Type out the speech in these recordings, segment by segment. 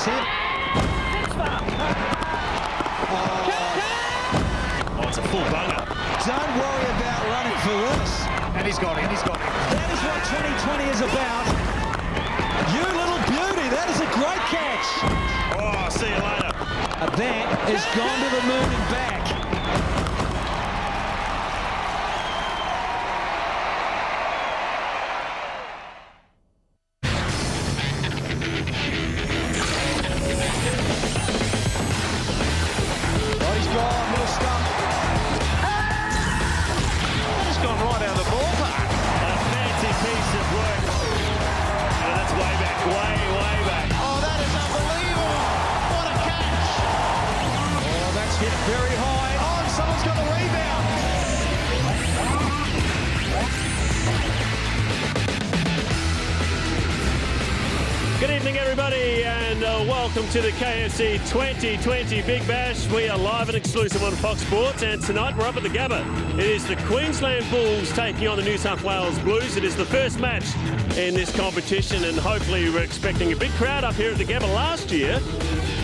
Takes it. Oh, it's a full bunger. Don't worry about running for this. And he's got it, That is what 2020 is about. You little beauty, that is a great catch. Oh, see you later. That is gone to the moon and back. Oh, he's gone, middle stump. He's gone right out of the ballpark. A fancy piece of work. And that's way back, way back. Oh, that is unbelievable. What a catch. Oh, that's hit very high. Oh, and someone's got the rebound. Good evening, everybody, and welcome to the KFC 2020 Big Bash. We are live and exclusive on Fox Sports, and tonight we're up at the Gabba. It is the Queensland Bulls taking on the New South Wales Blues. It is the first match in this competition, and hopefully we're expecting a big crowd up here at the Gabba. Last year,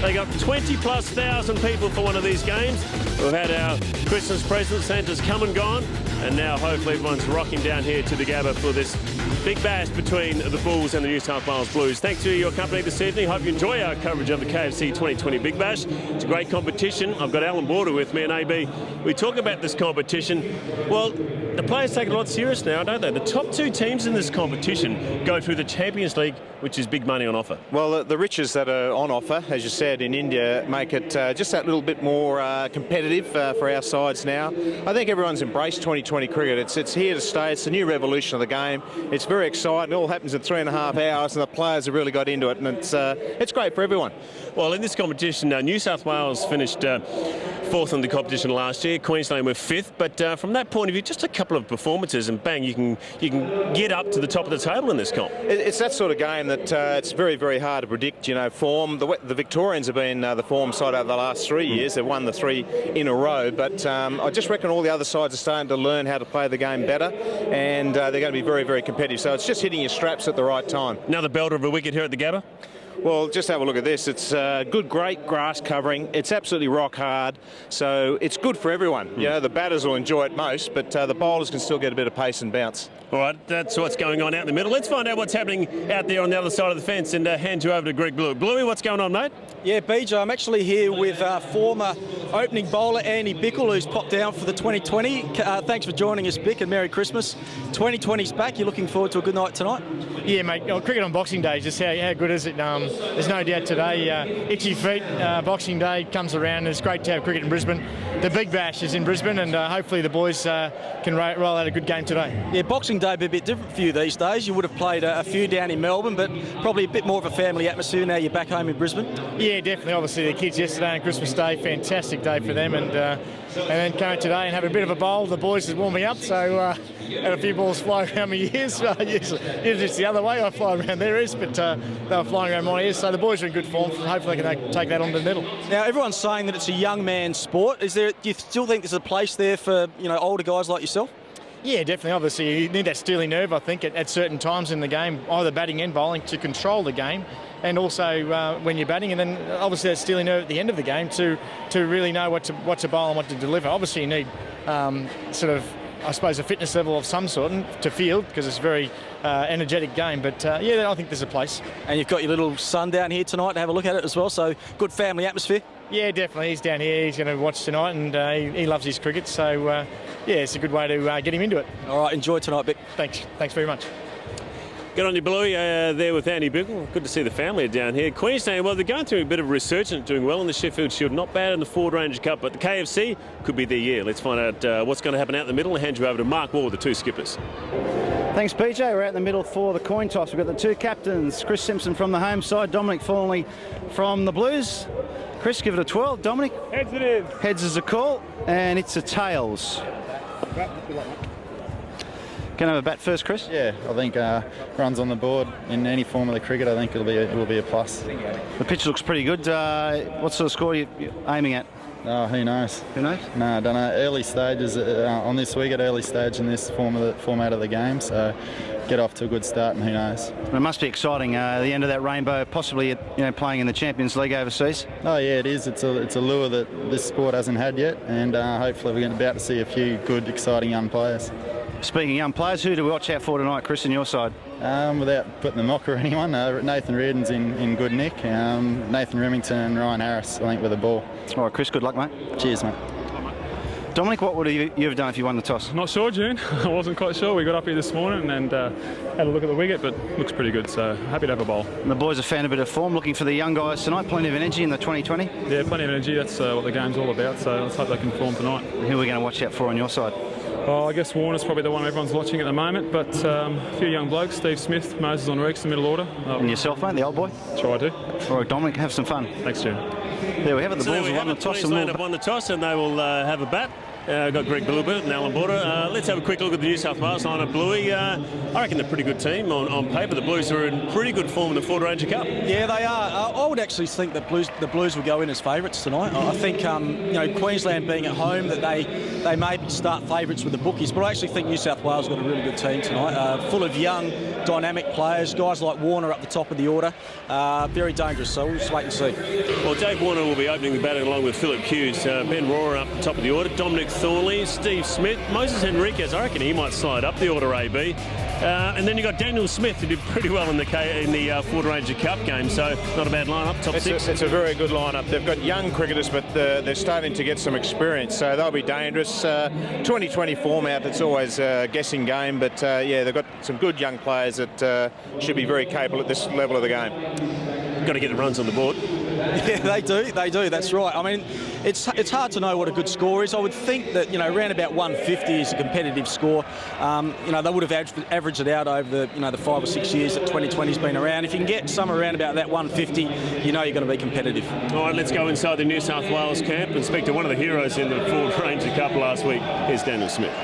they got 20,000+ people for one of these games. We've had our Christmas presents, Santa's come and gone, and now hopefully everyone's rocking down here to the Gabba for this big bash between the Bulls and the New South Wales Blues. Thanks for your company this evening. Hope you enjoy our coverage of the KFC 2020 Big Bash. It's a great competition. I've got Alan Border with me, and AB. We talk about this competition. Well, the players take it a lot serious now, don't they? The top two teams in this competition go through the Champions League, which is big money on offer. Well, the riches that are on offer, as you said, in India make it just that little bit more competitive for our sides now. I think everyone's embraced 2020 cricket. It's here to stay. It's the new revolution of the game. It's very exciting. It all happens in 3.5 hours, and the players have really got into it, and it's great for everyone. Well, in this competition, New South Wales finished fourth in the competition last year. Queensland were fifth, but from that point of view, just a couple of performances, and bang, you can get up to the top of the table in this comp. It's that sort of game that it's very, very hard to predict. You know, form. The Victorians have been the form side over the last 3 years. They've won the 3 in a row, but I just reckon all the other sides are starting to learn how to play the game better, and they're going to be very, very competitive. So it's just hitting your straps at the right time. Another belter of a wicket here at the Gabba. Well, just have a look at this. It's good, great grass covering. It's absolutely rock hard, so it's good for everyone. You know, the batters will enjoy it most, but the bowlers can still get a bit of pace and bounce. All right, that's what's going on out in the middle. Let's find out what's happening out there on the other side of the fence and hand you over to Greg Blue. Bluey, what's going on, mate? Yeah, BJ, I'm actually here with former opening bowler Andy Bickle, who's popped down for the 2020. Thanks for joining us, Bick, and Merry Christmas. 2020's back. You're looking forward to a good night tonight? Yeah, mate. Cricket on Boxing Day, just how good is it? There's no doubt today, itchy feet, Boxing Day comes around, and it's great to have cricket in Brisbane. The Big Bash is in Brisbane, and hopefully the boys can roll out a good game today. Yeah, Boxing Day will be a bit different for you these days. You would have played a few down in Melbourne, but probably a bit more of a family atmosphere now you're back home in Brisbane. Yeah, definitely. Obviously, the kids yesterday on Christmas Day, fantastic day for them, and then come today and have a bit of a bowl. The boys is warming up, so had a few balls fly around my ears. Usually it's the other way, I fly around their ears, but they were flying around my ears, so the boys are in good form. Hopefully they can take that on to the middle. Now, everyone's saying that it's a young man's sport. Do you still think there's a place there for older guys like yourself? Yeah, definitely. Obviously, you need that steely nerve, I think, at certain times in the game, either batting and bowling, to control the game, and also when you're batting, and then obviously that steely nerve at the end of the game to really know what to bowl and what to deliver. Obviously, you need sort of, I suppose, a fitness level of some sort to field, because it's a very energetic game. But yeah, I think there's a place. And you've got your little son down here tonight to have a look at it as well, so good family atmosphere. Yeah, definitely. He's down here. He's going to watch tonight, and he loves his cricket. So yeah, it's a good way to get him into it. All right, enjoy tonight, Bick. Thanks very much. Good on you, Bluey, there with Andy Bickle. Good to see the family down here. Queensland, well, they're going through a bit of resurgence, doing well in the Sheffield Shield. Not bad in the Ford Ranger Cup, but the KFC could be their year. Let's find out what's going to happen out in the middle and hand you over to Mark Ward, the two skippers. Thanks, PJ. We're out in the middle for the coin toss. We've got the two captains, Chris Simpson from the home side, Dominic Thornley from the Blues. Chris, give it a 12. Dominic? Heads it is. Heads is a call, and it's a tails. Can I have a bat first, Chris? Yeah, I think runs on the board in any form of the cricket, I think it will be a plus. The pitch looks pretty good. What sort of score are you aiming at? Oh, who knows? Who knows? No, I don't know. Early stages on this week at early stage in this format of the game, so get off to a good start and who knows. It must be exciting, the end of that rainbow, possibly playing in the Champions League overseas. Oh yeah, it is. It's a lure that this sport hasn't had yet, and hopefully we're about to see a few good, exciting young players. Speaking of young players, who do we watch out for tonight, Chris, on your side? Without putting the mock or anyone, Nathan Reardon's in good nick. Nathan Remington and Ryan Harris, I think, with the ball. All right, Chris, good luck, mate. Cheers, mate. Dominic, what would you have done if you won the toss? Not sure, June. I wasn't quite sure. We got up here this morning and had a look at the wicket, but looks pretty good, so happy to have a bowl. And the boys have found a bit of form, looking for the young guys tonight. Plenty of energy in the 2020. Yeah, plenty of energy. That's what the game's all about, so let's hope they can perform tonight. And who are we going to watch out for on your side? Oh, I guess Warner's probably the one everyone's watching at the moment, but a few young blokes, Steve Smith, Moses Enriquez, the middle order. And yourself, mate, the old boy? Try to. All right, Dominic, have some fun. Thanks, June. There we have it. The So there Bulls we have won have the it. toss. Queensland have won the toss and they will have a bat. Got Greg Bilibert and Alan Border. Let's have a quick look at the New South Wales lineup, Bluey. I reckon they're a pretty good team on paper. The Blues are in pretty good form in the Ford Ranger Cup. Yeah, they are. I would actually think that the Blues will go in as favourites tonight. I think Queensland being at home, that they may start favourites with the bookies, but I actually think New South Wales got a really good team tonight, full of young, dynamic players, guys like Warner up the top of the order. Very dangerous, so we'll just wait and see. Well, Dave Warner will be opening the batting along with Phil Hughes, Ben Rohrer up the top of the order, Dominic Thornley, Steve Smith, Moses Enriquez. I reckon he might slide up the order, AB. And then you've got Daniel Smith, who did pretty well in the Ford Ranger Cup game, so not a bad lineup, top six. It's a very good lineup. They've got young cricketers, but they're starting to get some experience, so they'll be dangerous. 2020 format, it's always a guessing game, but yeah, they've got some good young players that should be very capable at this level of the game. Got to get the runs on the board. Yeah, they do. That's right. I mean, it's hard to know what a good score is. I would think that around about 150 is a competitive score. They would have averaged it out over the 5 or 6 years that 2020's been around. If you can get some around about that 150, you're going to be competitive. All right, let's go inside the New South Wales camp and speak to one of the heroes in the Ford Ranger Cup last week. Here's Daniel Smith.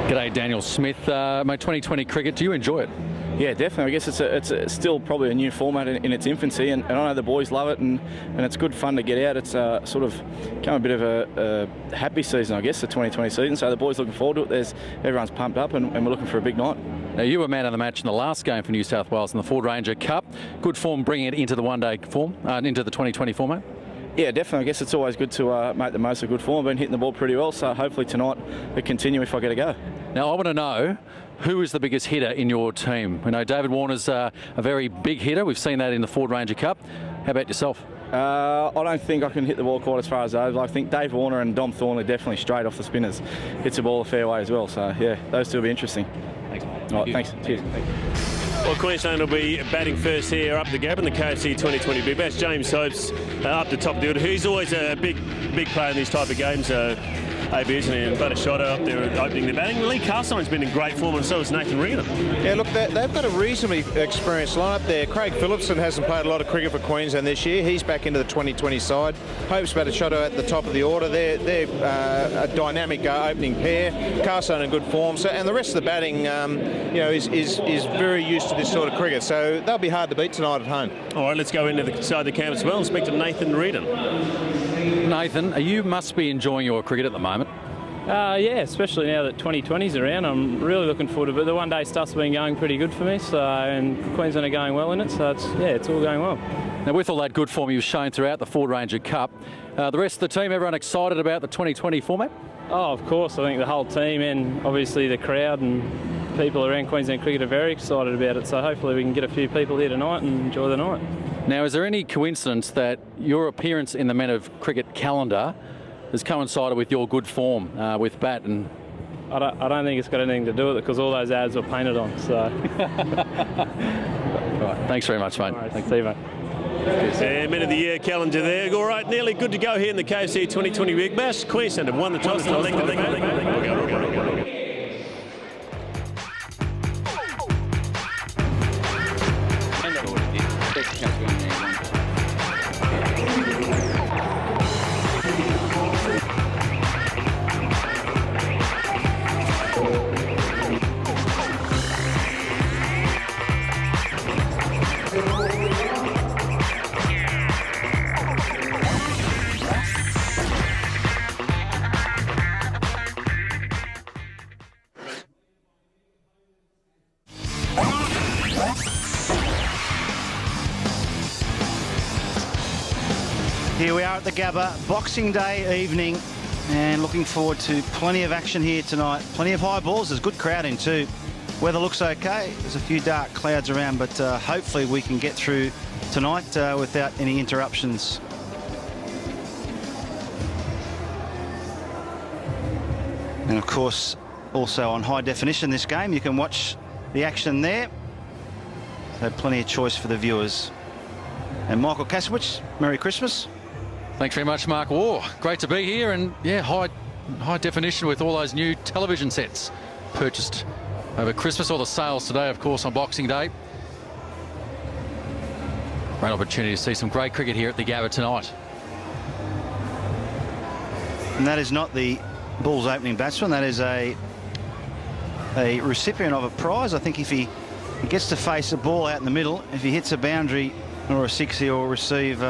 G'day, Daniel Smith. My 2020 cricket, do you enjoy it? Yeah, definitely. I guess it's still probably a new format in its infancy, and I know the boys love it, and it's good fun to get out. It's sort of become a bit of a happy season, I guess, the 2020 season. So the boys looking forward to it. Everyone's pumped up, and we're looking for a big night. Now, you were man of the match in the last game for New South Wales in the Ford Ranger Cup. Good form bringing it into the one-day form, into the 2020 format? Yeah, definitely. I guess it's always good to make the most of good form. I've been hitting the ball pretty well, so hopefully tonight it continue if I get a go. Now, I want to know, who is the biggest hitter in your team? We know David Warner's a very big hitter. We've seen that in the Ford Ranger Cup. How about yourself? I don't think I can hit the ball quite as far as those. I think Dave Warner and Dom Thornley definitely straight off the spinners hits the ball a fair way as well. So, yeah, those two will be interesting. Thanks, mate. All right, thanks. Cheers. Well, Queensland will be batting first here up the gap in the KFC 2020 Big Bash. James Hope's up the top of the order. He's always a big player in these type of games. AB, isn't he? And Buttershotter up there opening the batting. Lee Carstine's been in great form, and so is Nathan Reardon. Yeah, look, they've got a reasonably experienced lineup there. Craig Phillipson hasn't played a lot of cricket for Queensland this year. He's back into the 2020 side. Hope's Buttershotter at the top of the order. They're a dynamic opening pair. Carstine in good form. So, and the rest of the batting, is very used to this sort of cricket. So they'll be hard to beat tonight at home. All right, let's go into the side of the camp as well and speak to Nathan Reardon. Nathan, you must be enjoying your cricket at the moment. Yeah, especially now that 2020's around. I'm really looking forward to it. The one-day stuff's been going pretty good for me, and Queensland are going well in it, so it's all going well. Now, with all that good form you've shown throughout the Ford Ranger Cup, the rest of the team, everyone excited about the 2020 format? Oh, of course. I think the whole team and obviously the crowd and people around Queensland cricket are very excited about it, so hopefully we can get a few people here tonight and enjoy the night. Now, is there any coincidence that your appearance in the Men of Cricket calendar has coincided with your good form with bat? And I don't think it's got anything to do with it because all those ads were painted on. So. Right, thanks very much, mate. All right, thanks, see you, mate. Yeah, Men of the Year calendar there. All right, nearly good to go here in the KFC 2020 Big Bash. Queensland have won the toss. Here we are at the Gabba, Boxing Day evening, and looking forward to plenty of action here tonight. Plenty of high balls. There's good crowding too. Weather looks okay. There's a few dark clouds around, but hopefully we can get through tonight without any interruptions. And of course, also on high definition this game, you can watch the action there. So plenty of choice for the viewers. And Michael Kasowitz, Merry Christmas. Thanks very much, Mark Waugh. Great to be here, and yeah, high definition with all those new television sets purchased over Christmas, or the sales today, of course, on Boxing Day. Great opportunity to see some great cricket here at the Gabba tonight. And that is not the Bulls opening batsman. That is a recipient of a prize. I think if he gets to face a ball out in the middle, if he hits a boundary or a six, he'll receive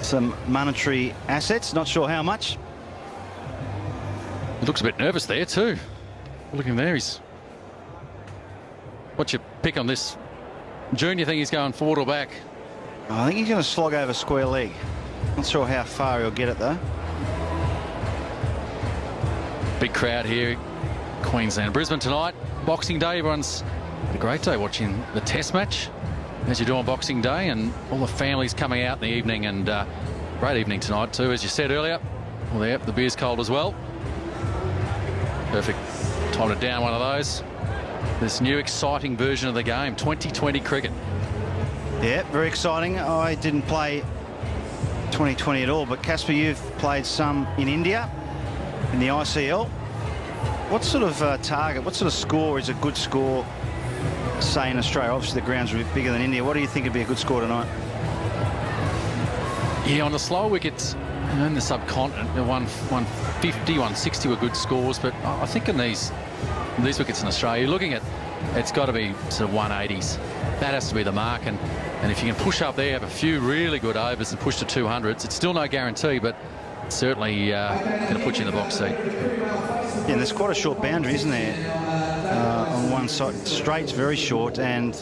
some monetary assets. Not sure how much. He looks a bit nervous there too. Look at him there. What's your pick on this? June, you think he's going forward or back? I think he's going to slog over square leg. Not sure how far he'll get it though. Big crowd here, Queensland, Brisbane tonight. Boxing Day, everyone's had a great day watching the Test match, as you do on Boxing Day, and all the families coming out in the evening, and great evening tonight too, as you said earlier. Well, yeah, the beer's cold as well. Perfect time to down one of those. This new exciting version of the game, 2020 cricket. Yeah, very exciting. I didn't play 2020 at all, but Casper, you've played some in India, in the ICL. What sort of target, what sort of score is a good score, say, in Australia? Obviously the grounds are a bit bigger than India. What do you think would be a good score tonight? Yeah, on the slow wickets, you know, in the subcontinent, 150, 160 were good scores, but I think in these wickets in Australia, you're looking at, it's got to be sort of 180s. That has to be the mark, and if you can push up there, have a few really good overs and push to 200s, it's still no guarantee, but it's certainly going to put you in the box seat. Yeah, and there's quite a short boundary, isn't there? On one side, straight's very short, and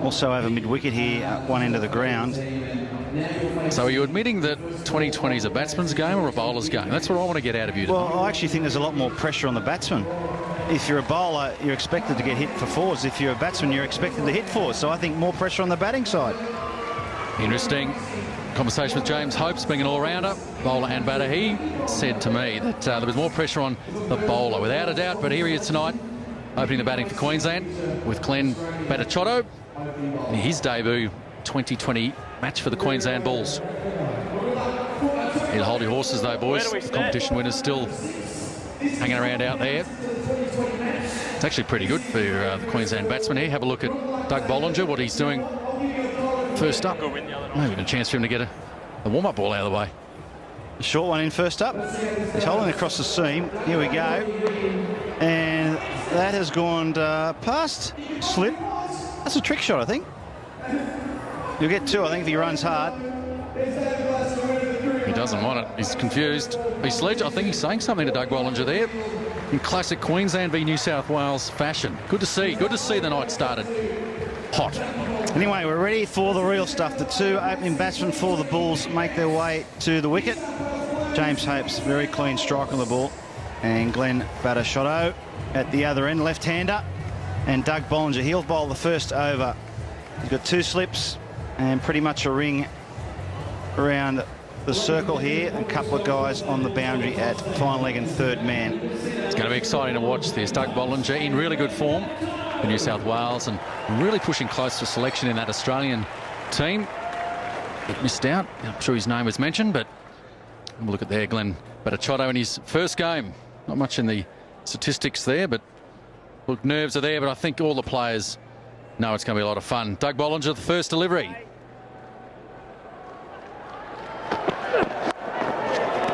also over mid-wicket here at one end of the ground. So are you admitting that 2020 is a batsman's game or a bowler's game? That's what I want to get out of you tonight. Well, I actually think there's a lot more pressure on the batsman. If you're a bowler, you're expected to get hit for fours. If you're a batsman, you're expected to hit fours. So I think more pressure on the batting side. Interesting conversation with James Hopes, being an all-rounder, bowler and batter. He said to me that there was more pressure on the bowler, without a doubt. But here he is tonight, opening the batting for Queensland with Glenn Batachotto. His debut 2020 match for the Queensland Bulls. He'll hold your horses though, boys. The competition winners still hanging around out there. It's actually pretty good for the Queensland batsman here. Have a look at Doug Bollinger, what he's doing first up. Maybe even a chance for him to get a warm-up ball out of the way. A short one in first up. He's holding across the seam. Here we go. And that has gone past slip. That's a trick shot, I think. You'll get two, I think, if he runs hard. He doesn't want it. He's confused. He's sledged. I think he's saying something to Doug Bollinger there. In classic Queensland v New South Wales fashion. Good to see. Good to see the night started hot. Anyway, we're ready for the real stuff. The two opening batsmen for the Bulls make their way to the wicket. James Hopes, very clean strike on the ball. And Glenn Batachotto at the other end, left-hander. And Doug Bollinger, he'll bowl the first over. He's got two slips and pretty much a ring around the circle here. A couple of guys on the boundary at fine leg and third man. It's going to be exciting to watch this. Doug Bollinger in really good form for New South Wales and really pushing close to selection in that Australian team. It missed out. I'm sure his name was mentioned, but we'll look at there, Glenn Batachotto in his first game. Not much in the statistics there, but look, nerves are there, but I think all the players know it's going to be a lot of fun. Doug Bollinger, the first delivery.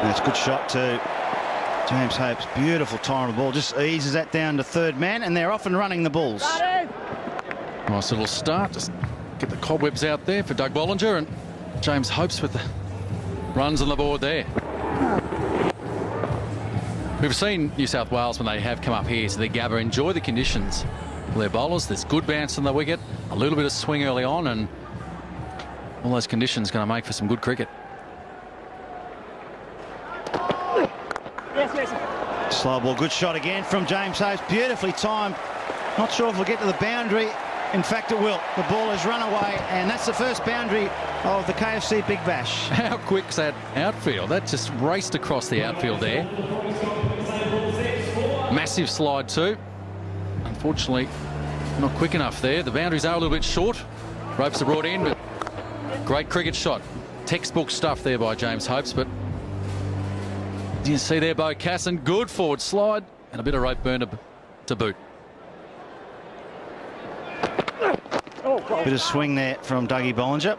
That's a good shot too. James Hopes, beautiful time of the ball. Just eases that down to third man, and they're off and running the Bulls. Nice little start. Just get the cobwebs out there for Doug Bollinger, and James Hopes with the runs on the board there. We've seen New South Wales, when they have come up here to the Gabba, enjoy the conditions for their bowlers. There's good bounce on the wicket, a little bit of swing early on, and all those conditions going to make for some good cricket. Slow ball, good shot again from James Hopes, beautifully timed. Not sure if we'll get to the boundary. In fact, it will. The ball has run away, and that's the first boundary of the KFC Big Bash. How quick's that outfield? That just raced across the outfield there. Massive slide too. Unfortunately, not quick enough there. The boundaries are a little bit short. Ropes are brought in, but great cricket shot. Textbook stuff there by James Hopes, but you see there, Bo Casson, good forward slide and a bit of rope burn to boot. Bit of swing there from Dougie Bollinger.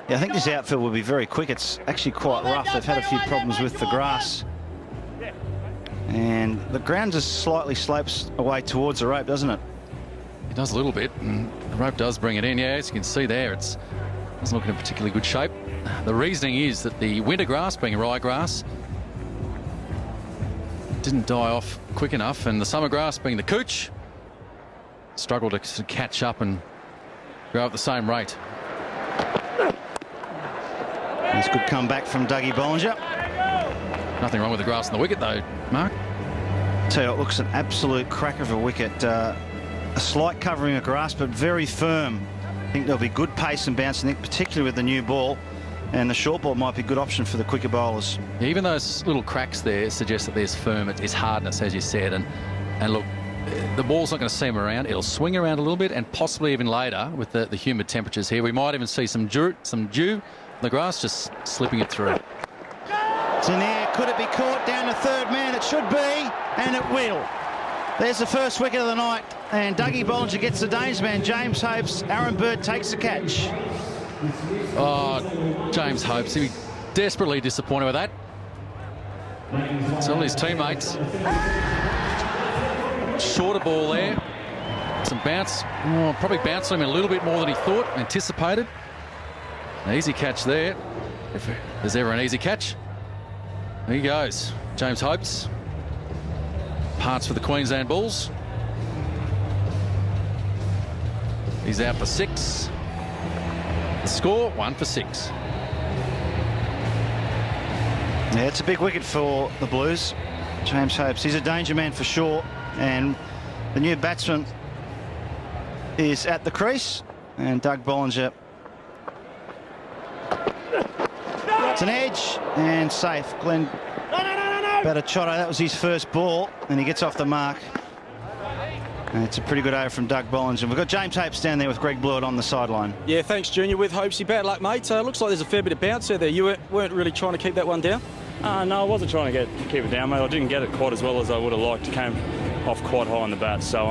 Yeah, I think this outfield will be very quick. It's actually quite rough. They've had a few problems with the grass. And the ground just slightly slopes away towards the rope, doesn't it? It does a little bit, and the rope does bring it in. Yeah, as you can see there, it doesn't look in a particularly good shape. The reasoning is that the winter grass, being ryegrass, didn't die off quick enough, and the summer grass, being the cooch, struggled to catch up and grow at the same rate. That's a good comeback from Dougie Bollinger. Nothing wrong with the grass on the wicket though, Mark. Tell you, it looks an absolute cracker of a wicket. A slight covering of grass, but very firm. I think there'll be good pace and bounce, I think, particularly with the new ball. And the short ball might be a good option for the quicker bowlers. Even those little cracks there suggest that there's firm, it's hardness, as you said. And look, the ball's not going to seam around. It'll swing around a little bit, and possibly even later with the humid temperatures here, we might even see some dew, the grass just slipping it through. It's in there. Could it be caught down to third man? It should be, and it will. There's the first wicket of the night, and Dougie Bollinger gets the Danes man. James Hopes, Aaron Bird takes the catch. Oh, James Hopes, he'll be desperately disappointed with that. Some of his teammates. Shorter ball there. Some bounce. Oh, probably bounced him a little bit more than he thought, anticipated. An easy catch there. If there's ever an easy catch. There he goes. James Hopes. Parts for the Queensland Bulls. He's out for 6. The score, 1 for 6. Yeah, it's a big wicket for the Blues. James Hopes, he's a danger man for sure. And the new batsman is at the crease. And Doug Bollinger. It's an edge and safe. Glenn Batachotto, that was his first ball, and he gets off the mark. And it's a pretty good over from Doug Bollinger. We've got James Hopes down there with Greg Blewett on the sideline. Yeah, thanks, Junior. With Hopesy, bad luck, mate. Looks like there's a fair bit of bounce there. You weren't really trying to keep that one down? No, I wasn't trying to keep it down, mate. I didn't get it quite as well as I would have liked. It came off quite high on the bat. So,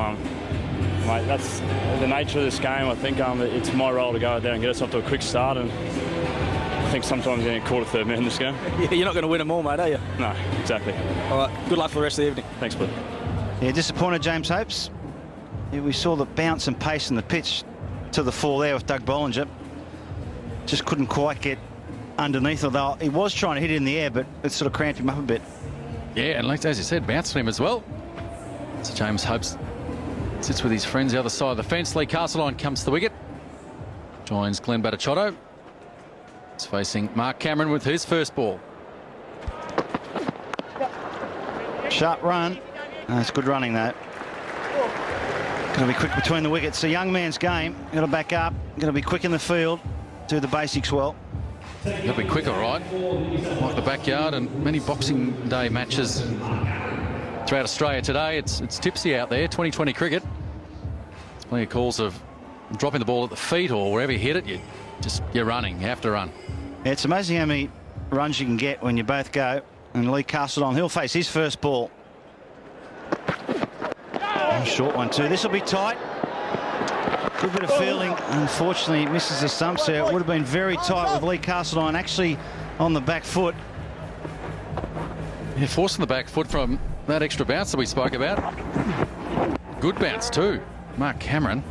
mate, that's the nature of this game. I think it's my role to go out there and get us off to a quick start. And I think sometimes you need a quarter third man in this game. Yeah, you're not going to win them all, mate, are you? No, exactly. All right, good luck for the rest of the evening. Thanks, bud. Yeah, disappointed James Hopes. Yeah, we saw the bounce and pace in the pitch to the fore there with Doug Bollinger. Just couldn't quite get underneath, although he was trying to hit it in the air, but it sort of cramped him up a bit. Yeah, and like as you said, bounced him as well. So James Hopes sits with his friends the other side of the fence. Lee Castleline comes to the wicket. Joins Glenn Batachotto. He's facing Mark Cameron with his first ball. Sharp run. That's good running, though. Got to be quick between the wickets. It's a young man's game. Got to back up. Got to be quick in the field. Do the basics well. Got to be quick, all right. Like the backyard and many Boxing Day matches throughout Australia today. It's tipsy out there. 2020 cricket. There's plenty of calls of dropping the ball at the feet or wherever you hit it. You're running. You have to run. Yeah, it's amazing how many runs you can get when you both go. And Lee Castleton, he'll face his first ball. Short one too. This will be tight. Good bit of fielding. Unfortunately, he misses the stumps there. It would have been very tight with Lee Castleton actually on the back foot. Yeah, forcing the back foot from that extra bounce that we spoke about. Good bounce too, Mark Cameron.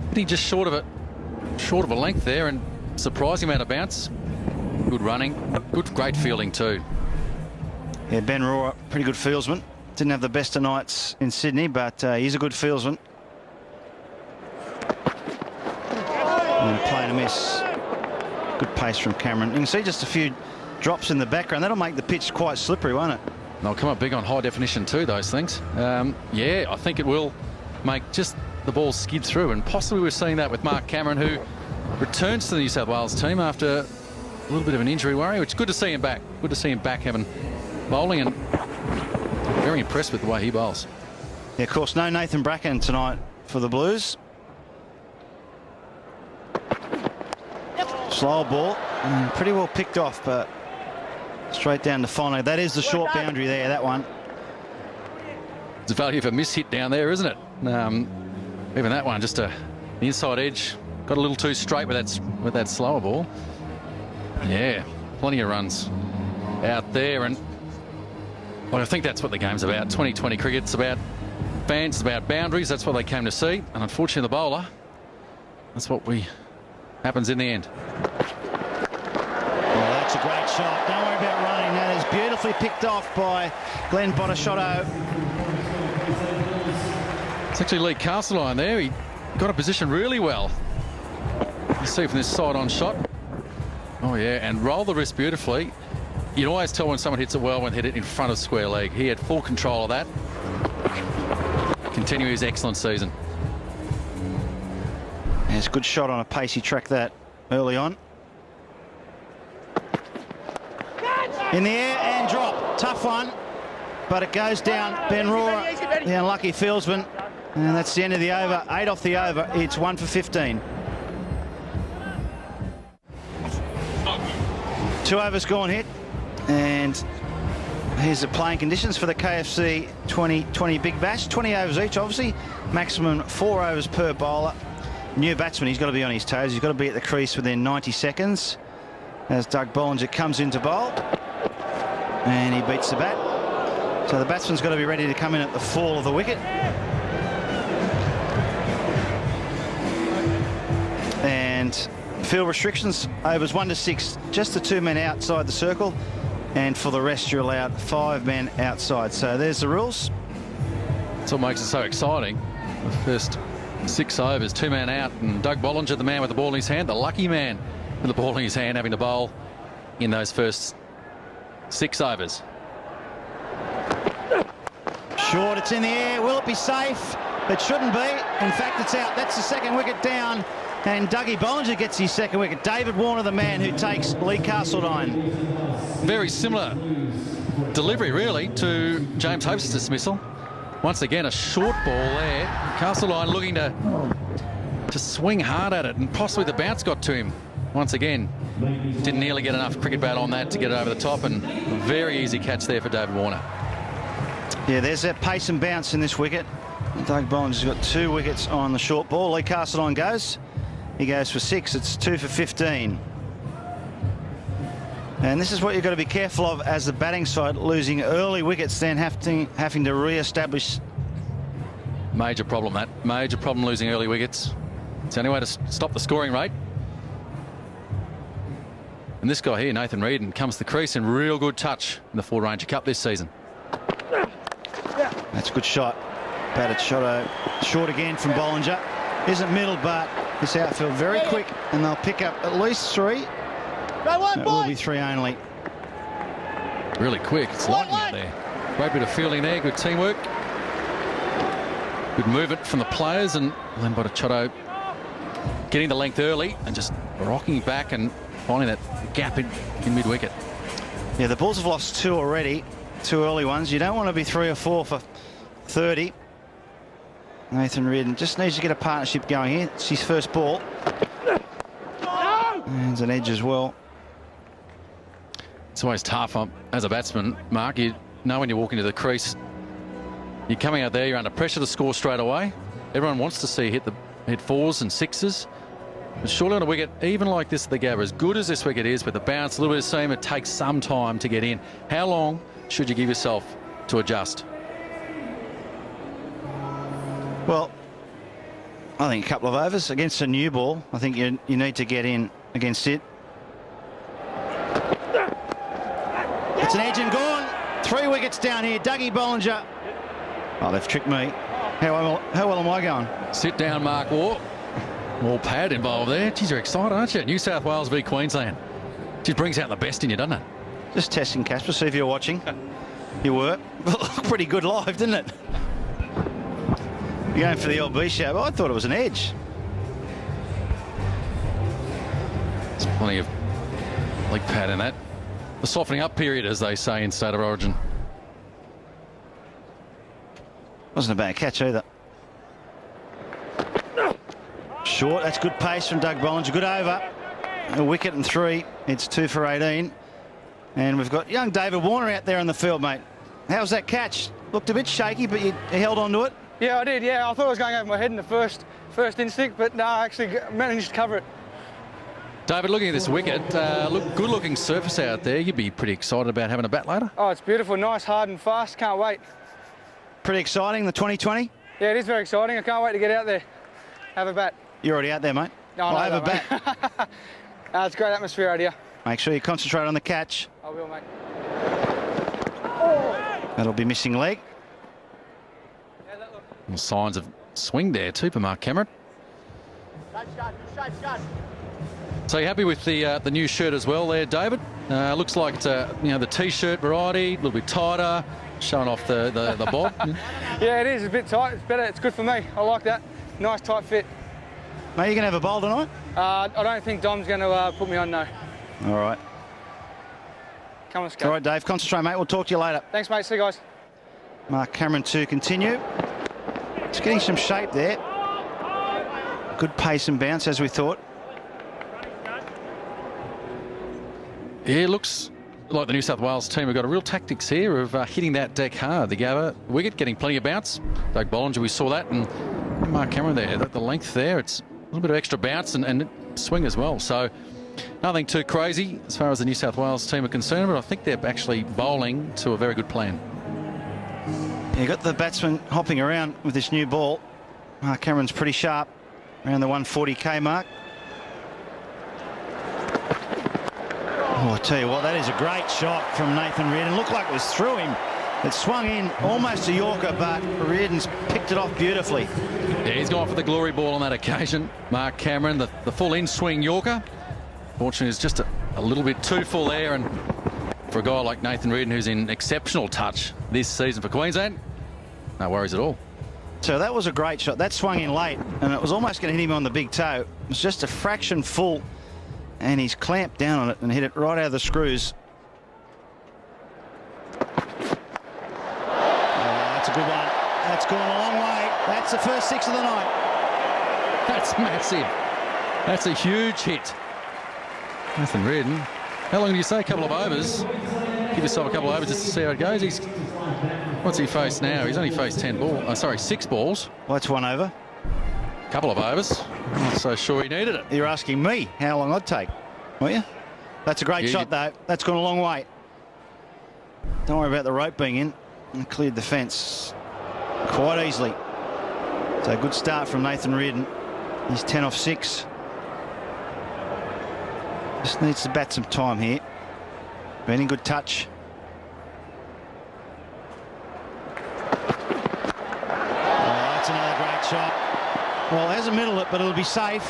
But he just short of a length there, and surprising amount of bounce. Good running, great fielding too. Yeah, Ben Rohr, pretty good fieldsman. Didn't have the best of nights in Sydney, but he's a good fieldsman. And a play and a miss. Good pace from Cameron. You can see just a few drops in the background. That'll make the pitch quite slippery, won't it? They'll come up big on high definition too, those things. Yeah, I think it will make just the ball skid through, and possibly we're seeing that with Mark Cameron, who returns to the New South Wales team after a little bit of an injury worry, which is good to see him back. Good to see him back having bowling, and very impressed with the way he bowls. Yeah, of course, no Nathan Bracken tonight for the Blues. Slow ball, and pretty well picked off, but straight down to final. That is the short boundary there, that one. It's a value of a miss hit down there, isn't it? Even that one, just the inside edge, got a little too straight with that slower ball. Yeah, plenty of runs out there, and well, I think that's what the game's about. 2020 cricket, it's about fans, it's about boundaries. That's what they came to see, and unfortunately the bowler, that's what happens in the end. Oh, that's a great shot. Don't worry about running. That is beautifully picked off by Glenn Botashotto. It's actually Lee Castleline there. He got a position really well. You see from this side-on shot. Oh, yeah, and roll the wrist beautifully. You'd always tell when someone hits it well when they hit it in front of square leg. He had full control of that. Continue his excellent season. It's a good shot on a pacey track that early on. In the air and drop. Tough one, but it goes down. Ben Rohrer, the unlucky fieldsman. And that's the end of the over. 8 off the over. It's 1 for 15. 2 overs gone hit. And here's the playing conditions for the KFC 2020 Big Bash. 20 overs each, obviously. Maximum 4 overs per bowler. New batsman, he's got to be on his toes. He's got to be at the crease within 90 seconds. As Doug Bollinger comes into bowl. And he beats the bat. So the batsman's got to be ready to come in at the fall of the wicket. And field restrictions, overs 1 to 6, just the 2 men outside the circle. And for the rest, you're allowed 5 men outside. So there's the rules. That's what makes it so exciting. The first 6 overs, 2 men out, and Doug Bollinger, the man with the ball in his hand, the lucky man with the ball in his hand, having to bowl in those first 6 overs. Short, it's in the air. Will it be safe? It shouldn't be. In fact, it's out. That's the second wicket down. And Dougie Bollinger gets his second wicket. David Warner, the man who takes Lee Castledine. Very similar delivery, really, to James Hope's dismissal. Once again, a short ball there. Castledine looking to swing hard at it, and possibly the bounce got to him. Once again, didn't nearly get enough cricket bat on that to get it over the top, and a very easy catch there for David Warner. Yeah, there's that pace and bounce in this wicket. Doug Bollinger's got 2 wickets on the short ball. Lee Castledine goes. He goes for 6. It's 2 for 15. And this is what you've got to be careful of as the batting side, losing early wickets, then having to re-establish. Major problem, that. Major problem, losing early wickets. It's the only way to stop the scoring rate. And this guy here, Nathan Reardon, comes to the crease in real good touch in the Ford Ranger Cup this season. That's a good shot. Batted short again from Bollinger. Isn't middle, but this outfield very quick, and they'll pick up at least 3. It will be 3 only. Really quick. It's lightning out there. Great bit of fielding there. Good teamwork. Good movement from the players, and Glenn Botashotto getting the length early and just rocking back and finding that gap in mid-wicket. Yeah, the Bulls have lost 2 already. 2 early ones. You don't want to be 3 or 4 for 30. Nathan Reardon just needs to get a partnership going here. It's his first ball. And it's an edge as well. It's always tough as a batsman, Mark. You know when you walk into the crease, you're coming out there, you're under pressure to score straight away. Everyone wants to see you hit 4s and 6s. But surely on a wicket, even like this at the Gabba, as good as this wicket is with the bounce, a little bit of seam, it takes some time to get in. How long should you give yourself to adjust? Well, I think a couple of overs against a new ball. I think you need to get in against it. It's an edge and gone. 3 wickets down here. Dougie Bollinger. Oh, they've tricked me. How well am I going? Sit down, Mark Waugh. More pad involved there. Geez, you're excited, aren't you? New South Wales v Queensland. Just brings out the best in you, doesn't it? Just testing, Casper, see if you're watching. You were. Pretty good live, didn't it? You're going for the LB show, but I thought it was an edge. There's plenty of leg pad in that. The softening up period, as they say in State of Origin. Wasn't a bad catch either. Short, that's good pace from Doug Bollinger. Good over. A wicket and 3. It's 2 for 18. And we've got young David Warner out there in the field, mate. How's that catch? Looked a bit shaky, but you held on to it. Yeah, I did. Yeah, I thought I was going over my head in the first instinct, but no, I actually managed to cover it. David, looking at this wicket, good-looking surface out there. You'd be pretty excited about having a bat later. Oh, it's beautiful, nice, hard and fast. Can't wait. Pretty exciting, the 2020? Yeah, it is very exciting. I can't wait to get out there, have a bat. You're already out there, mate. No, I'll have a bat. It's a great atmosphere out here. Make sure you concentrate on the catch. I will, mate. That'll be missing leg. Well, signs of swing there too for Mark Cameron. So you happy with the new shirt as well there, David? Looks like it's the T-shirt variety, a little bit tighter, showing off the bob. Yeah, it is a bit tight. It's better. It's good for me. I like that. Nice tight fit. Mate, you going to have a bowl tonight? I don't think Dom's going to put me on, no. All right. Come on, Scott. All right, Dave. Concentrate, mate. We'll talk to you later. Thanks, mate. See you guys. Mark Cameron to continue. It's getting some shape there. Good pace and bounce, as we thought. Yeah, it looks like the New South Wales team have got a real tactics here of hitting that deck hard. The Gabba wicket getting plenty of bounce. Doug Bollinger, we saw that, and Mark Cameron there. The length there, it's a little bit of extra bounce and swing as well. So nothing too crazy as far as the New South Wales team are concerned, but I think they're actually bowling to a very good plan. You got the batsman hopping around with this new ball. Mark Cameron's pretty sharp around the 140k mark. Oh, I tell you what, that is a great shot from Nathan Reardon. Looked like it was through him. It swung in almost a Yorker, but Reardon's picked it off beautifully. Yeah, he's gone for the glory ball on that occasion. Mark Cameron, the full in-swing Yorker. Fortunately, it's just a little bit too full there, and for a guy like Nathan Reardon, who's in exceptional touch this season for Queensland, no worries at all. So that was a great shot. That swung in late, and it was almost going to hit him on the big toe. It was just a fraction full, and he's clamped down on it and hit it right out of the screws. That's a good one. That's gone a long way. That's the first 6 of the night. That's massive. That's a huge hit. Nathan Reardon. How long do you say? A couple of overs. Give yourself a couple of overs just to see how it goes. What's he faced now? He's only faced 6 balls. Well, that's 1 over. Couple of overs. I'm not so sure he needed it. You're asking me how long I'd take, weren't you? That's a great shot, though. That's gone a long way. Don't worry about the rope being in. And cleared the fence quite easily. So a good start from Nathan Reardon. He's 10 off 6. Just needs to bat some time here. Been in good touch. Oh, that's another great shot. Well, it hasn't middled it, but it'll be safe.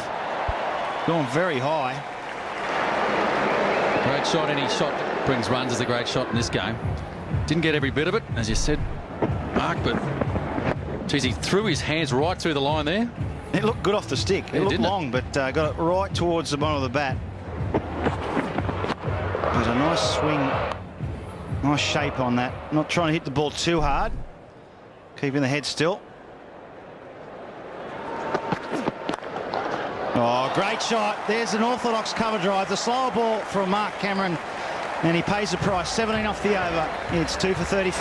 Going very high. Great shot. Any shot that brings runs is a great shot in this game. Didn't get every bit of it, as you said, Mark, but geez, he threw his hands right through the line there. It looked good off the stick. It looked long, but got it right towards the bottom of the bat. There's a nice swing, nice shape on that. Not trying to hit the ball too hard. Keeping the head still. Oh, great shot. There's an orthodox cover drive. The slower ball from Mark Cameron. And he pays the price. 17 off the over. It's 2 for 35.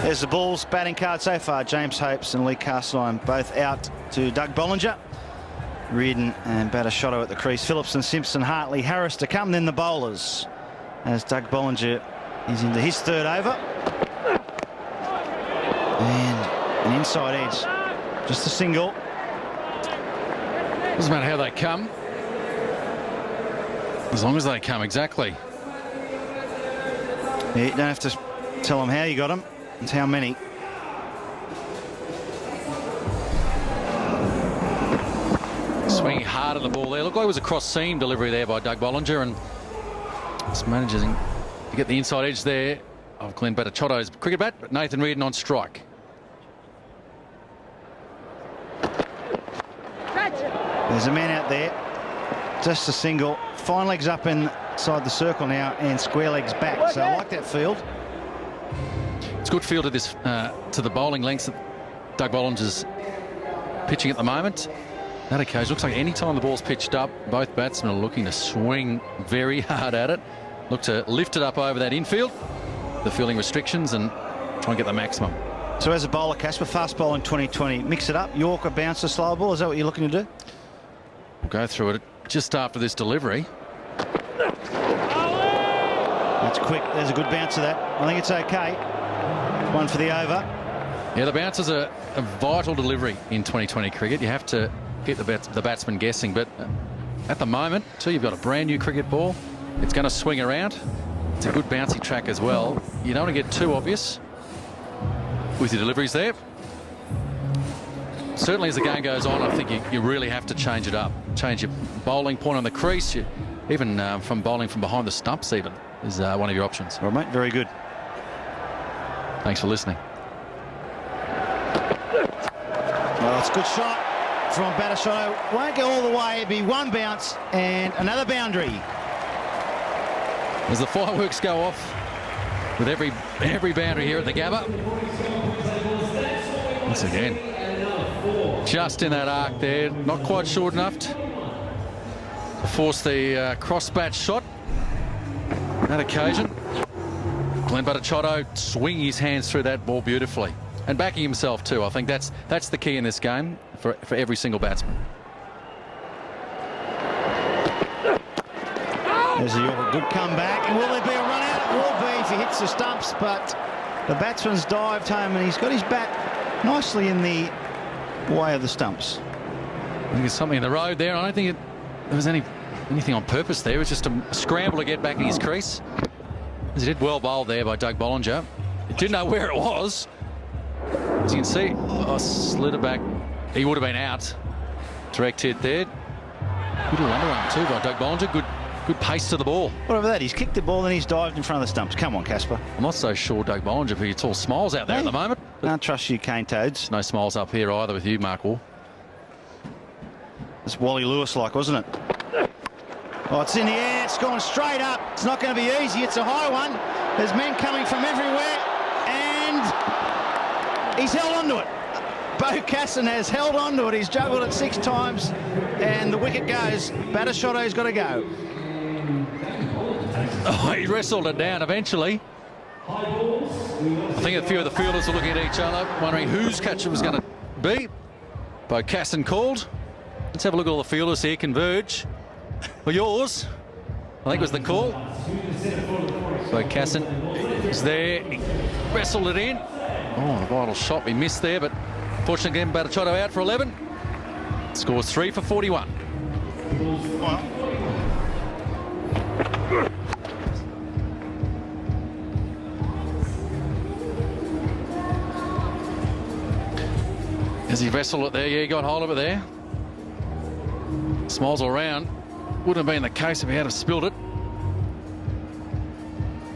There's the Bulls batting card so far. James Hopes and Lee Castline both out to Doug Bollinger. Reardon and Batashotto at the crease. Phillipson, Simpson, Hartley, Harris to come. Then the bowlers as Doug Bollinger is into his 3rd over. And an inside edge. Just a single. Doesn't matter how they come. As long as they come, exactly. Yeah, you don't have to tell them how you got them. That's how many. Swinging hard at the ball there. Looked like it was a cross-seam delivery there by Doug Bollinger, and just managing to get the inside edge there of Glenn Batachotto's cricket bat, but Nathan Reardon on strike. There's a man out there. Just a single. Fine legs up inside the circle now and square legs back. So I like that field. It's good field to this to the bowling lengths that Doug Bollinger's pitching at the moment. That occasion looks like any time the ball's pitched up, both batsmen are looking to swing very hard at it. Look to lift it up over that infield, the fielding restrictions, and try and get the maximum. So as a bowler, Casper, fast bowling 2020, mix it up. Yorker, bouncer, slow ball. Is that what you're looking to do? We'll go through it just after this delivery. That's quick. There's a good bounce of that. I think it's okay. One for the over. Yeah, the bouncer's a vital delivery in 2020 cricket. You have to get the batsman guessing, but at the moment, too, you've got a brand new cricket ball. It's going to swing around. It's a good bouncy track as well. You don't want to get too obvious with your deliveries there. Certainly as the game goes on, I think you really have to change it up. Change your bowling point on the crease, even from bowling from behind the stumps even is one of your options. Well, mate, very good. Thanks for listening. Well, it's a good shot from Batachotto. Won't go all the way. It'll be one bounce and another boundary. As the fireworks go off with every boundary here at the Gabba. Once again, just in that arc there, not quite short enough to force the cross-bat shot. That occasion, Glenn Batachotto swinging his hands through that ball beautifully and backing himself too. I think that's the key in this game for every single batsman. There's a Yorker, good comeback. And will there be a run out? It will be if he hits the stumps, but the batsman's dived home and he's got his bat nicely in the way of the stumps. I think there's something in the road there. I don't think there was anything on purpose there. It was just a scramble to get back in his crease. As he did well bowled there by Doug Bollinger. He didn't know where it was. As you can see, slid it back. He would have been out. Direct hit there. Good little underarm too by Doug Bollinger. Good pace to the ball. Whatever that, he's kicked the ball and he's dived in front of the stumps. Come on, Casper. I'm not so sure Doug Bollinger for your tall smiles out there at the moment. Can't trust you, Cane Toads. No smiles up here either with you, Mark Wall. It's Wally Lewis-like, wasn't it? Oh, it's in the air. It's gone straight up. It's not going to be easy. It's a high one. There's men coming from everywhere. And he's held on to it. Bo Casson has held on to it. He's juggled it 6 times. And the wicket goes. Batachotto's got to go. Oh, he wrestled it down eventually. I think a few of the fielders were looking at each other, wondering whose catch it was going to be. Bo Casson called. Let's have a look at all the fielders here converge. Well, yours, I think, was the call. Bo Casson is there. He wrestled it in. Oh, the vital shot we missed there, but fortunately, again, Batachotto out for 11. Scores 3 for 41. As he wrestled it there, yeah, he got hold of it there. Smiles all around. Wouldn't have been the case if he had have spilled it.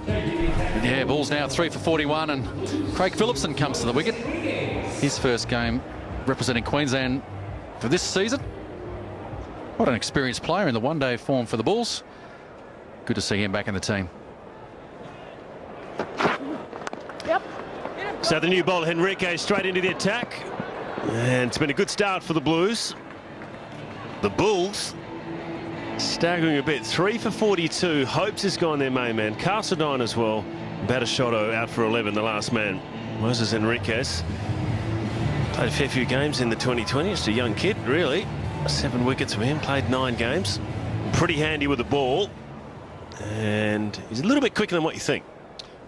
But yeah, ball's now 3 for 41, and Craig Phillipson comes to the wicket. His first game representing Queensland for this season. What an experienced player in the one-day form for the Bulls. Good to see him back in the team. So the new bowler Henrique straight into the attack. And it's been a good start for the Blues. The Bulls staggering a bit. 3 for 42. Hopes has gone their main man. Carsadine as well. Batachotto out for 11, the last man. Moses Henriquez played a fair few games in the 2020. Just a young kid, really. 7 wickets for him. Played 9 games. Pretty handy with the ball. And he's a little bit quicker than what you think.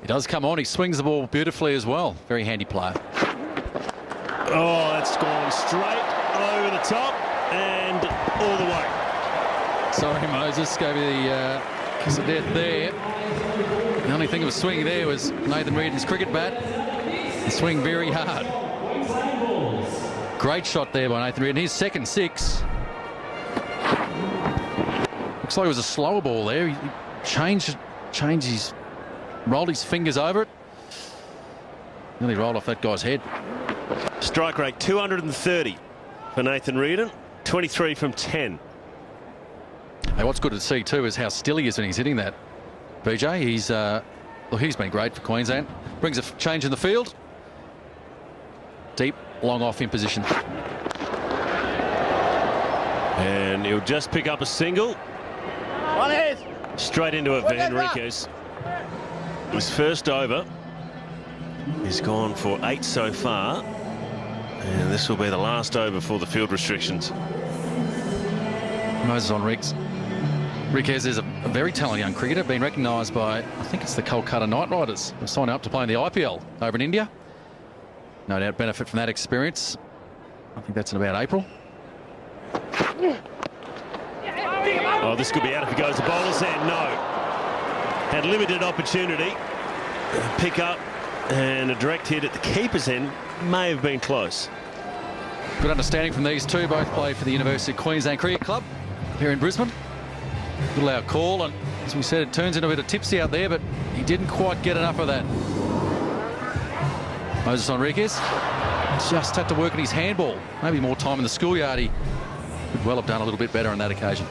He does come on. He swings the ball beautifully as well. Very handy player. Oh, that's gone straight over the top and all the way. Sorry, Moses. Gave you the kiss of death there. The only thing that was swinging there was Nathan Reardon's cricket bat. swing very hard. Great shot there by Nathan Reardon. His second 6. Looks like it was a slower ball there. He rolled his fingers over it. Nearly rolled off that guy's head. Strike rate 230 for Nathan Reardon, 23 from 10. Hey, what's good to see too is how still he is when he's hitting that. BJ, he's been great for Queensland. Brings a change in the field. Deep, long off in position. And he'll just pick up a single. Straight into it for Henriquez. His first over. He's gone for 8 so far. And this will be the last over for the field restrictions. Moses Henriquez is a very talented young cricketer, been recognised by, I think it's the Kolkata Knight Riders. They've signed up to play in the IPL over in India. No doubt benefit from that experience. I think that's in about April. Oh, this could be out if he goes to bowler's end. No. Had limited opportunity. Pick up and a direct hit at the keeper's end may have been close. Good understanding from these two. Both play for the University of Queensland Cricket Club here in Brisbane. Good loud call, and as we said, it turns into a bit of tipsy out there, but he didn't quite get enough of that. Moses Henriquez just had to work on his handball. Maybe more time in the schoolyard. He could well have done a little bit better on that occasion.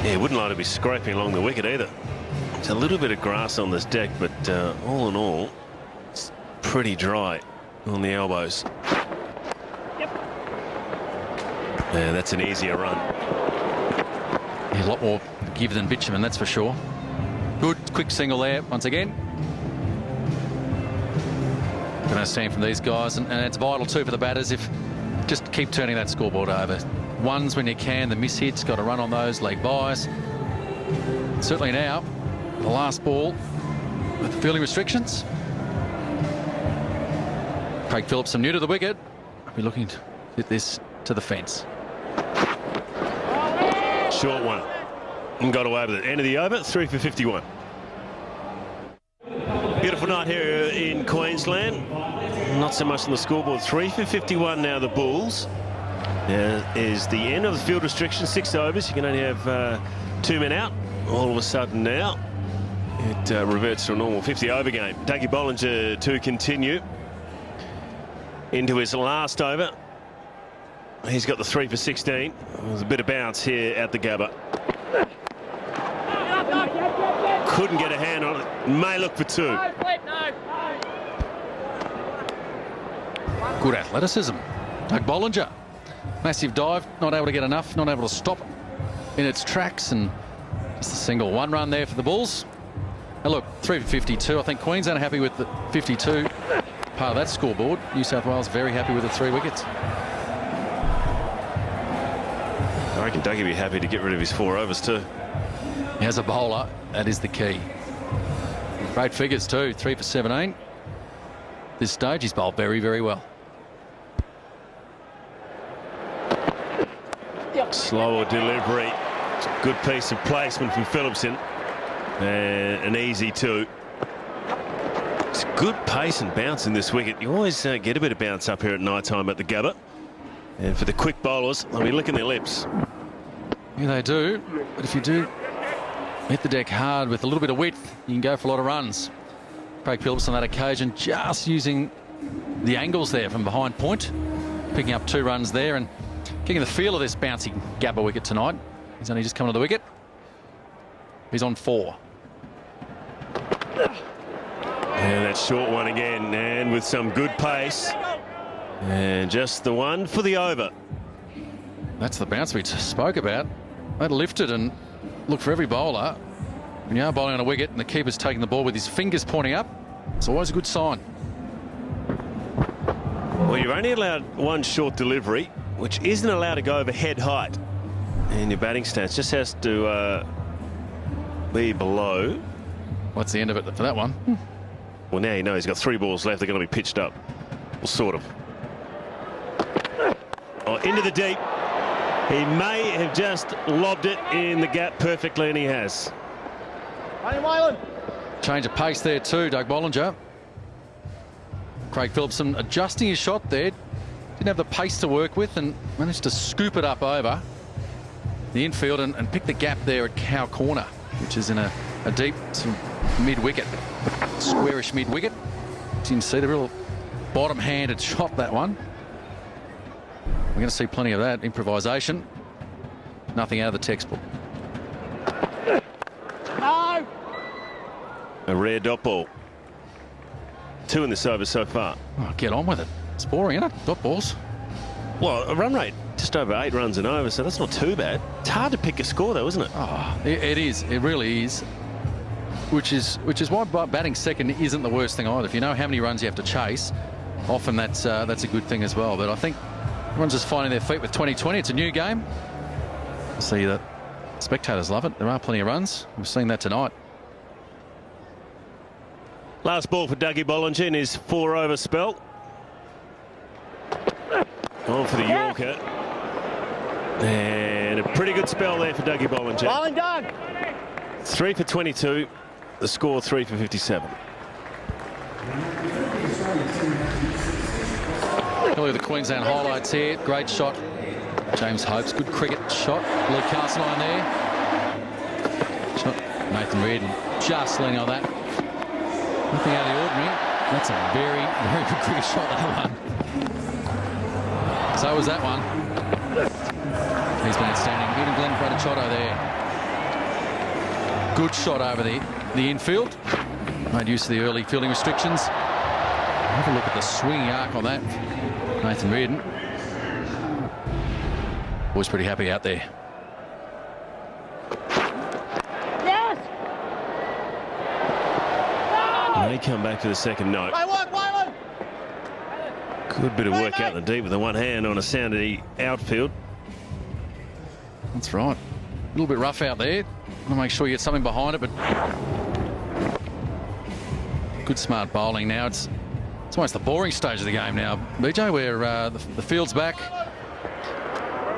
Yeah, wouldn't like to be scraping along the wicket either. There's a little bit of grass on this deck, but all in all, it's pretty dry on the elbows. Yeah, that's an easier run. Yeah, a lot more give than bitumen, that's for sure. Good, quick single there once again. Good understand from these guys, and it's vital too for the batters if just keep turning that scoreboard over. Ones when you can, the miss hits, got to run on those leg byes. Certainly now, the last ball with the fielding restrictions. Craig Phillipson new to the wicket. I'll be looking to hit this to the fence. Short one. And got away with it. End of the over, 3 for 51. Beautiful night here in Queensland. Not so much on the scoreboard. 3 for 51 now, the Bulls. Is the end of the field restriction. 6 overs. You can only have 2 men out. All of a sudden now, it reverts to a normal 50-over game. Dougie Bollinger to continue into his last over. He's got the 3 for 16. There's a bit of bounce here at the Gabba. Couldn't get a hand on it. May look for 2. Good athleticism. Doug Bollinger. Massive dive, not able to get enough, not able to stop in its tracks, and just a single 1 run there for the Bulls. And look, 3 for 52. I think Queensland are happy with the 52 part of that scoreboard. New South Wales very happy with the 3 wickets. I reckon Dougie be happy to get rid of his 4 overs too. As a bowler, that is the key. Great figures too, 3 for 17. This stage, he's bowled very, very well. Slower delivery. Good piece of placement from Phillipson. And an easy 2. It's good pace and bounce in this wicket. You always get a bit of bounce up here at night time at the Gabba. And for the quick bowlers, they'll be licking their lips. Yeah, they do. But if you do hit the deck hard with a little bit of width, you can go for a lot of runs. Craig Phillips on that occasion just using the angles there from behind point, picking up 2 runs there and getting the feel of this bouncy Gabba wicket tonight. He's only just come to the wicket. He's on 4. And that short one again, and with some good pace. And just the 1 for the over. That's the bounce we spoke about. That lifted, and look, for every bowler, when you are bowling on a wicket and the keeper's taking the ball with his fingers pointing up, it's always a good sign. Well, you're only allowed 1 short delivery, which isn't allowed to go over head height in your batting stance. Just has to be below. What's the end of it for that one? Well, now you know he's got 3 balls left. They're going to be pitched up. Well, sort of. Oh, into the deep. He may have just lobbed it in the gap perfectly, and he has. Change of pace there too, Doug Bollinger. Craig Phillipson adjusting his shot there. Didn't have the pace to work with and managed to scoop it up over the infield and pick the gap there at Cow Corner, which is in a deep sort of mid-wicket, squarish mid-wicket. You can see the real bottom-handed shot, that one. We're going to see plenty of that improvisation. Nothing out of the textbook. No. A rare dot ball. 2 in this over so far. Oh, get on with it. It's boring, isn't it? Dot balls. Well, a run rate just over 8 runs and over, so that's not too bad. It's hard to pick a score, though, isn't it? Oh, it is. It really is. Which is why batting second isn't the worst thing either. If you know how many runs you have to chase, often that's a good thing as well. But I think everyone's just finding their feet with 2020. It's a new game. See that spectators love it. There are plenty of runs. We've seen that tonight. Last ball for Dougie Bollinger in his 4-over spell. On for the Yorker. And a pretty good spell there for Dougie Bollinger. Bowling Doug. 3 for 22. The score 3 for 57. Look at the Queensland highlights here. Great shot. James Hope's good cricket shot. Luke Carson there. Shot Nathan Reardon just leaning on that. Nothing out of the ordinary. That's a very, very good cricket shot, that one. So was that one. He's been outstanding. Even Glenn Pratachotto there. Good shot over the infield. Made use of the early fielding restrictions. Have a look at the swinging arc on that. Nathan Reardon. Was pretty happy out there. Yes. They come back to the second note. Good bit of work out in the deep with the one hand on a sound of the outfield. That's right. A little bit rough out there. Want to make sure you get something behind it, but good smart bowling now. It's almost the boring stage of the game now, BJ, where the field's back.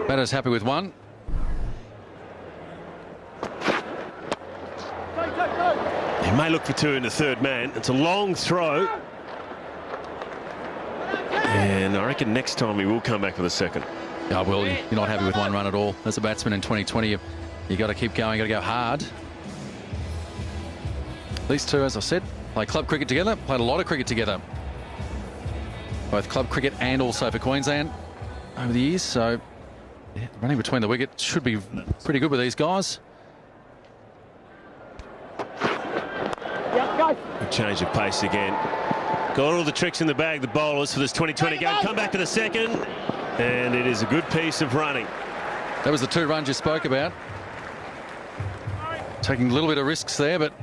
Batter's happy with one. He may look for 2 in the third man. It's a long throw. And I reckon next time he will come back for the second. Oh, well, you're not happy with one run at all. As a batsman in 2020, you got to keep going, got to go hard. These two, as I said, play club cricket together, played a lot of cricket together. Both club cricket and also for Queensland over the years. So yeah, running between the wicket should be pretty good with these guys. A change of pace again. Got all the tricks in the bag, the bowlers, for this 2020 game. Come back to the second, and it is a good piece of running. That was the 2 runs you spoke about. Taking a little bit of risks there, but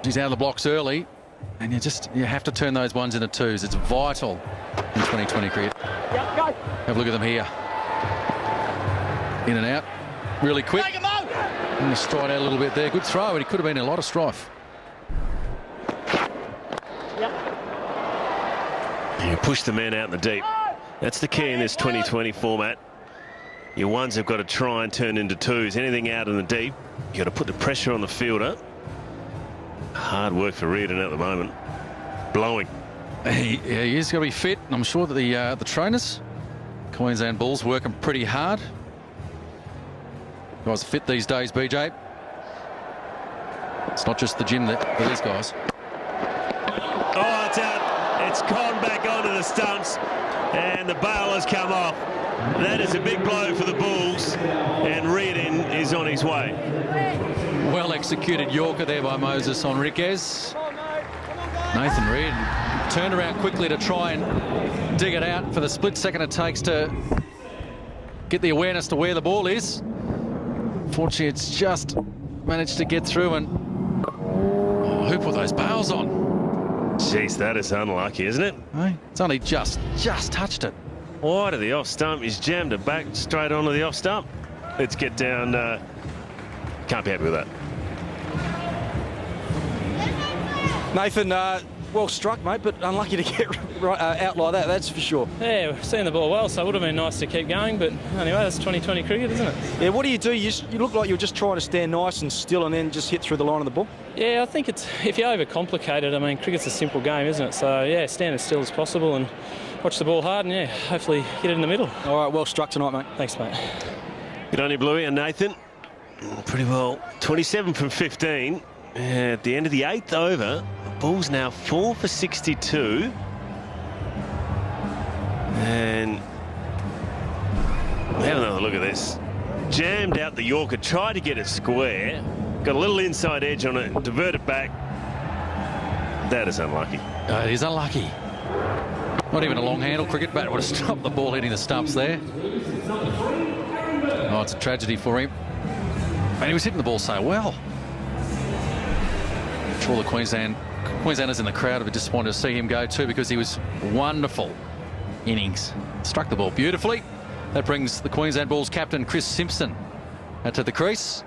he's out of the blocks early, and you have to turn those ones into 2s. It's vital in 2020 cricket. Have a look at them here. In and out, really quick. And he stride out a little bit there. Good throw, and he could have been in a lot of strife. You push the man out in the deep. That's the key in this 2020 format. Your ones have got to try and turn into 2s. Anything out in the deep, you got to put the pressure on the fielder. Hard work for Reardon at the moment. Blowing. He's got to be fit. I'm sure that the trainers, Queensland Bulls, working pretty hard. Guys are fit these days, BJ. It's not just the gym for these guys. Oh, it's out. It's gone back onto the stumps, and the bail has come off. That is a big blow for the Bulls, and Reardon is on his way. Well executed Yorker there by Moses Enriquez. Nathan Reardon turned around quickly to try and dig it out for the split second it takes to get the awareness to where the ball is. Fortunately, it's just managed to get through, and who put those bails on? Jeez, that is unlucky, isn't it? Hey, it's only just touched it. Wide of the off stump. He's jammed it back straight onto the off stump. Let's get down. Can't be happy with that. Nathan, well struck, mate, but unlucky to get out like that, that's for sure. Yeah, we've seen the ball well, so it would have been nice to keep going, but anyway, that's 2020 cricket, isn't it? Yeah, what do? You look like you're just trying to stand nice and still and then just hit through the line of the ball. Yeah, I think it's, if you overcomplicate it, I mean, cricket's a simple game, isn't it? So, yeah, stand as still as possible and watch the ball hard and, yeah, hopefully hit it in the middle. All right, well struck tonight, mate. Thanks, mate. Good on you, Bluey. And Nathan, pretty well. 27 from 15. At the end of the 8th over, the ball's now 4 for 62. And have another look at this. Jammed out the Yorker, tried to get it square, got a little inside edge on it, divert it back. That is unlucky. It is unlucky. Not even a long handle cricket bat would have stopped the ball hitting the stumps there. Oh, it's a tragedy for him. And he was hitting the ball so well. I'm sure the Queenslanders in the crowd would be disappointed to see him go too, because he was wonderful innings. Struck the ball beautifully. That brings the Queensland Bulls captain Chris Simpson out to the crease.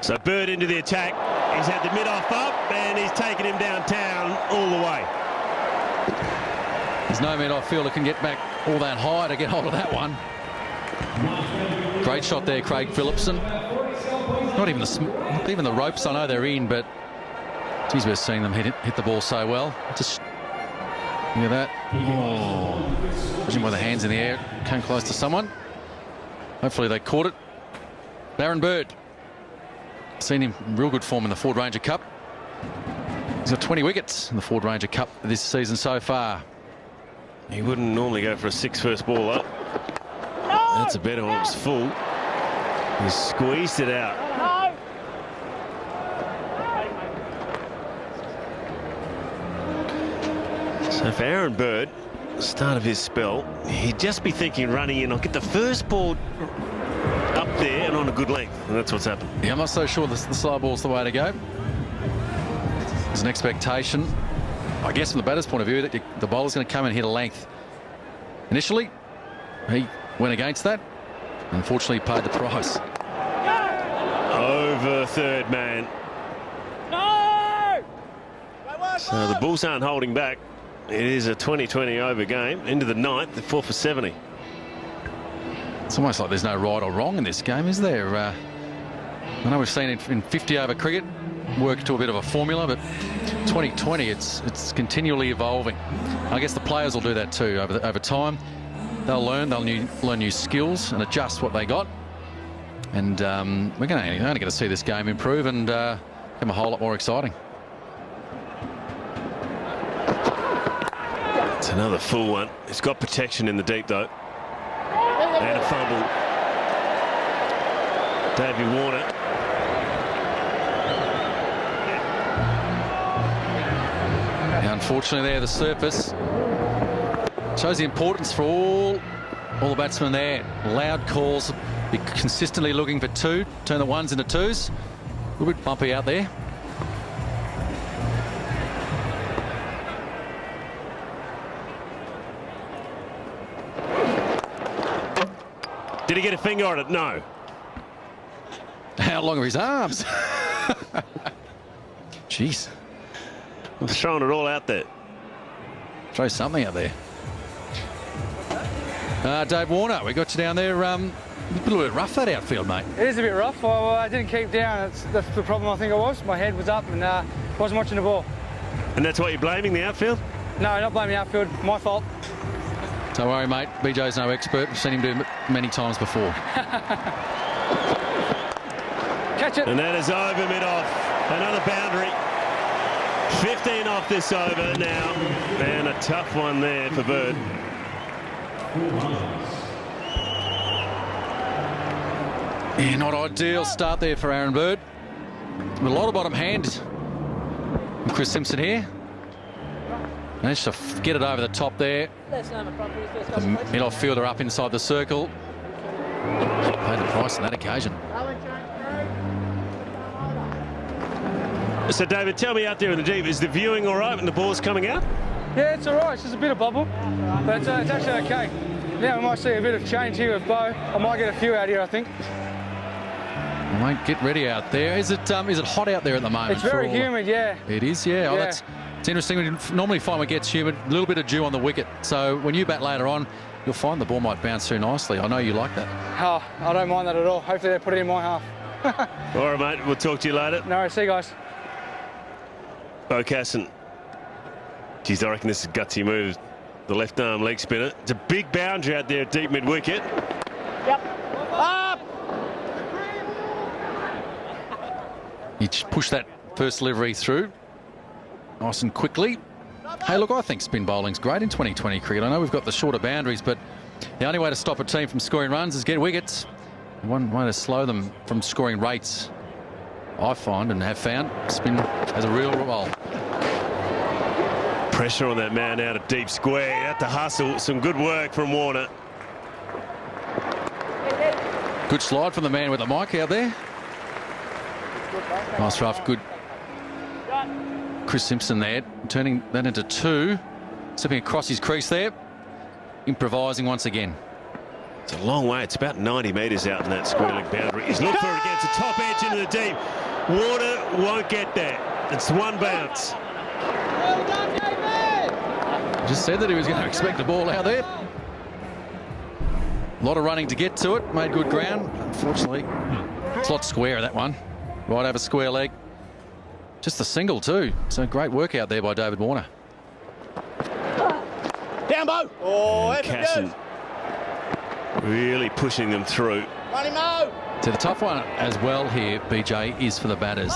So Bird into the attack. He's had the mid-off up and he's taken him downtown all the way. There's no mid-off fielder can get back all that high to get hold of that one. Great shot there, Craig Phillipson. Not even the ropes, I know they're in, but geez, we're seeing them hit the ball so well. Just look at that. Oh, pushing with the hands in the air, came close to someone. Hopefully they caught it. Aaron Bird. Seen him in real good form in the Ford Ranger Cup. He's got 20 wickets in the Ford Ranger Cup this season so far. He wouldn't normally go for a 6 first ball up. That's a better one. It was full. He squeezed it out. So for Aaron Bird, start of his spell, he'd just be thinking running in, I'll get the first ball up there and on a good length, and that's what's happened. Yeah, I'm not so sure the slow ball's the way to go. There's an expectation, I guess, from the batter's point of view, that the bowler's going to come and hit a length. Initially, he went against that. Unfortunately, he paid the price. Over third man. No! So the Bulls aren't holding back. It is a 20-20 over game. Into the 9th, the 4 for 70. It's almost like there's no right or wrong in this game, is there? I know we've seen it in 50 over cricket work to a bit of a formula, but 2020 it's continually evolving. I guess the players will do that too over time. They'll learn new skills and adjust what they got, and we're only going to see this game improve and become a whole lot more exciting. It's another full one. It's got protection in the deep though. And a fumble. Davey Warner. Now, unfortunately there, the surface shows the importance for all the batsmen there. Loud calls, be consistently looking for 2, turn the 1s into 2s. A little bit bumpy out there. Did he get a finger on it? No. How long are his arms? Jeez. I'm throwing it all out there. Throw something out there. Dave Warner, we got you down there. A little bit rough, that outfield, mate. It is a bit rough. I didn't keep down. That's the problem I think I was. My head was up and wasn't watching the ball. And that's what you're blaming the outfield? No, not blaming the outfield. My fault. Don't worry, mate. BJ's no expert. We've seen him do it many times before. Catch it. And that is over mid-off. Another boundary. 15 off this over now. And a tough one there for Bird. Yeah, not ideal start there for Aaron Bird. With a lot of bottom hand. And Chris Simpson here. Managed to get it over the top there. The mid-off fielder up inside the circle. Paid the price on that occasion. So, David, tell me out there in the deep, is the viewing all right when the ball's coming out? Yeah, it's all right. It's just a bit of bubble, but it's actually okay. Now we might see a bit of change here with Bo. I might get a few out here, I think. Mate, get ready out there. Is it hot out there at the moment? It's very humid, yeah. It is, yeah. Oh, it's interesting. We normally find when it gets humid, a little bit of dew on the wicket. So when you bat later on, you'll find the ball might bounce too nicely. I know you like that. Oh, I don't mind that at all. Hopefully they put it in my half. All right, mate. We'll talk to you later. No, see you guys. Bo Casson. Geez, I reckon this is a gutsy move. The left arm leg spinner. It's a big boundary out there at deep mid wicket. Yep. Up! He pushed that first delivery through nice and quickly. Hey, look, I think spin bowling's great in 2020 cricket. I know we've got the shorter boundaries, but the only way to stop a team from scoring runs is get wickets. One way to slow them from scoring rates, I find and have found, spin has a real role. Pressure on that man out of deep square. Out to hustle. Some good work from Warner. Good slide from the man with the mic out there. Nice rough, good. Chris Simpson there, turning that into 2. Stepping across his crease there. Improvising once again. It's a long way. It's about 90 metres out in that square leg boundary. He's looking for it against the top edge into the deep. Warner won't get there. It's one bounce. Just said that he was going to expect the ball out there. A lot of running to get to it. Made good ground. Unfortunately, it's a lot square, that one. Right over square leg. Just a single too. So great work out there by David Warner. Down, Bo. Oh, Casson really pushing them through. Run him out. So the tough one as well here, BJ, is for the batters.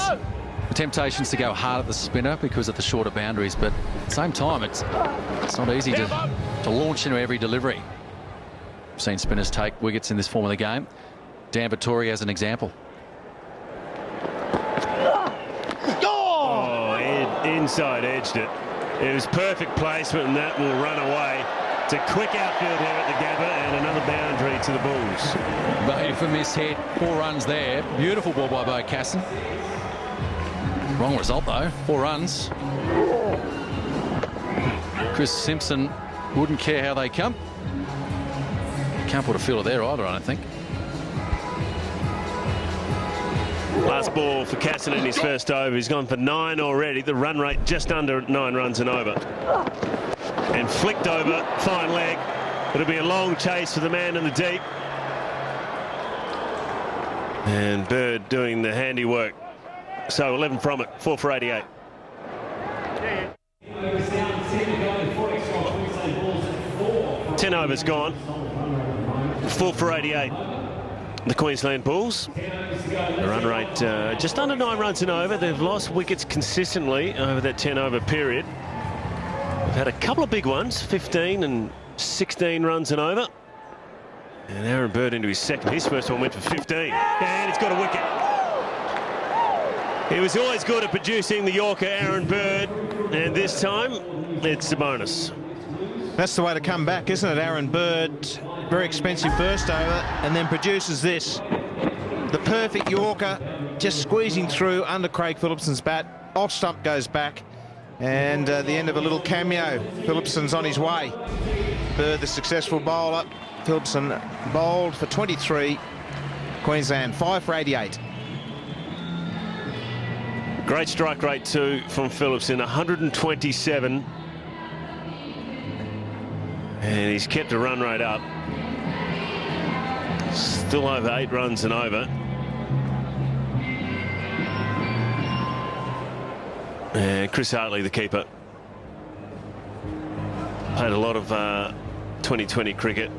The temptation's to go hard at the spinner because of the shorter boundaries, but at the same time, it's not easy to launch into every delivery. We've seen spinners take wickets in this form of the game. Dan Vettori as an example. Oh, inside edged it. It was perfect placement, and that will run away. It's a quick outfield here at the Gabba, and another boundary to the Bulls. But for miss hit, 4 runs there. Beautiful ball by Bo Casson. Wrong result though, 4 runs. Chris Simpson wouldn't care how they come. Can't put a fielder there either, I don't think. Last ball for Casson in his first over. He's gone for 9 already. The run rate just under 9 runs and over. And flicked over, fine leg. It'll be a long chase for the man in the deep. And Bird doing the handiwork. So 11 from it, 4 for 88. Ten overs gone, 4 for 88. The Queensland Bulls. The run rate just under 9 runs and over. They've lost wickets consistently over that 10-over period. They've had a couple of big ones, 15 and 16 runs and over. And Aaron Bird into his second. His first one went for 15. And he's got a wicket. He was always good at producing the Yorker, Aaron Bird. And this time, it's a bonus. That's the way to come back, isn't it? Aaron Bird, very expensive first over, and then produces this. The perfect Yorker, just squeezing through under Craig Phillipson's bat. Off stump goes back, and the end of a little cameo. Phillipson's on his way. Bird, the successful bowler. Phillipson bowled for 23. Queensland 5 for 88. Great strike rate too from Phillipson, 127. And he's kept a run rate up. Still over 8 runs and over. And Chris Hartley, the keeper, played a lot of 2020 cricket.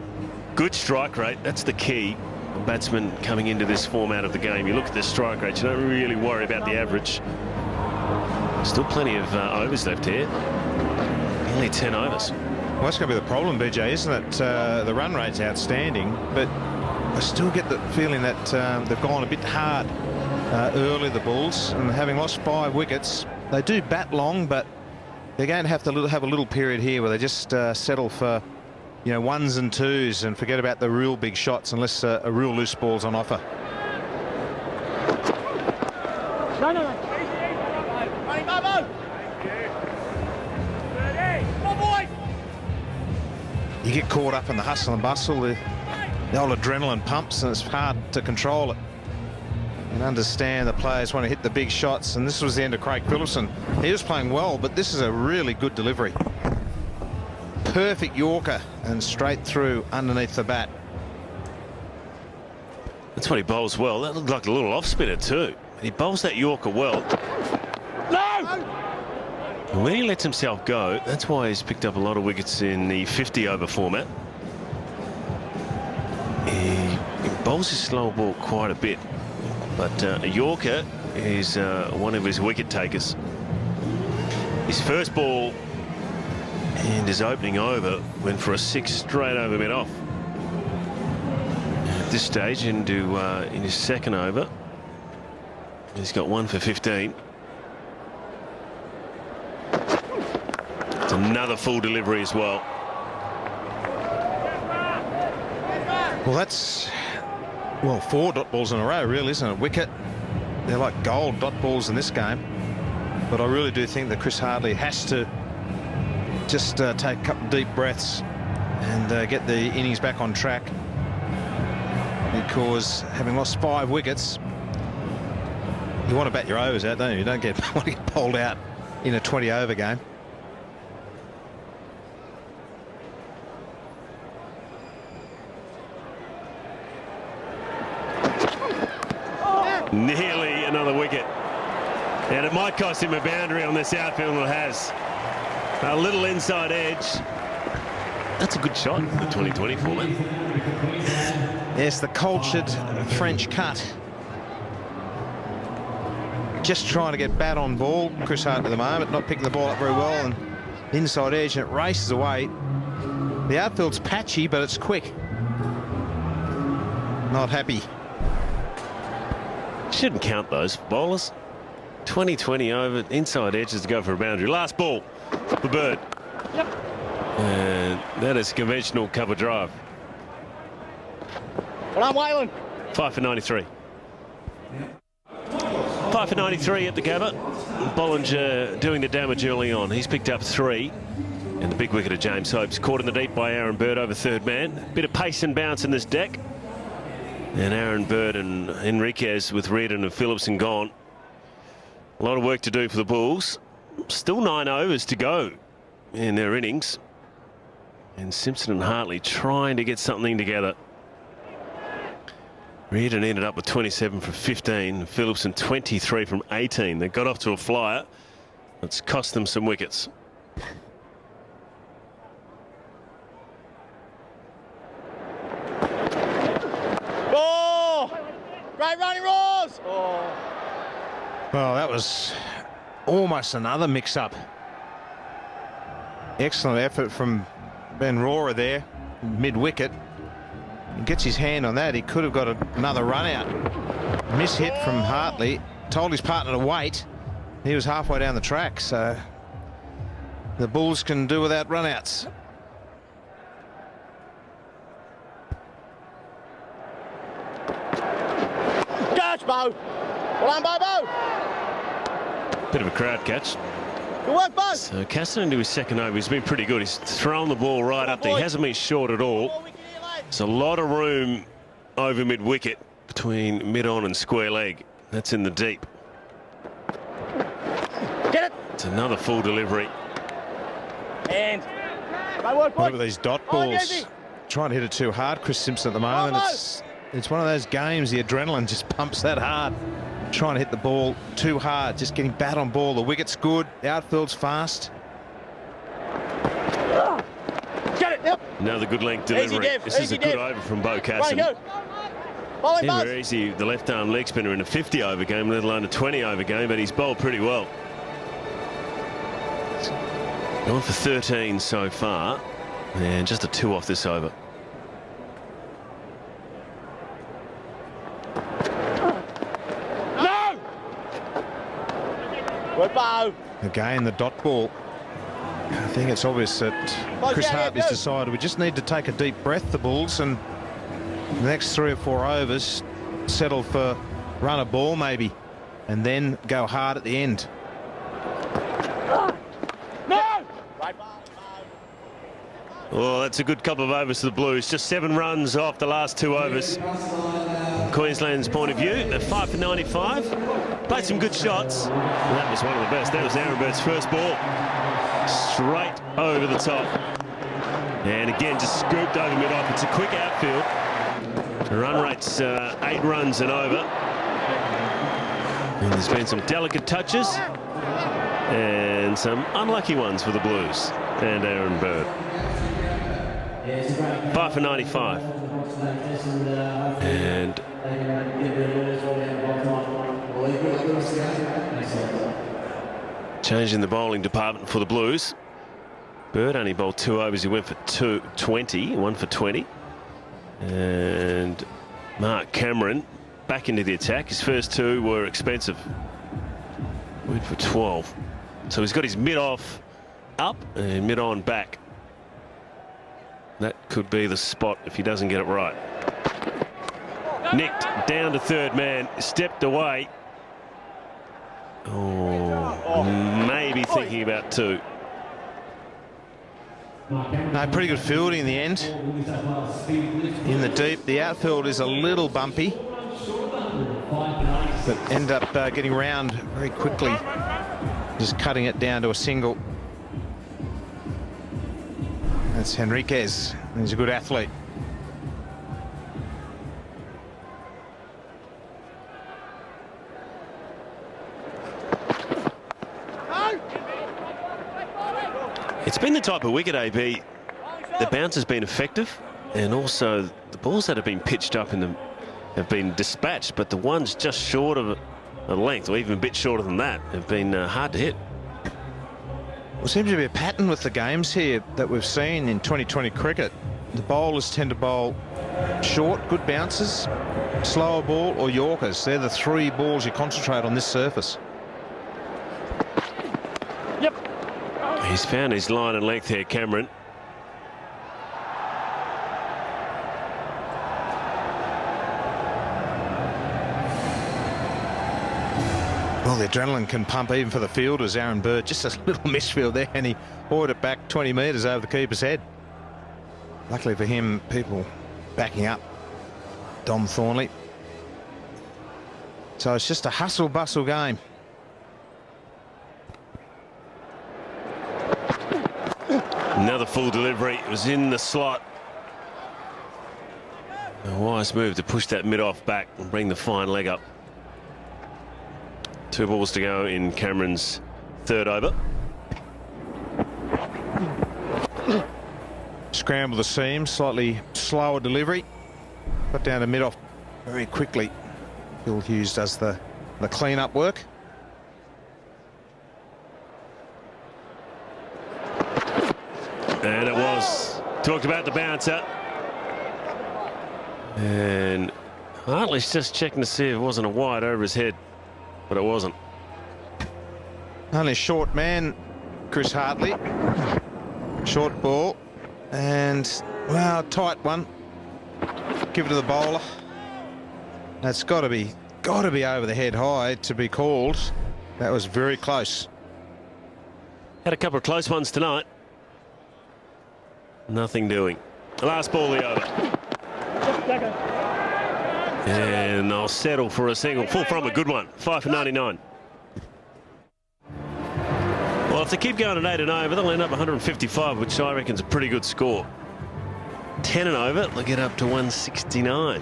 Good strike rate, that's the key. A batsman coming into this format of the game, you look at the strike rate, you don't really worry about the average. Still plenty of overs left here. Only 10 overs. Well, that's going to be the problem, BJ, isn't it? The run rate's outstanding, but I still get the feeling that they've gone a bit hard early, the Bulls, and having lost 5 wickets, they do bat long, but they're going to have a little period here where they just settle for, you know, 1s and 2s and forget about the real big shots unless a real loose ball's on offer. No. You get caught up in the hustle and bustle, the old adrenaline pumps, and it's hard to control it. and understand the players want to hit the big shots, and this was the end of Craig Phillipson. He was playing well, but this is a really good delivery. Perfect Yorker and straight through underneath the bat. That's what he bowls well. That looked like a little off-spinner too. He bowls that Yorker well. No! And when he lets himself go, that's why he's picked up a lot of wickets in the 50-over format. He bowls his slow ball quite a bit, but a Yorker is one of his wicket takers. His first ball and his opening over went for a 6 straight over mid-off. At this stage, in his second over, he's got 1 for 15. It's another full delivery as well. Well, that's, 4 dot balls in a row, really, isn't it? Wicket. They're like gold dot balls in this game. But I really do think that Chris Hartley has to just take a couple of deep breaths and get the innings back on track. Because having lost 5 wickets, you want to bat your overs out, don't you? You don't want to get bowled out in a 20-over game. Nearly another wicket. And it might cost him a boundary on this outfield, and it has. A little inside edge. That's a good shot in the 2020 format. Yes, the cultured French cut. Just trying to get bat on ball. Chris Hart at the moment, not picking the ball up very well, and inside edge, and it races away. The outfield's patchy, but it's quick. Not happy. Shouldn't count those bowlers. 20-20 over, inside edges to go for a boundary. Last ball for Bird. Yep. And that is conventional cover drive. Well, I'm Wayland. 5 for 93. 5 for 93 at the Gabba. Bollinger doing the damage early on. He's picked up 3. And the big wicket of James Hopes caught in the deep by Aaron Bird over third man. Bit of pace and bounce in this deck. And Aaron Bird and Enriquez with Reardon and Phillipson gone. A lot of work to do for the Bulls. Still 9 overs to go in their innings. And Simpson and Hartley trying to get something together. Reardon ended up with 27 from 15. Phillipson 23 from 18. They got off to a flyer. It's cost them some wickets. Oh! Great running, Roars! Oh. Well, that was almost another mix-up. Excellent effort from Ben Rohrer there, mid-wicket. He gets his hand on that. He could have got another run out. Miss-hit from Hartley. Told his partner to wait. He was halfway down the track, so the Bulls can do without run-outs. Catch, Bo! Well done, Bobo! Bit of a crowd catch. Good work, Bo! So Caston into his second over. He's been pretty good. He's thrown the ball right up there. He hasn't been short at all. There's a lot of room over mid-wicket between mid-on and square leg. That's in the deep. Get it! It's another full delivery. And great work, boy. Look at these dot balls. Trying to hit it too hard, Chris Simpson at the moment. It's one of those games, the adrenaline just pumps that hard. Trying to hit the ball too hard, just getting bat on ball. The wicket's good, the outfield's fast. Get it, yep. Another good length delivery. This is a good over from Bo Casson. Never easy, the left-arm leg spinner in a 50-over game, let alone a 20-over game, but he's bowled pretty well. Gone for 13 so far, and just a 2 off this over. No! Good Bo. Again, the dot ball. I think it's obvious that Chris Hartley's decided we just need to take a deep breath, the Bulls, and the next 3 or 4 overs settle for run a ball maybe, and then go hard at the end. No! Well, that's a good couple of overs to the Blues. Just 7 runs off the last 2 overs. Queensland's point of view. At 5 for 95. Played some good shots. And that was one of the best. That was Aaron Bird's first ball. Straight over the top. And again, just scooped over mid-off. It's a quick outfield. The run rate's 8 runs and over. And there's been some delicate touches and some unlucky ones for the Blues and Aaron Bird. 5 for 95. And changing the bowling department for the Blues. Bird only bowled 2 overs. He went for 1 for 20. And Mark Cameron back into the attack. His first 2 were expensive. Went for 12. So he's got his mid-off up and mid-on back. That could be the spot if he doesn't get it right. Nicked down to third man, stepped away. Oh, maybe thinking about 2. No, pretty good fielding in the end. In the deep, the outfield is a little bumpy, but end up getting round very quickly, just cutting it down to a single. That's Henriquez. He's a good athlete. It's been the type of wicket, AB. The bounce has been effective, and also the balls that have been pitched up in them have been dispatched, but the ones just short of a length, or even a bit shorter than that, have been hard to hit. Well, seems to be a pattern with the games here that we've seen in 2020 cricket. The bowlers tend to bowl short, good bounces, slower ball, or Yorkers. They're the 3 balls you concentrate on this surface. He's found his line and length here, Cameron. Well, the adrenaline can pump even for the fielders. Aaron Bird, just a little misfield there, and he brought it back 20 metres over the keeper's head. Luckily for him, people backing up Dom Thornley. So it's just a hustle-bustle game. Another full delivery. It was in the slot. A wise move to push that mid-off back and bring the fine leg up. 2 balls to go in Cameron's 3rd over. Scramble the seam, slightly slower delivery. Got down to mid-off very quickly. Phil Hughes does the clean-up work. And it was. Talked about the bouncer. And Hartley's just checking to see if it wasn't a wide over his head, but it wasn't. Only short man, Chris Hartley. Short ball. And, well, tight one. Give it to the bowler. That's got to be over the head high to be called. That was very close. Had a couple of close ones tonight. Nothing doing. Last ball the over. And they'll settle for a single. Full from a good one. 5 for 99. Well, if they keep going at 8 and over, they'll end up 155, which I reckon is a pretty good score. 10 and over, they'll get up to 169.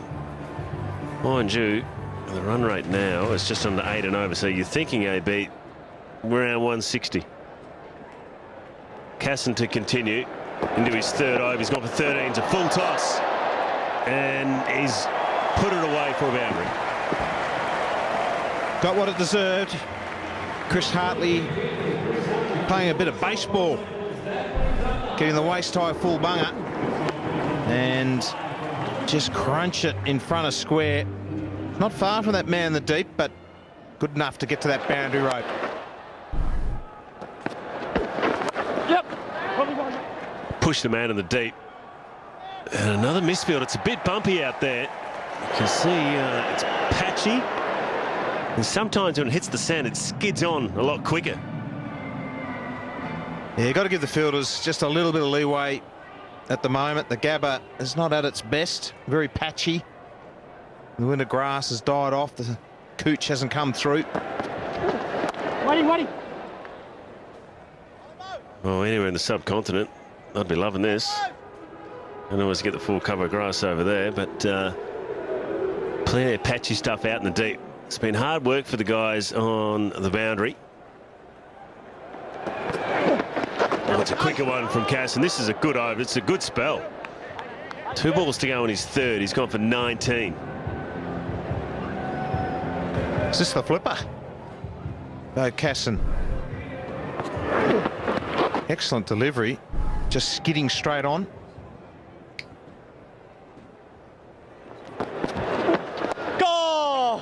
Mind you, the run rate now is just under 8 and over, so you're thinking, AB, we're around 160. Casson to continue into his 3rd over. He's gone for 13. It's a full toss. And he's put it away for a boundary. Got what it deserved. Chris Hartley playing a bit of baseball. Getting the waist-high full bunger. And just crunch it in front of square. Not far from that man in the deep, but good enough to get to that boundary rope. Push the man in the deep. And another misfield. It's a bit bumpy out there. You can see it's patchy. And sometimes when it hits the sand, it skids on a lot quicker. Yeah, you've got to give the fielders just a little bit of leeway at the moment. The Gabba is not at its best. Very patchy. The winter grass has died off. The cooch hasn't come through. Waiting. Well, anywhere in the subcontinent, I'd be loving this. Don't always get the full cover of grass over there, but plenty of patchy stuff out in the deep. It's been hard work for the guys on the boundary. Oh, it's a quicker one from Cass, and this is a good over. It's a good spell. 2 balls to go on his third. He's gone for 19. Is this the flipper? No, Casson. Excellent delivery. Just skidding straight on. Go!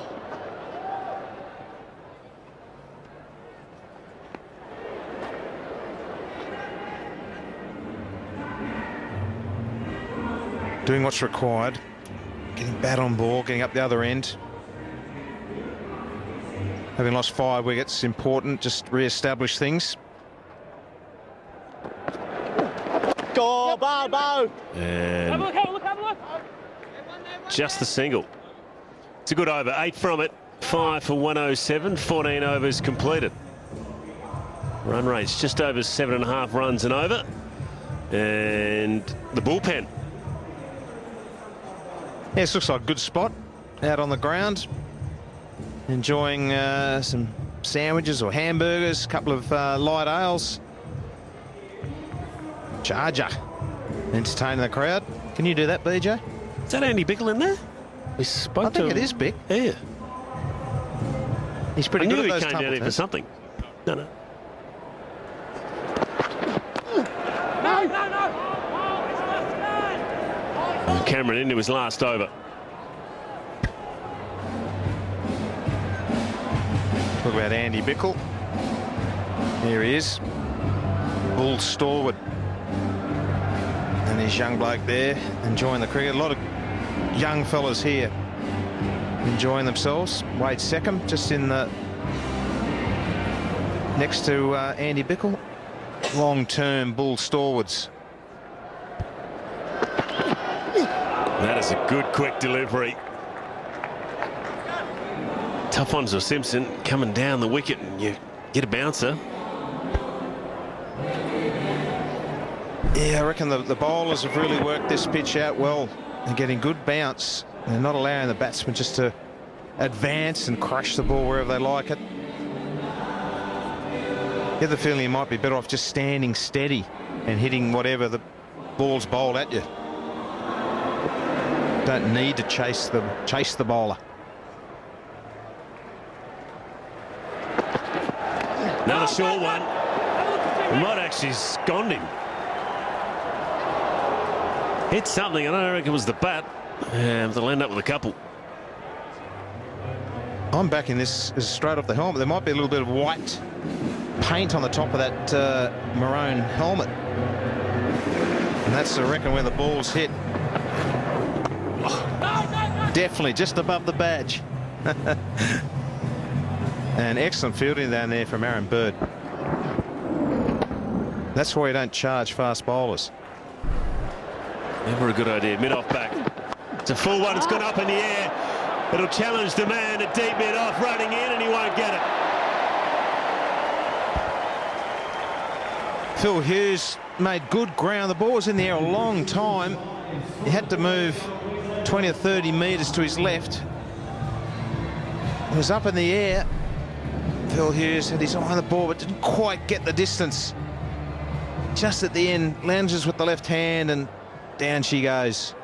Doing what's required. Getting bat on ball, getting up the other end. Having lost 5 wickets, important. Just re-establish things. Go, bow. And Have a look. just the single. It's a good over. 8 from it. 5 for 107. 14 overs completed. Run rate's just over 7.5 runs and over. And the bullpen. Yeah, this looks like a good spot out on the ground. Enjoying some sandwiches or hamburgers, a couple of light ales. Charger entertaining the crowd. Can you do that, BJ? Is that Andy Bickle in there? We spoke I think to it is Bick. Yeah. He's pretty I good knew at he those came down here for Tumbletons. something. No. Cameron into his last over. Talk about Andy Bickle. Here he is. Bull stalwart. And his young bloke there enjoying the cricket. A lot of young fellas here enjoying themselves. Wade Seckham just in the next to Andy Bickle. Long-term Bull stalwarts. That is a good quick delivery. Tough ones for Simpson coming down the wicket and you get a bouncer. Yeah, I reckon the bowlers have really worked this pitch out well. They're getting good bounce. They're not allowing the batsmen just to advance and crush the ball wherever they like it. Get the feeling you might be better off just standing steady and hitting whatever the ball's bowled at you. Don't need to chase the bowler. Another short one. It might actually scond him. Hit something. I don't reckon it was the bat. They'll end up with a couple. I'm backing this as straight off the helmet. There might be a little bit of white paint on the top of that maroon helmet. And that's, I reckon, where the ball's hit. Definitely just above the badge. And excellent fielding down there from Aaron Bird. That's why you don't charge fast bowlers. Never a good idea. Mid-off back. It's a full one. It's gone up in the air. It'll challenge the man at deep mid-off, running in, and he won't get it. Phil Hughes made good ground. The ball was in the air a long time. He had to move 20 or 30 metres to his left. It was up in the air. Phil Hughes had his eye on the ball but didn't quite get the distance. Just at the end, lunges with the left hand and down she goes.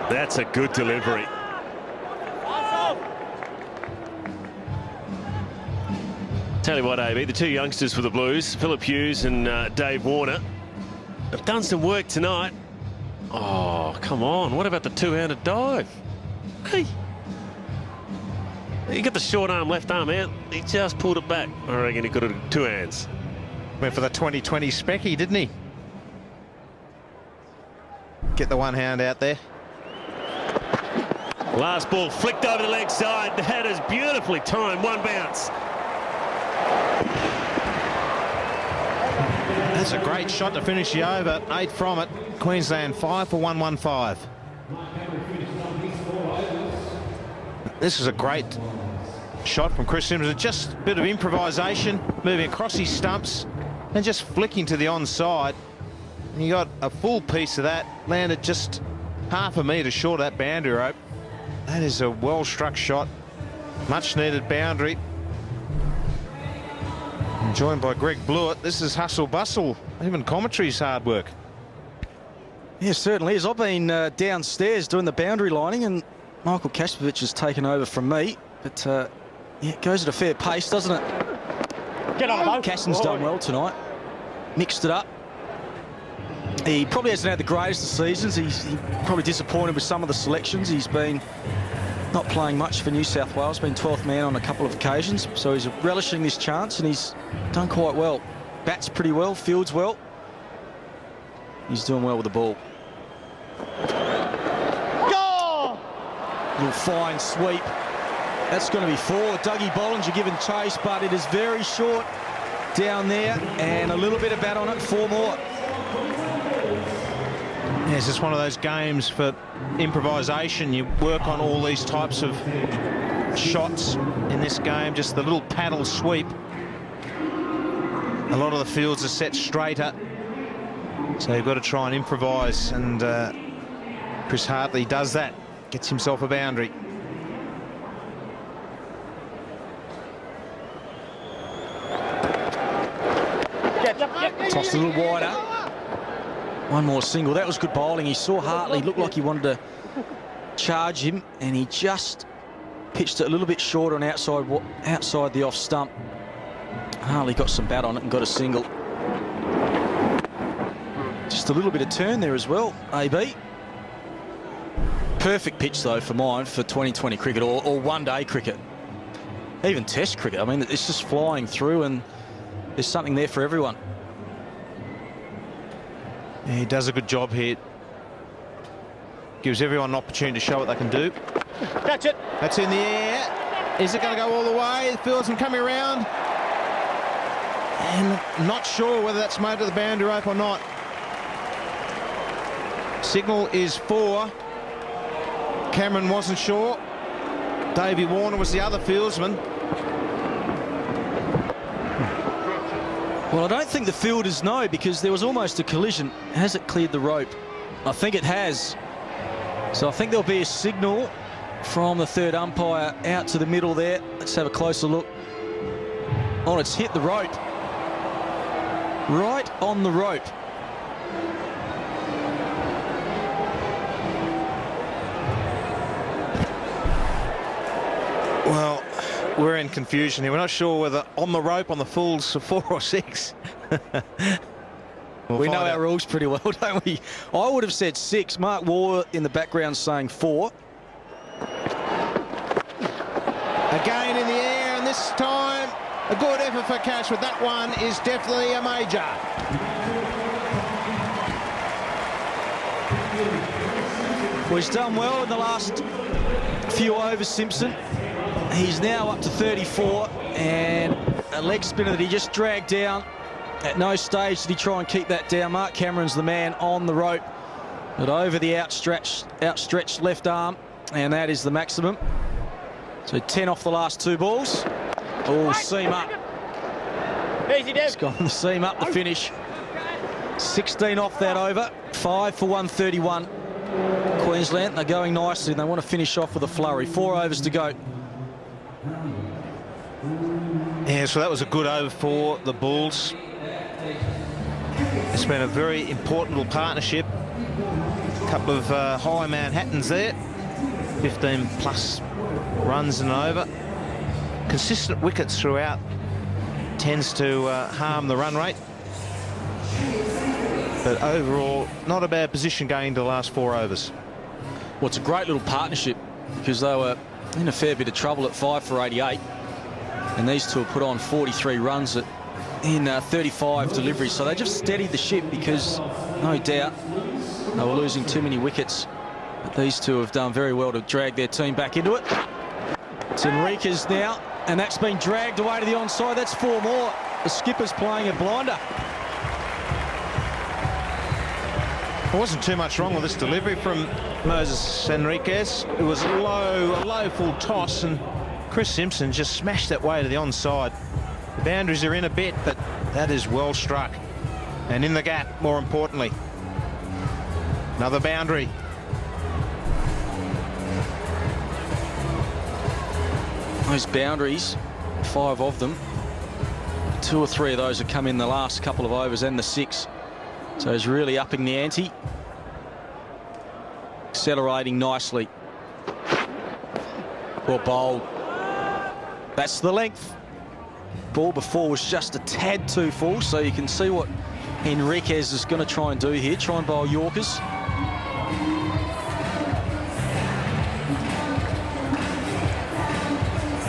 That's a good delivery. Tell you what, AB, the 2 youngsters for the Blues, Philip Hughes and Dave Warner, have done some work tonight. Oh, come on. What about the 2-handed dive? Hey. He got the short arm, left arm out. He just pulled it back. I reckon he could have 2 hands. Went for the 2020 specky, didn't he? Get the 1 hand out there. Last ball flicked over the leg side. That is beautifully timed. 1 bounce. That's a great shot to finish the over. 8 from it. Queensland 5 for 115. This is a great shot from Chris Simmons. Just a bit of improvisation, moving across his stumps and just flicking to the onside. And you got a full piece of that. Landed just half a metre short of that boundary rope. That is a well-struck shot. Much needed boundary. And joined by Greg Blewett. This is hustle bustle. Even commentary's hard work. Yeah, certainly is. I've been downstairs doing the boundary lining, and Michael Kaspovich has taken over from me. But yeah, it goes at a fair pace, doesn't it? Get on, Bo. Caston's done well tonight. Mixed it up. He probably hasn't had the greatest of seasons. He's probably disappointed with some of the selections. He's been not playing much for New South Wales, been 12th man on a couple of occasions, so he's relishing this chance, and he's done quite well. Bats pretty well, fields well. He's doing well with the ball. Go! Little fine sweep. That's going to be 4. Dougie Bollinger giving chase, but it is very short down there, and a little bit of bat on it. 4 more. Yeah, it's just one of those games for improvisation. You work on all these types of shots in this game, just the little paddle sweep. A lot of the fields are set straighter, so you've got to try and improvise, and Chris Hartley does that, gets himself a boundary. Tossed a little wider. One more single. That was good bowling. He saw Hartley, looked like he wanted to charge him, and he just pitched it a little bit short on outside the off stump. Hartley got some bat on it and got a single. Just a little bit of turn there as well, AB. Perfect pitch, though, for mine for 2020 cricket or one-day cricket. Even Test cricket. I mean, it's just flying through, and there's something there for everyone. Yeah, he does a good job here. Gives everyone an opportunity to show what they can do. Catch it. That's in the air. Is it going to go all the way? The field's coming around. And not sure whether that's made to the boundary rope or not. Signal is 4. Cameron wasn't sure. Davey Warner was the other fieldsman. Well, I don't think the fielders know, because there was almost a collision. Has it cleared the rope? I think it has. So I think there'll be a signal from the third umpire out to the middle there. Let's have a closer look. Oh, it's hit the rope. Right on the rope. Well, we're in confusion here. We're not sure whether on the rope on the fulls for 4 or 6. We know our rules pretty well, don't we? I would have said 6. Mark Waugh in the background saying 4. Again in the air, and this time a good effort for Cash, but that one is definitely a major. Well, he's done well in the last few overs, Simpson. He's now up to 34, and a leg spinner that he just dragged down. At no stage did he try and keep that down. Mark Cameron's the man on the rope, but over the outstretched left arm, and that is the maximum. So 10 off the last 2 balls. Oh, seam up. Easy, Dev. It's gone the seam up the finish. 16 off that over. 5 for 131. Queensland, they're going nicely, and they want to finish off with a flurry. 4 overs to go. Yeah, so that was a good over for the Bulls. It's been a very important little partnership. A couple of high Manhattans there. 15 plus runs and over. Consistent wickets throughout. Tends to harm the run rate. But overall, not a bad position going into the last 4 overs. Well, it's a great little partnership, because they were in a fair bit of trouble at 5 for 88. And these two have put on 43 runs in 35 deliveries. So they just steadied the ship, because no doubt they were losing too many wickets. But these two have done very well to drag their team back into it. It's Enriquez now, and that's been dragged away to the onside. That's 4 more. The skipper's playing a blinder. There wasn't too much wrong with this delivery from Moses Enriquez. It was a low full toss, and Chris Simpson just smashed that way to the onside. The boundaries are in a bit, but that is well struck. And in the gap, more importantly. Another boundary. Those boundaries, 5 of them, 2 or 3 of those have come in the last couple of overs and the 6. So he's really upping the ante. Accelerating nicely. Well bowled. That's the length. Ball before was just a tad too full, so you can see what Enriquez is going to try and do here. Try and bowl Yorkers.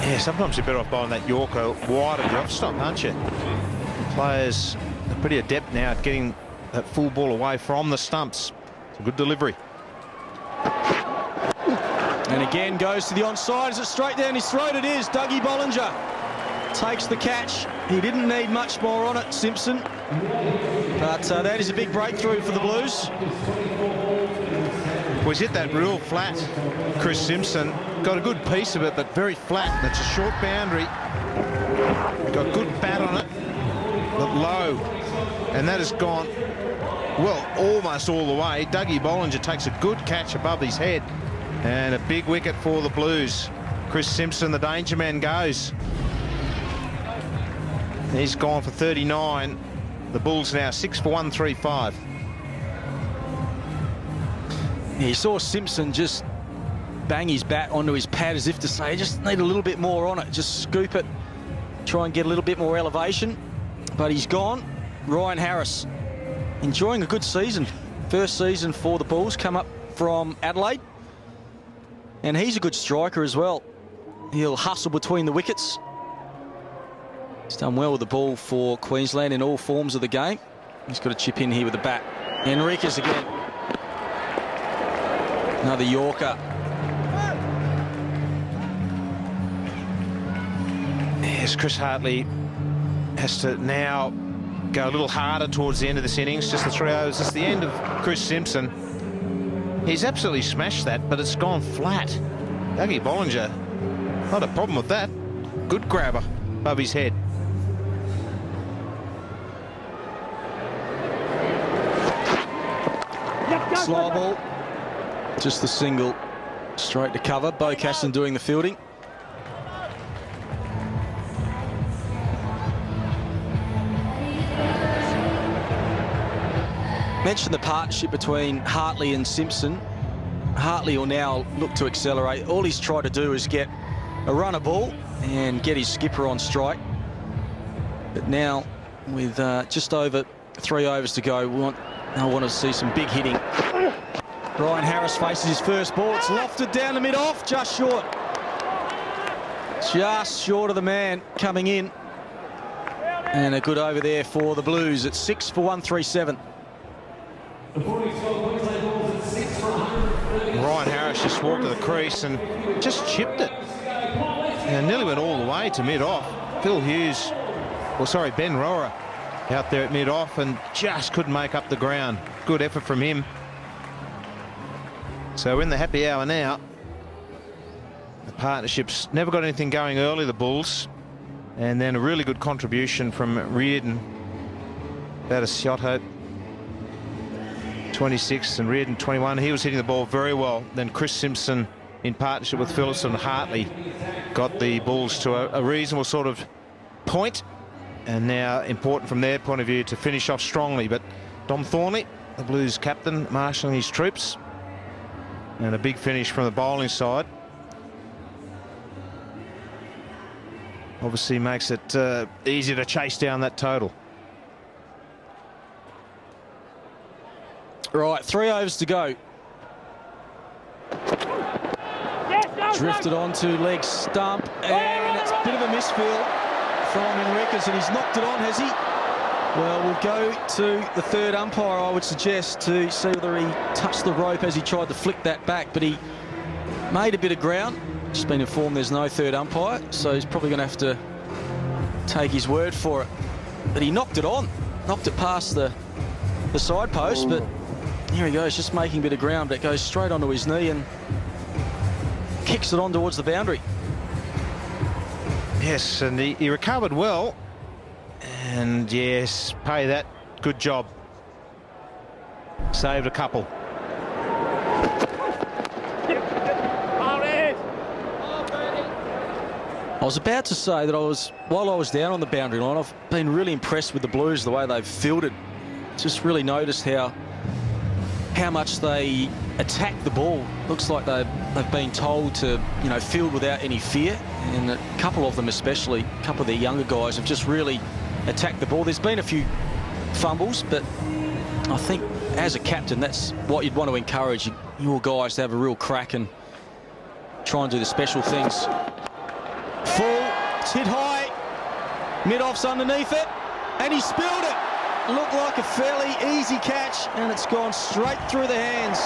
Yeah, sometimes you're better off bowling that Yorker wide of the off stump, aren't you? The players are pretty adept now at getting that full ball away from the stumps. It's a good delivery. And again goes to the onside. Is it straight down his throat? It is. Dougie Bollinger takes the catch. He didn't need much more on it, Simpson. But that is a big breakthrough for the Blues. Well, he's hit that real flat, Chris Simpson. Got a good piece of it, but very flat. That's a short boundary. Got good bat on it, but low. And that has gone, well, almost all the way. Dougie Bollinger takes a good catch above his head. And a big wicket for the Blues. Chris Simpson, the danger man, goes. He's gone for 39. The Bulls now 6 for 135. Yeah, you saw Simpson just bang his bat onto his pad as if to say, just need a little bit more on it. Just scoop it, try and get a little bit more elevation. But he's gone. Ryan Harris enjoying a good season. First season for the Bulls, come up from Adelaide. And he's a good striker as well. He'll hustle between the wickets. He's done well with the ball for Queensland in all forms of the game. He's got to chip in here with the bat. Enriquez again. Another Yorker. Yes, Chris Hartley has to now go a little harder towards the end of this innings. Just the 3 overs. It's the end of Chris Simpson. He's absolutely smashed that, but it's gone flat. Dougie Bollinger, not a problem with that. Good grabber above his head. Slow ball. Just the single straight to cover. Bo Casson doing the fielding. Mentioned the partnership between Hartley and Simpson. Hartley will now look to accelerate. All he's tried to do is get a runner ball and get his skipper on strike. But now, with just over 3 overs to go, I want to see some big hitting. Ryan Harris faces his first ball. It's lofted down the mid-off, just short. Just short of the man coming in. And a good over there for the Blues at 6 for 137. Ryan Harris just walked to the crease and just chipped it. And nearly went all the way to mid-off. Phil Hughes, Ben Rohrer out there at mid-off and just couldn't make up the ground. Good effort from him. So we're in the happy hour now. The partnerships never got anything going early, the Bulls. And then a really good contribution from Reardon. About a shot hope. 26 and Reardon 21. He was hitting the ball very well. Then Chris Simpson in partnership with Phillips and Hartley got the Bulls to a reasonable sort of point. And now important from their point of view to finish off strongly. But Dom Thornley, the Blues captain, marshalling his troops. And a big finish from the bowling side. Obviously makes it easier to chase down that total. Right, 3 overs to go. Drifted onto leg stump, and it's a bit of a misfield from Enriquez, and he's knocked it on, has he? Well, we'll go to the third umpire, I would suggest, to see whether he touched the rope as he tried to flick that back, but he made a bit of ground. Just been informed there's no third umpire, so he's probably going to have to take his word for it. But he knocked it on, knocked it past the side post, but Here he goes, just making a bit of ground, but it goes straight onto his knee and kicks it on towards the boundary. Yes, and he recovered well. And yes, pay that. Good job. Saved a couple. I was about to say that while I was down on the boundary line, I've been really impressed with the Blues, the way they've fielded. Just really noticed how much they attack the ball. Looks like they've been told to, you know, field without any fear. And a couple of them, especially, a couple of their younger guys, have just really attacked the ball. There's been a few fumbles, but I think as a captain, that's what you'd want to encourage your guys to have a real crack and try and do the special things. Full, it's hit high, mid-off's underneath it, and he spilled it. Looked like a fairly easy catch, and it's gone straight through the hands.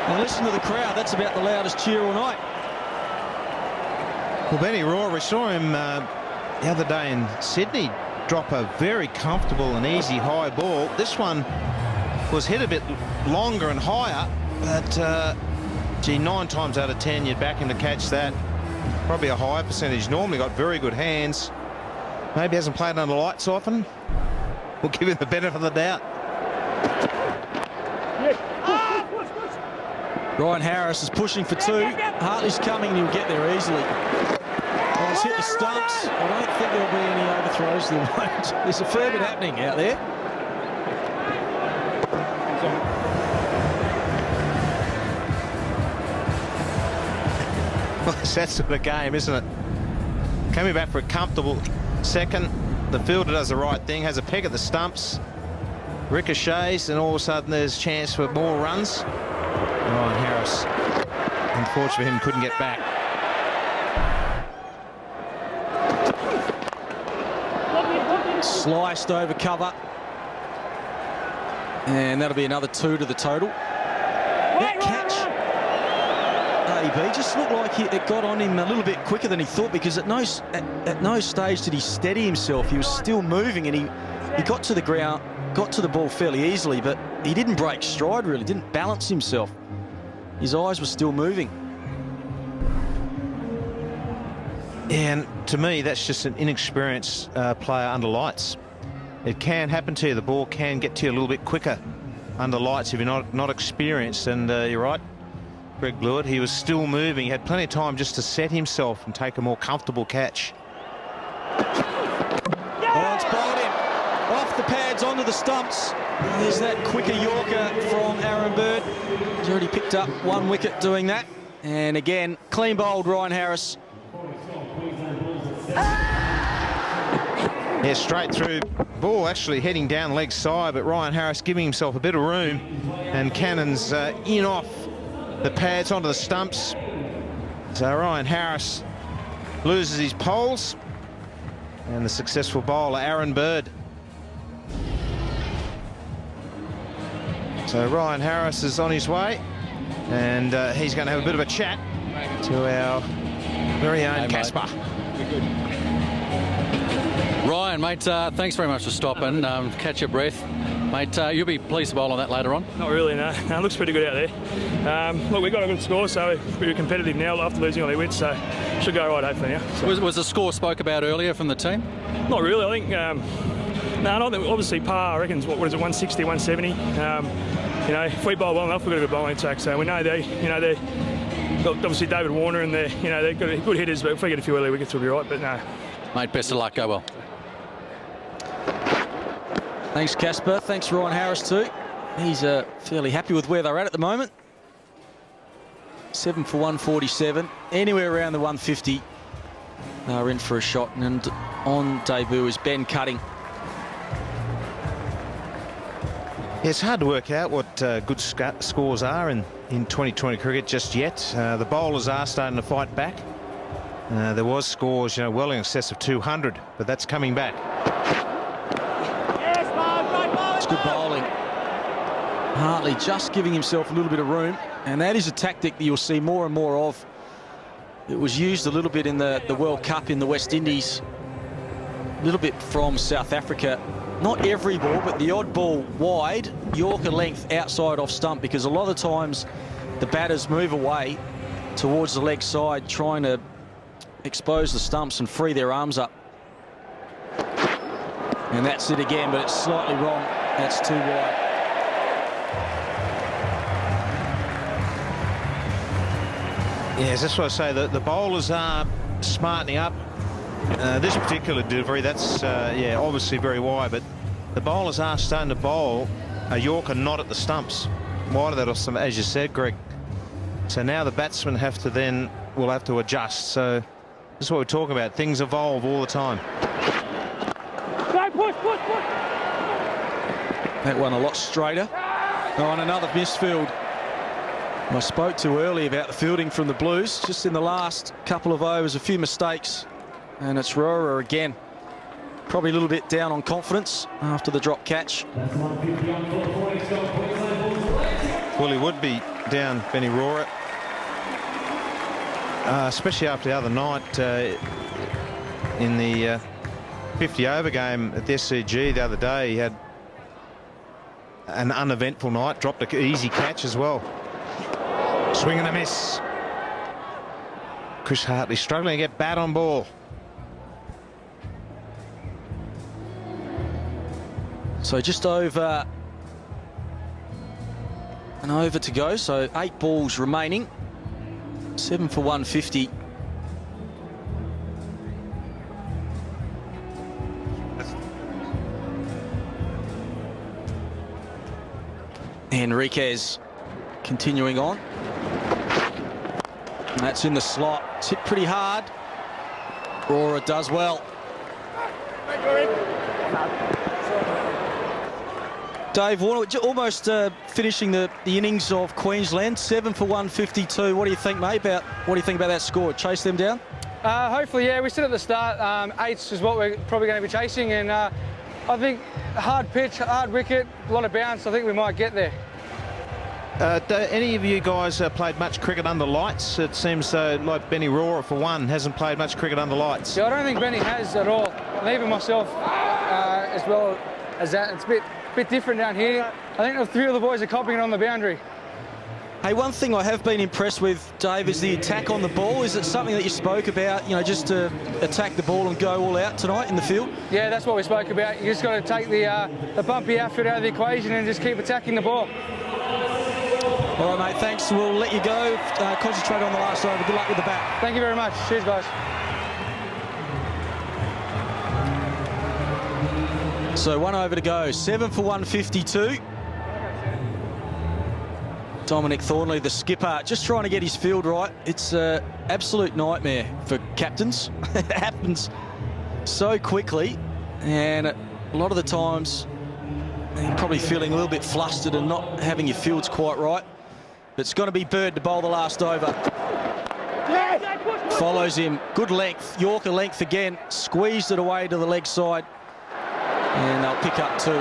And listen to the crowd, that's about the loudest cheer all night. Well, Benny Roy, we saw him the other day in Sydney drop a very comfortable and easy high ball. This one was hit a bit longer and higher, but gee, 9 times out of 10 you'd back him to catch that. Probably a higher percentage. Normally got very good hands. Maybe hasn't played under lights often. We'll give him the benefit of the doubt. Ryan Harris is pushing for 2. Hartley's coming and he'll get there easily. Well, he's hit the stumps. I don't think there'll be any overthrows. There's a fair bit happening out there. Well, it's that sort of game, isn't it? Coming back for a comfortable second. The fielder does the right thing, has a peg at the stumps, ricochets, and all of a sudden there's a chance for more runs. Ryan Harris, unfortunately for him, couldn't get back. Sliced over cover. And that'll be another 2 to the total. That catch, AB, just looked like it got on him a little bit quicker than he thought, because at no stage did he steady himself. He was still moving, and he got to the ground, got to the ball fairly easily, but he didn't break stride really, didn't balance himself. His eyes were still moving. And to me, that's just an inexperienced player under lights. It can happen to you. The ball can get to you a little bit quicker under lights if you're not experienced. And you're right, Greg Blewett, he was still moving. He had plenty of time just to set himself and take a more comfortable catch. Oh, it's bowled him off the pads onto the stumps. There's that quicker Yorker from Aaron Bird. He's already picked up 1 wicket doing that. And again, clean bowled Ryan Harris. Yeah, straight through. Ball actually heading down leg side, but Ryan Harris giving himself a bit of room. And Cannon's in off the pads onto the stumps. So Ryan Harris loses his poles. And the successful bowler, Aaron Bird. So Ryan Harris is on his way. And he's going to have a bit of a chat to our very own Casper. Ryan, mate, thanks very much for stopping. Catch your breath. Mate, you'll be pleased to bowl on that later on? Not really, no. It looks pretty good out there. Look, we've got a good score, so we're competitive now after losing all their wins, so should go right, hopefully, now. So. Was the score spoke about earlier from the team? Not really. I think, not obviously par, I reckon, what is it, 160, 170. You know, if we bowl well enough, we've got a good bowling attack, so we know they're obviously David Warner and they've got good hitters, but if we get a few early wickets, we'll be right, but no. Mate, best of luck. Go well. Thanks, Casper. Thanks, Ryan Harris, too. He's fairly happy with where they're at the moment. 7 for 147. Anywhere around the 150, they're in for a shot. And on debut is Ben Cutting. Yeah, it's hard to work out what good scores are in 2020 cricket just yet. The bowlers are starting to fight back. There was scores, well in excess of 200, but that's coming back. It's good bowling. Hartley just giving himself a little bit of room, and that is a tactic that you'll see more and more of. It was used a little bit in the World Cup in the West Indies. little bit from South Africa. Not every ball, but the odd ball wide, Yorker length outside off stump, because a lot of the times the batters move away towards the leg side, trying to expose the stumps and free their arms up. And that's it again, but it's slightly wrong. That's too wide. Yes, that's what I say. The bowlers are smartening up. This particular delivery, that's yeah, obviously very wide, but the bowlers are starting to bowl a Yorker not at the stumps, wide of that, or some, as you said, Greg. So now the batsmen will have to adjust. So this is what we're talking about. Things evolve all the time. That one a lot straighter. Oh, and another misfield. I spoke to earlier about the fielding from the Blues. Just in the last couple of overs, a few mistakes. And it's Rohrer again. Probably a little bit down on confidence after the drop catch. Well, he would be down, Benny Rohrer. Especially after the other night in the 50-over game at the SCG the other day. He had an uneventful night, dropped an easy catch as well. Swing and a miss. Chris Hartley struggling to get bat on ball. So just over an over to go. So 8 balls remaining. 7 for 150. Henriquez continuing on. That's in the slot. It's hit pretty hard. Rohrer does well. Dave Warner almost finishing the innings of Queensland. 7 for 152. What do you think, mate? What do you think about that score? Chase them down? Hopefully, yeah. We said at the start, 8s is what we're probably going to be chasing, and I think hard pitch, hard wicket, a lot of bounce. I think we might get there. Any of you guys played much cricket under lights? It seems like Benny Rohrer, for one, hasn't played much cricket under lights. Yeah, I don't think Benny has at all. And even myself, as well as that. It's a bit different down here. I think a few of the boys are copying it on the boundary. Hey, one thing I have been impressed with, Dave, is the attack on the ball. Is it something that you spoke about, you know, just to attack the ball and go all out tonight in the field? Yeah, that's what we spoke about. You just got to take the bumpy outfit out of the equation and just keep attacking the ball. All right, mate, thanks. We'll let you go. Concentrate on the last over. Good luck with the bat. Thank you very much. Cheers, guys. So 1 over to go. 7 for 152. Dominic Thornley, the skipper, just trying to get his field right. It's an absolute nightmare for captains. It happens so quickly, and a lot of the times you're probably feeling a little bit flustered and not having your fields quite right. But it's going to be Bird to bowl the last over. Follows him. Good length. Yorker length again. Squeezed it away to the leg side. And they'll pick up 2.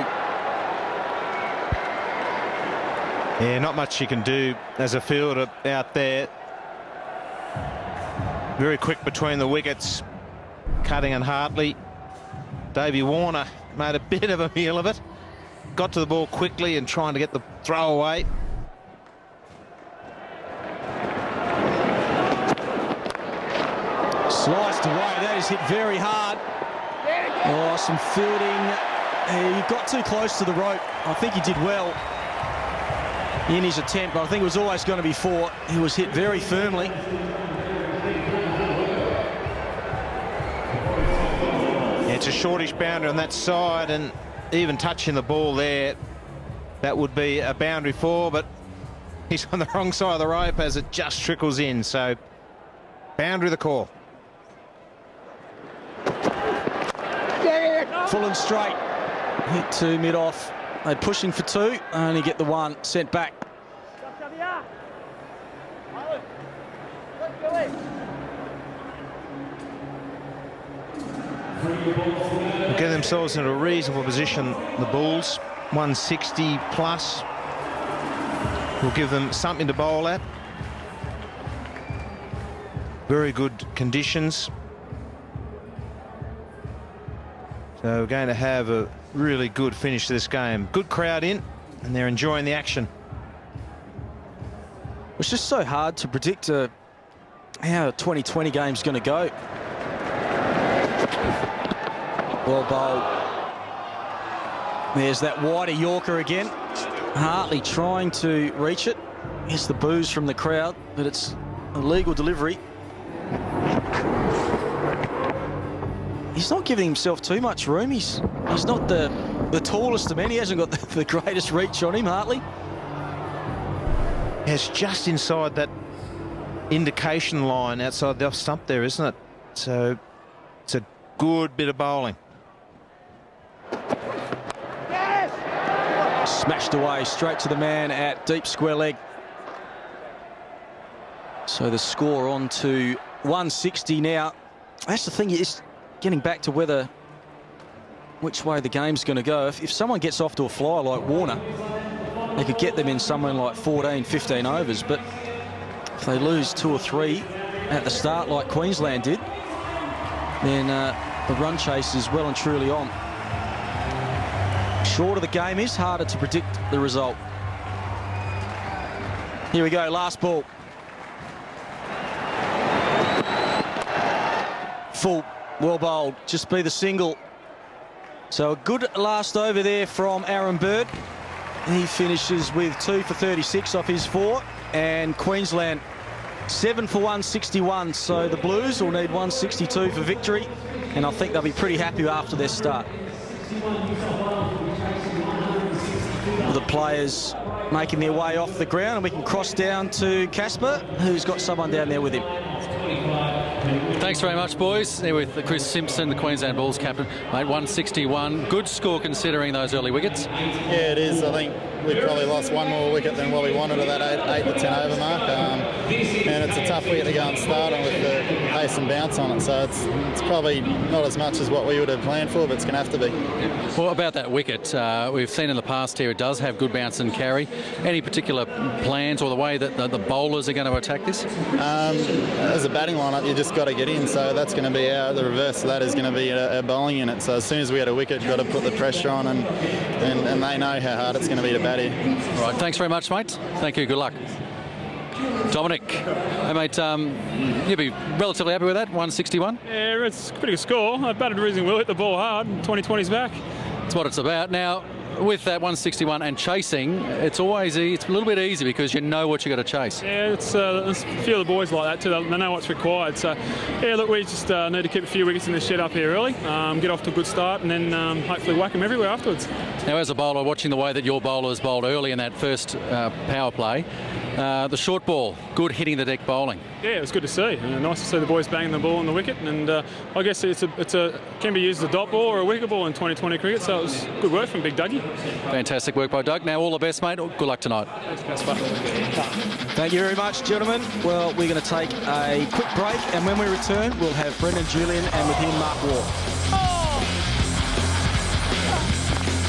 Yeah, not much you can do as a fielder out there. Very quick between the wickets. Cutting and Hartley. Davey Warner made a bit of a meal of it. Got to the ball quickly and trying to get the throw away. Sliced away. That is hit very hard. Oh, some fielding. He got too close to the rope. I think he did well in his attempt, but I think it was always going to be 4. He was hit very firmly. Yeah, it's a shortish boundary on that side, and even touching the ball there, that would be a boundary 4, but he's on the wrong side of the rope as it just trickles in. So boundary the call. Full and straight. Hit to mid-off. They're pushing for 2. Only get the 1 sent back. Get themselves into a reasonable position, the Bulls. 160 plus will give them something to bowl at. Very good conditions. So we're going to have a really good finish to this game. Good crowd in, and they're enjoying the action. It's just so hard to predict how a 2020 game's going to go. Well bowled. There's that wider Yorker again. Hartley trying to reach it. Here's the boos from the crowd, but it's a legal delivery. He's not giving himself too much room. He's not the tallest of men. He hasn't got the greatest reach on him, Hartley. It's just inside that indication line outside the off stump there, isn't it? So it's a good bit of bowling. Smashed away straight to the man at deep square leg. So the score on to 160 now. That's the thing, is getting back to which way the game's going to go. If someone gets off to a flyer like Warner, they could get them in somewhere like 14, 15 overs. But if they lose 2 or 3 at the start like Queensland did, then the run chase is well and truly on. Shorter the game is, harder to predict the result. Here we go, last ball. Full, well bowled, just be the single. So a good last over there from Aaron Bird. He finishes with 2 for 36 off his 4, and Queensland 7 for 161. So the Blues will need 162 for victory, and I think they'll be pretty happy after their start. The players making their way off the ground, and we can cross down to Casper, who's got someone down there with him. Thanks very much, boys. There with Chris Simpson, the Queensland Bulls captain. Mate, 161. Good score considering those early wickets. Yeah, it is. I think we probably lost one more wicket than what we wanted at that 8 to 10 over mark. And it's a tough wicket to go and start on with the pace and bounce on it. So it's probably not as much as what we would have planned for, but it's going to have to be. Well, about that wicket, we've seen in the past here it does have good bounce and carry. Any particular plans or the way that the bowlers are going to attack this? As a batting lineup, you just got to get in. So that's going to be the reverse of that is going to be our bowling unit. So as soon as we had a wicket, you've got to put the pressure on, and they know how hard it's going to be to bat here. All right, thanks very much, mate. Thank you, good luck. Dominic, hey mate, you'll be relatively happy with that, 161? Yeah, it's a pretty good score. I batted reasonably well, hit the ball hard, 2020's back. That's what it's about. Now, with that 161 and chasing, it's a little bit easy because you know what you've got to chase. Yeah, there's a few of the boys like that too. They know what's required. So, yeah, look, we just need to keep a few wickets in the shed up here early, get off to a good start, and then hopefully whack them everywhere afterwards. Now, as a bowler, watching the way that your bowlers bowled early in that first power play, the short ball, good hitting the deck bowling. Yeah, it was good to see. Nice to see the boys banging the ball on the wicket, and I guess it can be used as a dot ball or a wicket ball in 2020 cricket. So it was good work from Big Dougie. Fantastic work by Doug. Now all the best, mate. Good luck tonight. Thank you very much, gentlemen. Well, we're going to take a quick break, and when we return, we'll have Brendan Julian and with him Mark Ward.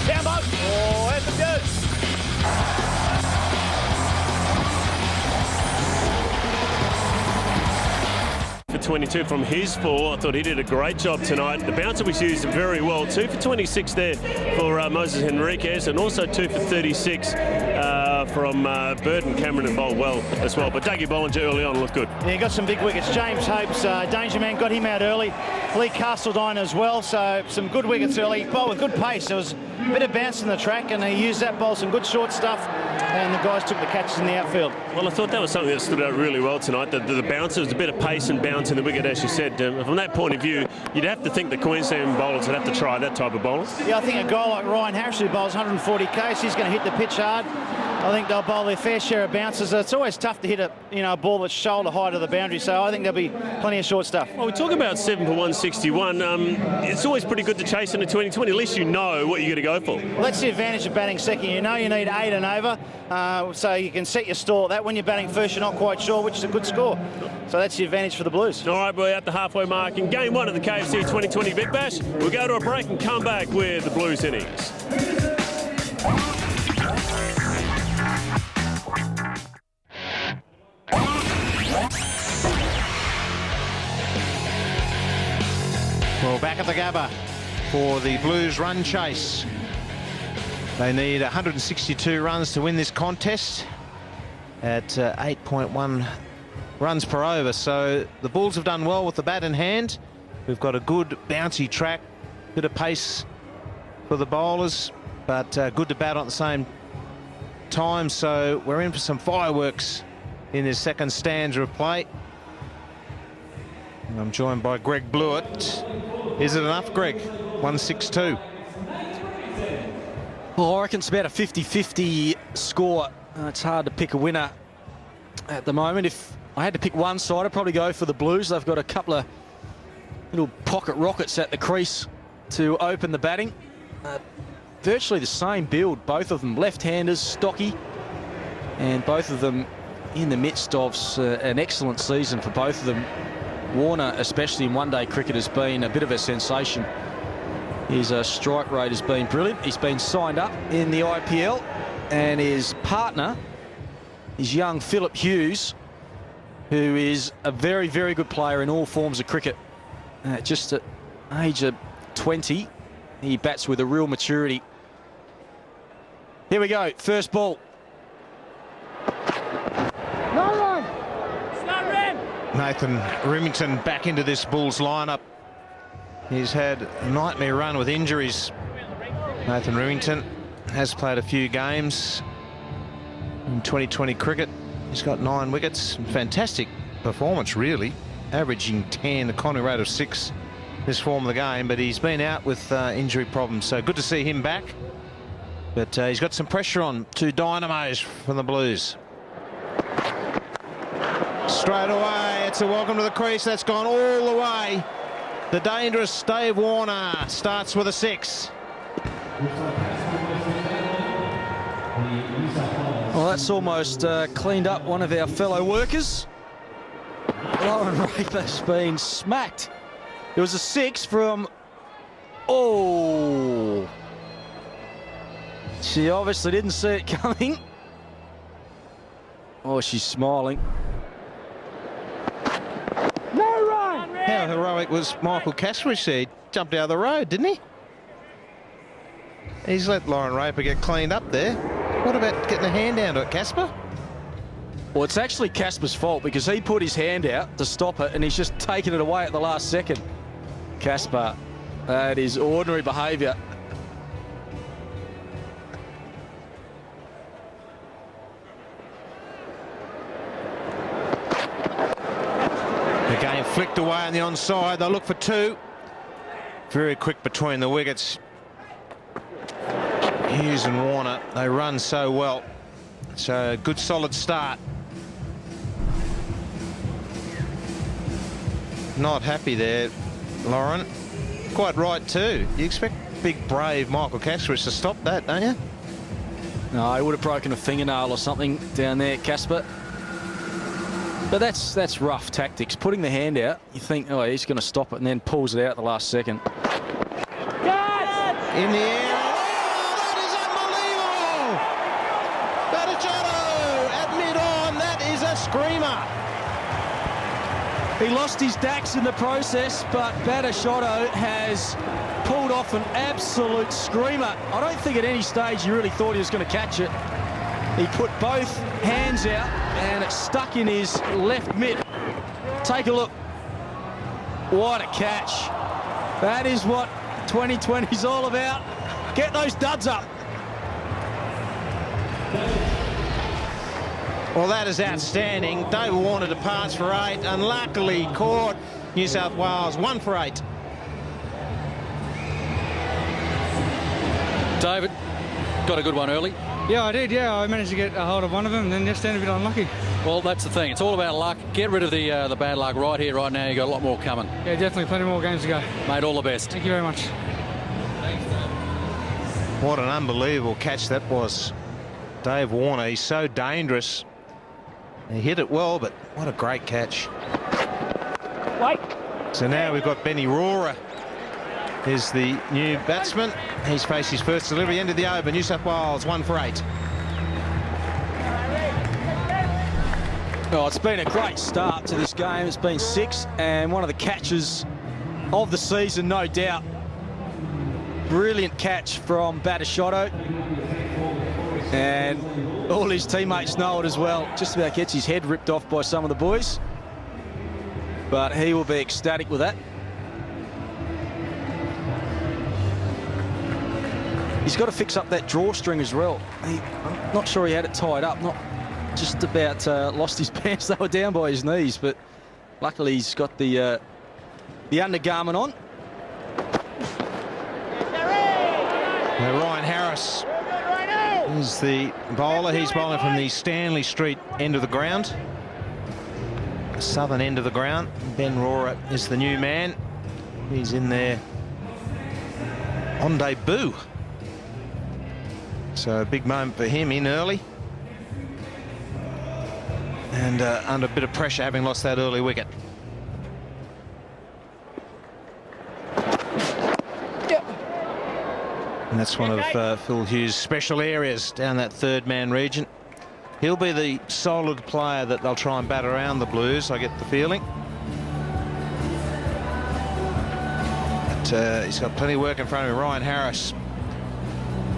Down, boat. Oh, that's a good. For 22 from his 4. I thought he did a great job tonight. The bouncer was used very well. 2 for 26 there for Moses Henriquez, and also 2 for 36 from Bird and Cameron, and bowled well as well. But Dougie Bollinger early on looked good. Yeah, he got some big wickets. James Hope's danger man, got him out early. Lee Castledine as well, so some good wickets early. Bowled with good pace. There was a bit of bounce in the track, and he used that bowl, some good short stuff, and the guys took the catches in the outfield. Well, I thought that was something that stood out really well tonight. The bounce, there was a bit of pace and bounce in the wicket, as you said. From that point of view, you'd have to think the Queensland bowlers would have to try that type of bowling. Yeah, I think a guy like Ryan Harris, who bowls 140 k's, he's going to hit the pitch hard. I think they'll bowl their fair share of bounces. It's always tough to hit a ball that's shoulder high to the boundary, so I think there'll be plenty of short stuff. Well, we talk about 7 for 161. It's always pretty good to chase in a 2020. At least you know what you're going to go for. Well, that's the advantage of batting second. You know you need 8 and over, so you can set your stall at that. When you're batting first, you're not quite sure, which is a good score. So that's the advantage for the Blues. All right, we're at the halfway mark in Game 1 of the KFC 2020 Big Bash. We'll go to a break and come back with the Blues innings. Well, back at the Gabba for the Blues run chase. They need 162 runs to win this contest at 8.1 runs per over. So the Bulls have done well with the bat in hand. We've got a good bouncy track, bit of pace for the bowlers, but good to bat at the same time. So we're in for some fireworks in this second stanza of play. And I'm joined by Greg Blewett. Is it enough, Greg? 162. Well, I reckon it's about a 50-50 score. It's hard to pick a winner at the moment. If I had to pick one side, I'd probably go for the Blues. They've got a couple of little pocket rockets at the crease to open the batting. Virtually the same build, both of them left-handers, stocky, and both of them in the midst of an excellent season for both of them. Warner, especially in one-day cricket, has been a bit of a sensation. His strike rate has been brilliant. He's been signed up in the IPL, and his partner is young Phil Hughes, who is a very, very good player in all forms of cricket. Just at age of 20, he bats with a real maturity. Here we go, first ball. No run. Nathan Remington back into this Bulls lineup. He's had a nightmare run with injuries. Nathan Remington has played a few games in 2020 cricket. He's got 9 wickets. Fantastic performance, really. Averaging 10, a Conway rate of 6 this form of the game, but he's been out with injury problems. So good to see him back. But he's got some pressure on. 2 dynamos from the Blues. Straight away, it's a welcome to the crease. That's gone all the way. The dangerous Dave Warner starts with a 6. Well, that's almost cleaned up one of our fellow workers. Lauren Raper's been smacked. It was a 6 from... Oh! She obviously didn't see it coming. Oh, she's smiling. No run. How heroic was Michael Kasprich there? He jumped out of the road, didn't he? He's let Lauren Raper get cleaned up there. What about getting a hand down to it, Casper? Well, it's actually Casper's fault because he put his hand out to stop it and he's just taken it away at the last second. Casper, that is ordinary behaviour. The game flicked away on the onside. They'll look for 2. Very quick between the wickets. Hughes and Warner, they run so well. So good solid start. Not happy there, Lauren. Quite right too. You expect big brave Michael Kasprich to stop that, don't you? No, he would have broken a fingernail or something down there, Casper. But that's rough tactics. Putting the hand out, you think, oh, he's going to stop it, and then pulls it out at the last second. In the air. Oh, that is unbelievable! Badachotto at mid-on. That is a screamer. He lost his dacks in the process, but Badachotto has pulled off an absolute screamer. I don't think at any stage you really thought he was going to catch it. He put both hands out and it stuck in his left mitt. Take a look. What a catch. That is what 2020 is all about. Get those duds up. Well, that is outstanding. David Warner departs for 8. Unluckily caught. New South Wales 1 for 8. David, got a good one early. Yeah, I did. Yeah, I managed to get a hold of one of them and then just ended a bit unlucky. Well, that's the thing. It's all about luck. Get rid of the bad luck right here, right now. You've got a lot more coming. Yeah, definitely. Plenty more games to go. Mate, all the best. Thank you very much. What an unbelievable catch that was. Dave Warner, he's so dangerous. He hit it well, but what a great catch. Wait. So now we've got Benny Rohrer is the new batsman. He's faced his first delivery, end of the over. New South Wales 1 for 8. Oh, it's been a great start to this game. It's been 6 and one of the catches of the season, no doubt. Brilliant catch from Batashotto. And all his teammates know it as well. Just about gets his head ripped off by some of the boys. But he will be ecstatic with that. He's got to fix up that drawstring as well. I'm not sure he had it tied up. Not just about lost his pants. They were down by his knees, but luckily he's got the undergarment on. Now Ryan Harris is the bowler. He's bowling from the Stanley Street end of the ground, southern end of the ground. Ben Rohrer is the new man. He's in there on debut. So a big moment for him, in early. And under a bit of pressure, having lost that early wicket. And that's one of Phil Hughes' special areas down that third man region. He'll be the solid player that they'll try and bat around the Blues, I get the feeling. But he's got plenty of work in front of him. Ryan Harris,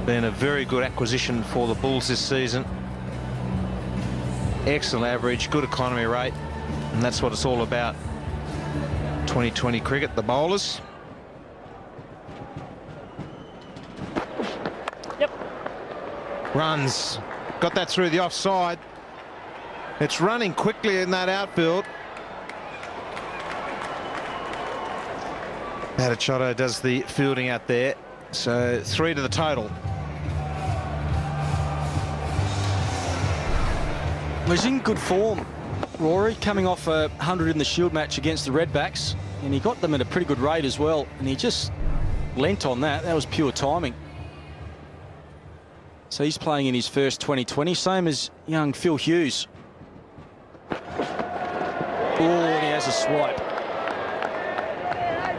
been a very good acquisition for the Bulls this season. Excellent average, good economy rate, and that's what it's all about. 2020 cricket, the bowlers. Runs, got that through the offside. It's running quickly in that outfield. Batashotto does the fielding out there, so 3 to the total. He's in good form, Rory, coming off a 100 in the Shield match against the Redbacks, and he got them at a pretty good rate as well, and he just lent on that. That was pure timing. So he's playing in his first 2020, same as young Phil Hughes. Oh, and he has a swipe.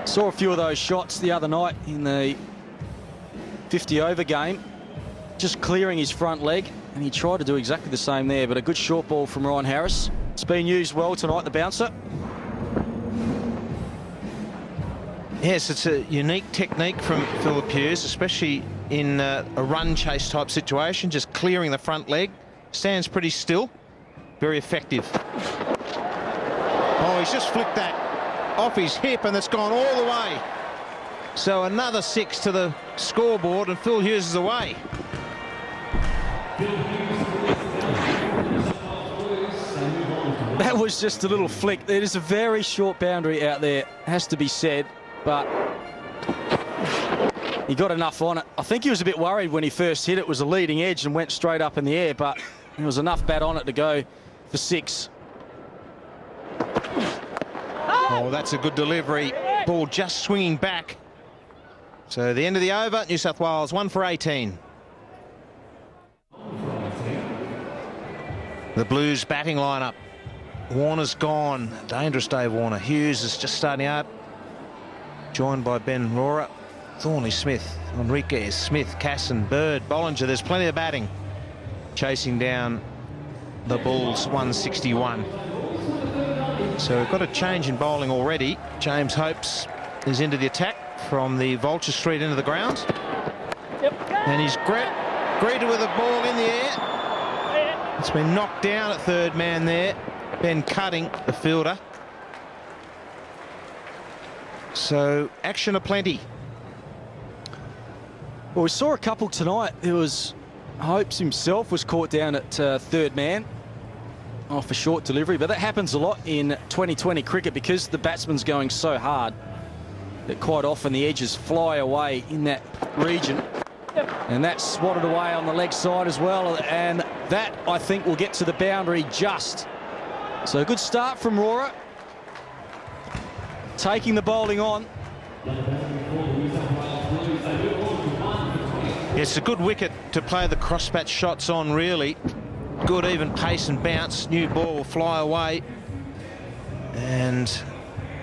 Saw a few of those shots the other night in the 50-over game, just clearing his front leg, and he tried to do exactly the same there, but a good short ball from Ryan Harris. It's been used well tonight, the bouncer. Yes, it's a unique technique from Phil Hughes, especially in a run chase type situation, just clearing the front leg. Stands pretty still, very effective. Oh, he's just flicked that off his hip and it's gone all the way. So another 6 to the scoreboard and Phil Hughes is away. That was just a little flick. It is a very short boundary out there, has to be said, but he got enough on it. I think he was a bit worried when he first hit it. It was a leading edge and went straight up in the air, but there was enough bat on it to go for 6. Oh, that's a good delivery. Ball just swinging back. So the end of the over, New South Wales 1 for 18. The Blues batting lineup. Warner's gone. Dangerous Dave Warner. Hughes is just starting out. Joined by Ben Rohrer, Thornley, Smith, Enriquez, Smith, Casson, Bird, Bollinger. There's plenty of batting. Chasing down the Bulls 161. So we've got a change in bowling already. James Hopes is into the attack from the Vulture Street into the ground. And he's greeted with a ball in the air. It's been knocked down at third man there. Ben Cutting, the fielder. So action aplenty. Well, we saw a couple tonight. There was Hopes himself was caught down at third man off a short delivery, but that happens a lot in 2020 cricket because the batsman's going so hard that quite often the edges fly away in that region. And that's swatted away on the leg side as well, and that I think will get to the boundary just. So a good start from Rohrer, taking the bowling on. It's a good wicket to play the cross-bat shots on, really. Good even pace and bounce. New ball will fly away. And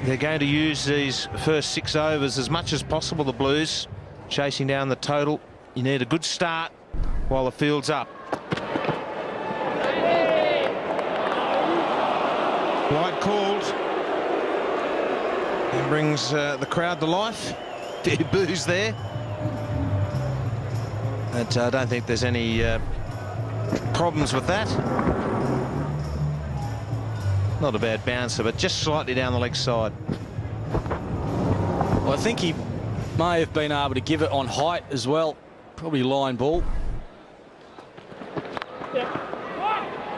they're going to use these first 6 overs as much as possible, the Blues. Chasing down the total. You need a good start while the field's up. Wide called. And brings the crowd to life. Few boos there. But I don't think there's any problems with that. Not a bad bouncer, but just slightly down the leg side. Well, I think he may have been able to give it on height as well. Probably line ball.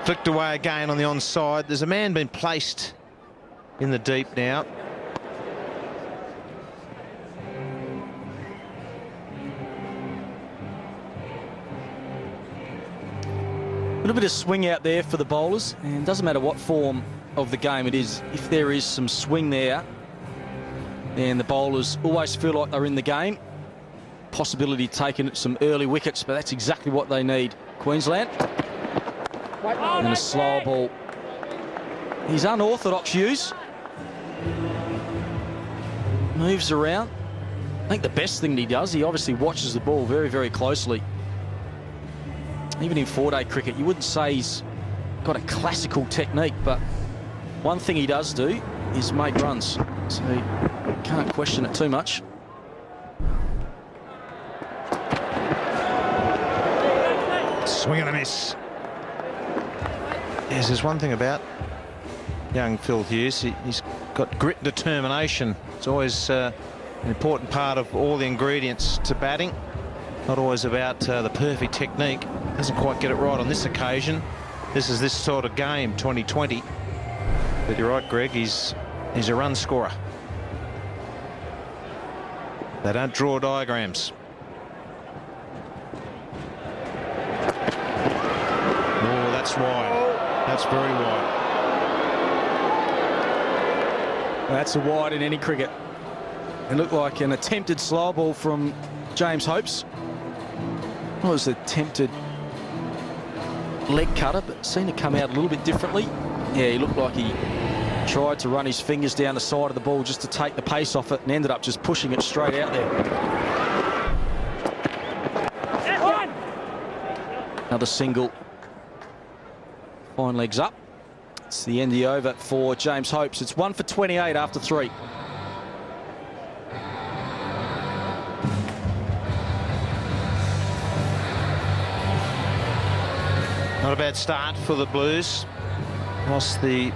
Flicked away again on the onside. There's a man been placed in the deep now. A little bit of swing out there for the bowlers, and it doesn't matter what form of the game it is. If there is some swing there, then the bowlers always feel like they're in the game. Possibility of taking some early wickets, but that's exactly what they need. Queensland. And a slow ball. He's unorthodox, Hughes. Moves around. I think the best thing he does, he obviously watches the ball very, very closely. Even in four-day cricket, you wouldn't say he's got a classical technique, but one thing he does do is make runs. So you can't question it too much. Swing and a miss. Yes, there's one thing about young Phil Hughes. He's got grit and determination. It's always an important part of all the ingredients to batting. Not always about the perfect technique. Doesn't quite get it right on this occasion. This is this sort of game, 2020. But you're right, Greg, he's a run scorer. They don't draw diagrams. Oh, that's wide. That's very wide. That's a wide in any cricket. It looked like an attempted slow ball from James Hopes. It was an attempted leg cutter, but seemed to come out a little bit differently. Yeah, he looked like he tried to run his fingers down the side of the ball just to take the pace off it, and ended up just pushing it straight out there. Another single. Fine legs up. It's the end of the over for James Hopes. It's 1 for 28 after 3. Not a bad start for the Blues. Lost the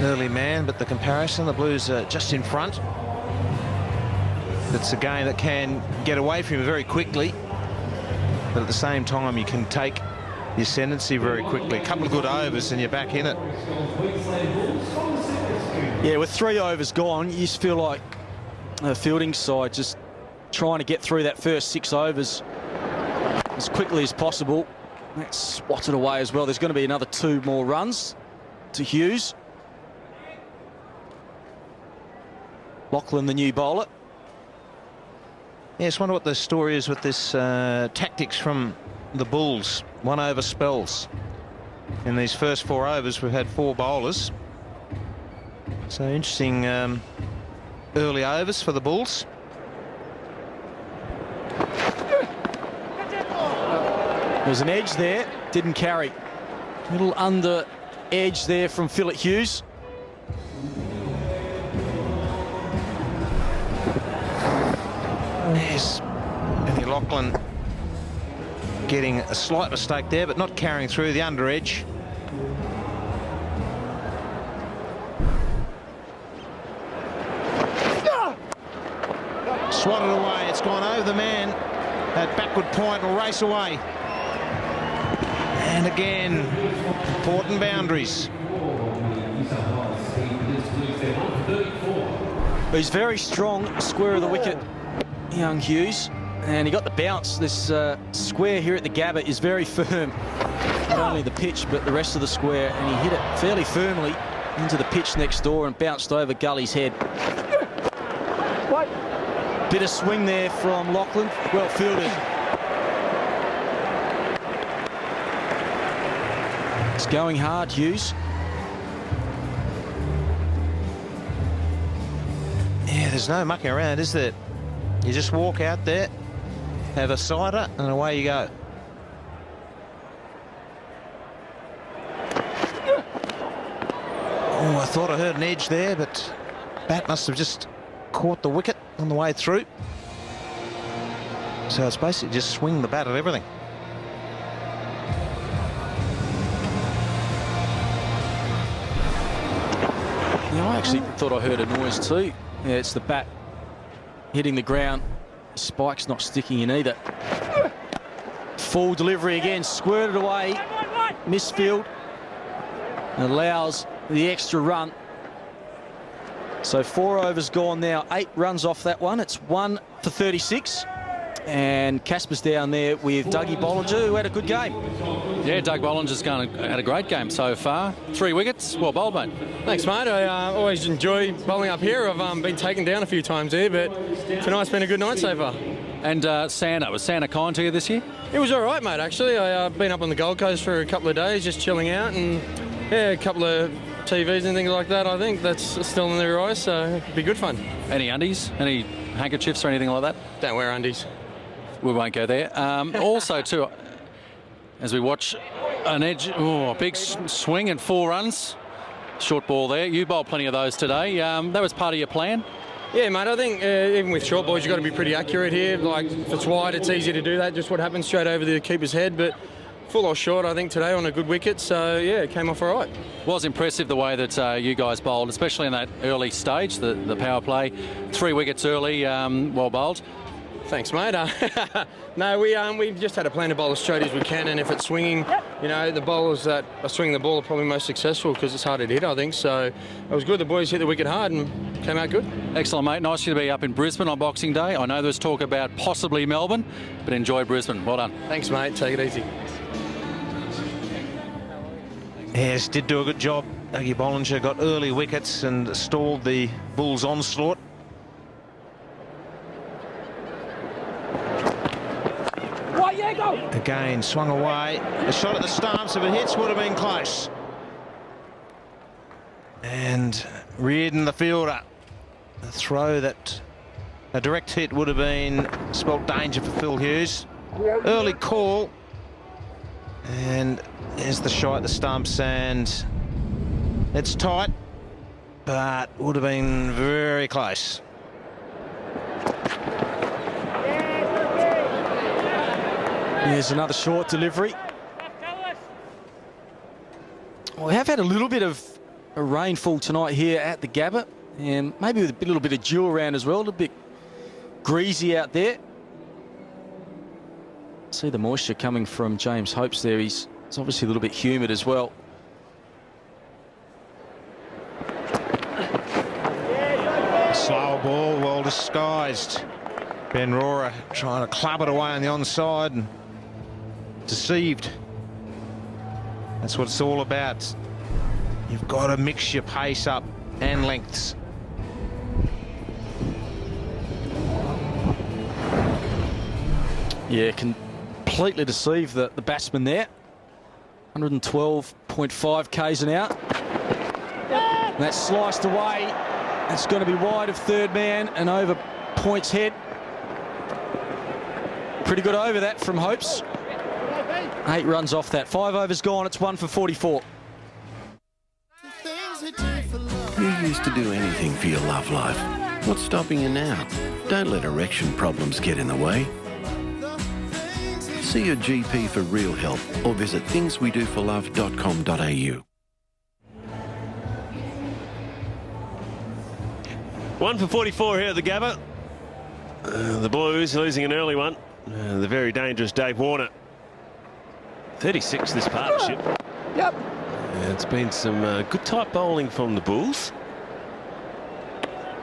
early man, but the comparison, the Blues are just in front. It's a game that can get away from you very quickly, but at the same time you can take the ascendancy very quickly. A couple of good overs and you're back in it. Yeah, with 3 overs gone, you just feel like the fielding side just trying to get through that first 6 overs as quickly as possible. That's swatted away as well. There's going to be another 2 more runs to Hughes. Lachlan, the new bowler. Yes, wonder what the story is with this tactics from the Bulls. 1 over spells. In these first 4 overs, we've had 4 bowlers. So interesting early overs for the Bulls. There's an edge there, didn't carry. Little under edge there from Phil Hughes. Yes, Andy Lachlan getting a slight mistake there, but not carrying through the under edge. Swatted away, it's gone over the man. That backward point will race away. And again, important boundaries. He's very strong, square of the wicket, young Hughes. And he got the bounce. This square here at the Gabba is very firm. Not only the pitch, but the rest of the square. And he hit it fairly firmly into the pitch next door and bounced over Gully's head. Bit of swing there from Lachlan. Well fielded. It's going hard, Hughes. Yeah, there's no mucking around, is there? You just walk out there, have a cider, and away you go. Oh, I thought I heard an edge there, but bat must have just caught the wicket on the way through. So it's basically just swing the bat at everything. Yeah, I actually thought I heard a noise too. Yeah, it's the bat hitting the ground. Spike's not sticking in either. Full delivery again, squirted away. Misfield. Allows the extra run. So 4 overs gone now, 8 runs off that one. It's 1 for 36. And Casper's down there with Dougie Bollinger, who had a good game. Yeah, Doug Bollinger's had a great game so far. 3 wickets. Well bowled, mate. Thanks, mate. I always enjoy bowling up here. I've been taken down a few times here, but tonight's been a good night so far. And Santa, was Santa kind to you this year? It was all right, mate, actually. I've been up on the Gold Coast for a couple of days, just chilling out, and yeah, a couple of TVs and things like that. I think that's still in their eyes, so it'll be good fun. Any undies? Any handkerchiefs or anything like that? Don't wear undies. We won't go there. Also, too, as we watch an edge, a big swing and 4 runs. Short ball there. You bowled plenty of those today. That was part of your plan? Yeah, mate, I think even with short balls, you've got to be pretty accurate here. Like, if it's wide, it's easy to do that, just what happens straight over the keeper's head. But full or short, I think, today on a good wicket. So, yeah, it came off all right. Was impressive the way that you guys bowled, especially in that early stage, the power play. 3 wickets early, well bowled. Thanks, mate. No, we just had a plan to bowl as straight as we can, and if it's swinging, you know, the bowlers that are swinging the ball are probably most successful because it's harder to hit, I think. So it was good. The boys hit the wicket hard and came out good. Excellent, mate. Nice to be up in Brisbane on Boxing Day. I know there's talk about possibly Melbourne, but enjoy Brisbane. Well done. Thanks, mate. Take it easy. Yes, did do a good job. Dougie Bollinger got early wickets and stalled the Bulls' onslaught. Again, swung away. The shot at the stumps, if it hits, would have been close. And Reardon, the fielder. A throw that a direct hit would have been spelt danger for Phil Hughes. Early call. And there's the shot at the stumps, and it's tight, but would have been very close. Here's another short delivery. We have had a little bit of a rainfall tonight here at the Gabba, and maybe with a little bit of dew around as well, a little bit greasy out there. See the moisture coming from James Hopes there. It's obviously a little bit humid as well. Slow ball, well disguised. Ben Rohrer trying to club it away on the onside and deceived. That's what it's all about. You've got to mix your pace up and lengths. Yeah, completely deceived the batsman there. 112.5 k's an hour. And that's sliced away. It's going to be wide of third man and over Point's head. Pretty good over that from Hopes. 8 runs off that. 5 overs gone. It's 1 for 44. You used to do anything for your love life. What's stopping you now? Don't let erection problems get in the way. See your GP for real help or visit thingswedoforlove.com.au. 1 for 44 here at the Gabba. The Blues losing an early one. The very dangerous Dave Warner. 36 this partnership. Yep. It's been some good tight bowling from the Bulls.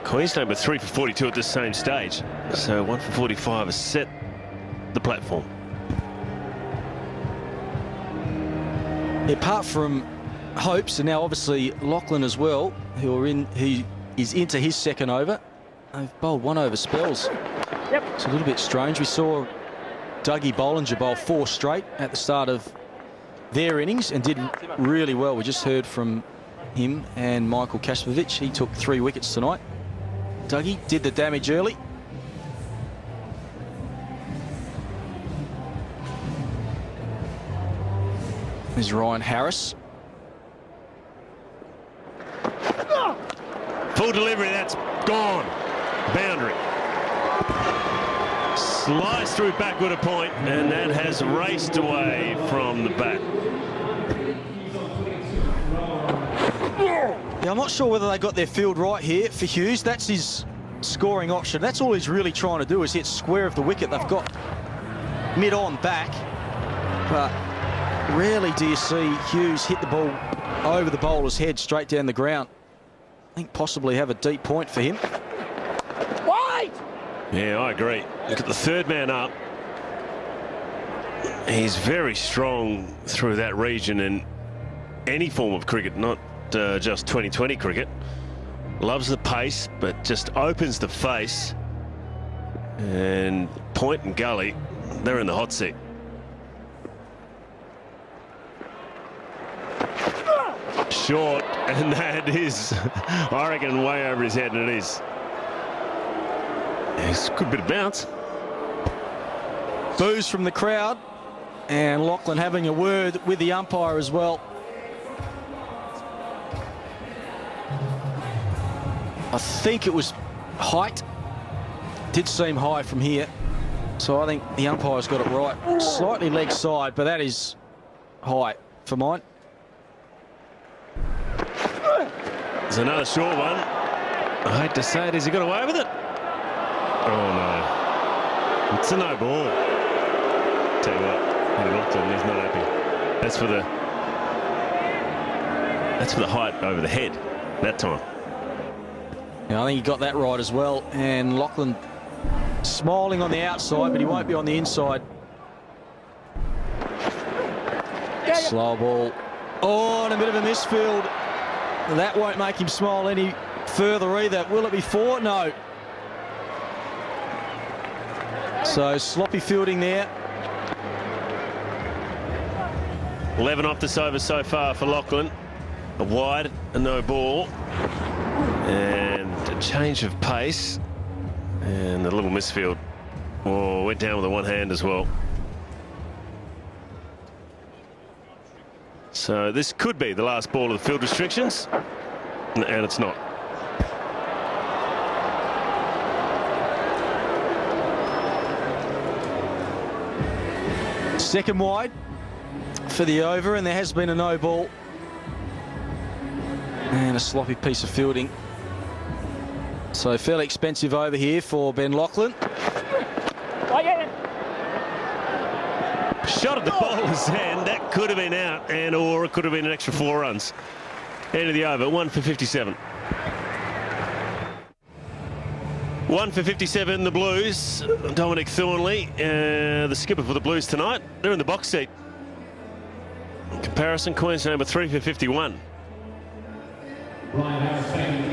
Queensland with 3 for 42 at this same stage. So 1 for 45 has set the platform. Apart from Hopes, and now obviously Lachlan as well, he is into his second over. They've bowled 1 over spells. Yep. It's a little bit strange. We saw Dougie Bollinger bowl 4 straight at the start of their innings and did really well. We just heard from him and Michael Kaspovic. He took 3 wickets tonight. Dougie did the damage early. There's Ryan Harris. Full delivery, that's gone. Boundary. Slice through backward a point, and that has raced away from the bat. Yeah, I'm not sure whether they got their field right here for Hughes. That's his scoring option. That's all he's really trying to do is hit square of the wicket. They've got mid-on back, but rarely do you see Hughes hit the ball over the bowler's head straight down the ground. I think possibly have a deep point for him. Yeah, I agree. Look at the third man up. He's very strong through that region in any form of cricket, not just 2020 cricket. Loves the pace, but just opens the face. And Point and Gully, they're in the hot seat. Short, and that is, I reckon, way over his head, and it is. It's a good bit of bounce. Boos from the crowd, and Lachlan having a word with the umpire as well. I think it was height. Did seem high from here, so I think the umpire's got it right. Slightly leg side, but that is high for mine. There's another short one. I hate to say it, has he got away with it? Oh no, it's a no ball. Tell you what, Peter Lachlan, he's not happy. That's for the height over the head that time. Yeah, I think he got that right as well. And Lachlan smiling on the outside, but he won't be on the inside. Slow ball. Oh, and a bit of a misfield. That won't make him smile any further either. Will it be 4? No. So sloppy fielding there. 11 off this over so far for Lachlan. A wide, a no ball. And a change of pace. And a little misfield. Oh, went down with the one hand as well. So this could be the last ball of the field restrictions. And it's not. Second wide for the over, and there has been a no ball. And a sloppy piece of fielding. So fairly expensive over here for Ben Lachlan. Shot at the bowler's hand, that could have been out, and or it could have been an extra 4 runs. End of the over, 1 for 57. 1 for 57, the Blues. Dominic Thornley, the skipper for the Blues tonight. They're in the box seat. In comparison, Queensland number 3 for 51.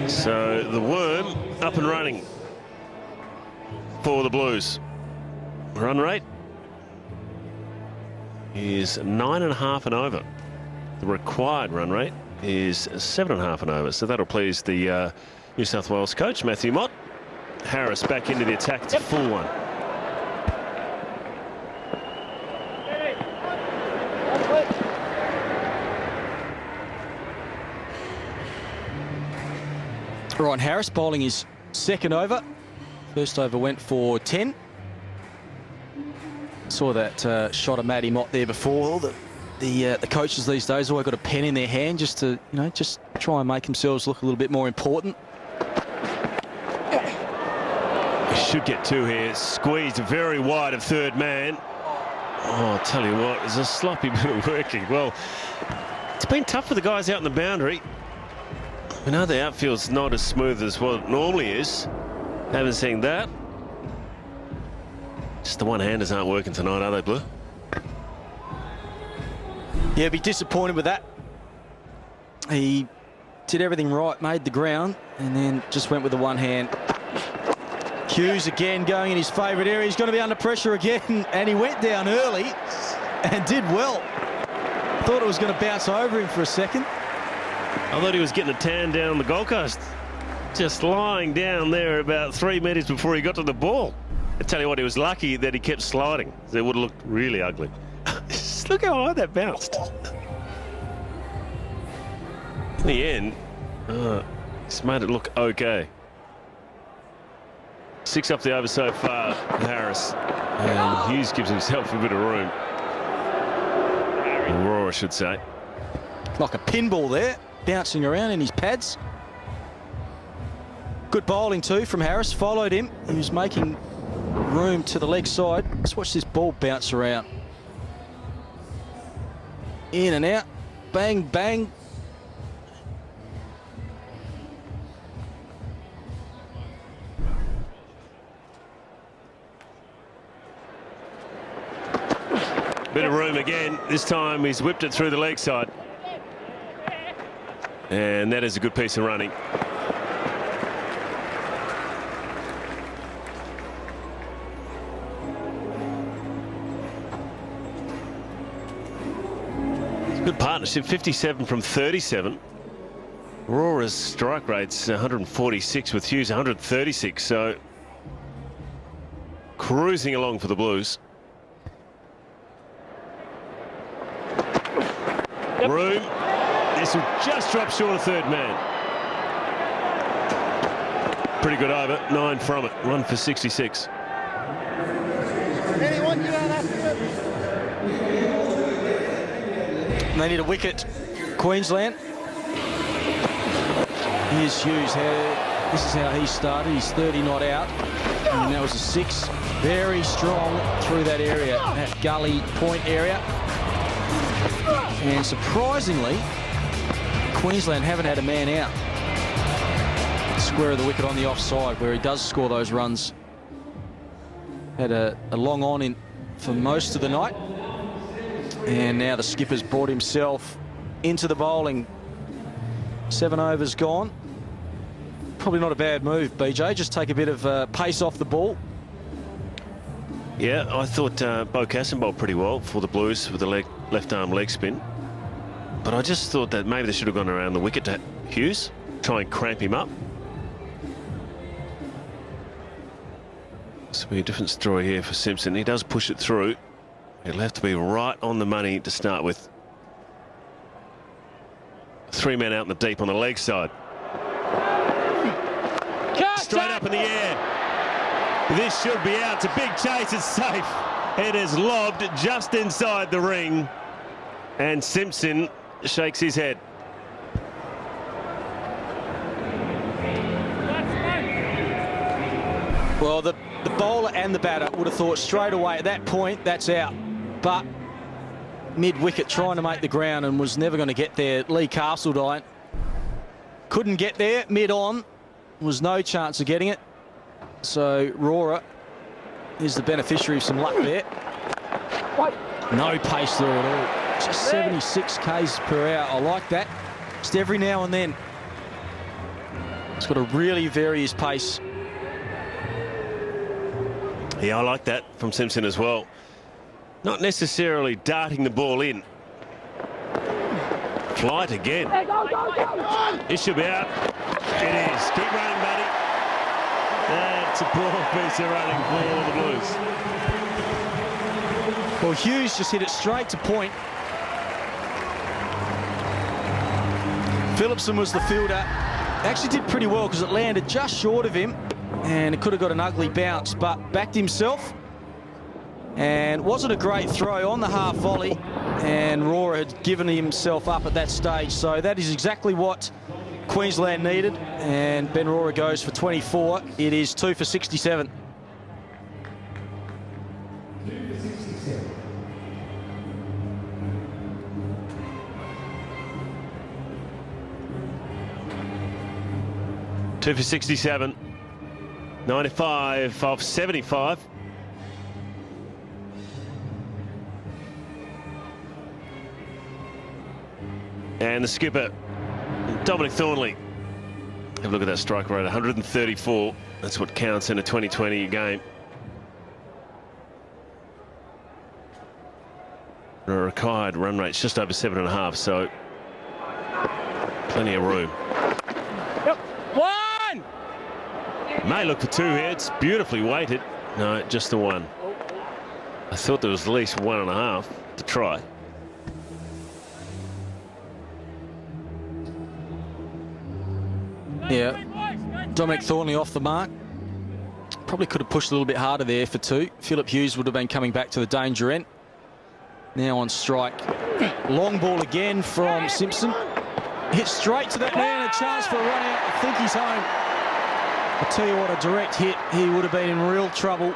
So the Worm up and running for the Blues. Run rate is 9.5 and over. The required run rate is 7.5 and over. So that'll please the New South Wales coach, Matthew Mott. Harris back into the attack. It's a full one. Ryan Harris bowling his second over. First over went for 10. Saw that shot of Matty Mott there before. The coaches these days always got a pen in their hand just to, just try and make themselves look a little bit more important. Should get 2 here. Squeezed very wide of third man. Oh, I'll tell you what, it's a sloppy bit of working. Well, it's been tough for the guys out in the boundary. I know the outfield's not as smooth as what it normally is. Haven't seen that. Just the one-handers aren't working tonight, are they, Blue? Yeah, be disappointed with that. He did everything right, made the ground, and then just went with the one hand. Hughes again going in his favourite area. He's going to be under pressure again, and he went down early and did well. Thought it was going to bounce over him for a second. I thought he was getting a tan down on the Gold Coast. Just lying down there about 3 metres before he got to the ball. I tell you what, he was lucky that he kept sliding. It would have looked really ugly. Just look how high that bounced. In the end, he's made it look okay. 6 up the over so far, Harris. And Hughes gives himself a bit of room. Aurora, I should say. Like a pinball there, bouncing around in his pads. Good bowling too from Harris, followed him. He was making room to the leg side. Let's watch this ball bounce around. In and out, bang, bang. Bit of room again. This time he's whipped it through the leg side. And that is a good piece of running. It's a good partnership, 57 from 37. Aurora's strike rate's 146 with Hughes 136, so cruising along for the Blues. Room. This will just drop short of third man. Pretty good over. 9 from it. 1 for 66. They need a wicket, Queensland. Here's Hughes. This is how he started. He's 30 not out. And that was a 6. Very strong through that area, that gully point area. And surprisingly, Queensland haven't had a man out. Square of the wicket on the offside where he does score those runs. Had a long on in for most of the night. And now the skipper's brought himself into the bowling. 7 overs gone. Probably not a bad move, BJ. Just take a bit of pace off the ball. Yeah, I thought Bo Casson bowled pretty well for the Blues with the left arm leg spin. But I just thought that maybe they should have gone around the wicket to Hughes, try and cramp him up. This will be a different story here for Simpson. He does push it through. He'll have to be right on the money to start with. 3 men out in the deep on the leg side. Straight up in the air. This should be out. It's a big chase. It's safe. It is lobbed just inside the ring. And Simpson shakes his head. Well, the bowler and the batter would have thought straight away at that point, that's out. But mid-wicket trying to make the ground and was never going to get there. Lee Castledine couldn't get there. Mid-on was no chance of getting it. So Aurora is the beneficiary of some luck there. No pace there at all. Just 76 k's per hour. I like that. Just every now and then. It's got to really vary his pace. Yeah, I like that from Simpson as well. Not necessarily darting the ball in. Flight again. It should be out. It is. Keep running, buddy. That's a poor piece of running for the Blues. Well, Hughes just hit it straight to point. Phillipson was the fielder. Actually did pretty well because it landed just short of him and it could have got an ugly bounce, but backed himself. And wasn't a great throw on the half volley, and Aurora had given himself up at that stage. So that is exactly what Queensland needed, and Ben Aurora goes for 24. It is 2 for 67. Two for 67. 95 of 75. And the skipper, Dominic Thornley. Have a look at that strike rate, 134. That's what counts in a 2020 game. The required run rate's just over 7.5, so plenty of room. Yep. 1! May look for 2 here. It's beautifully weighted. No, just the 1. I thought there was at least 1.5 to try. Yeah, Dominic Thornley off the mark. Probably could have pushed a little bit harder there for 2. Phil Hughes would have been coming back to the danger end. Now on strike. Long ball again from Simpson. Hit straight to that man, a chance for a run out. I think he's home. I'll tell you what, a direct hit, he would have been in real trouble.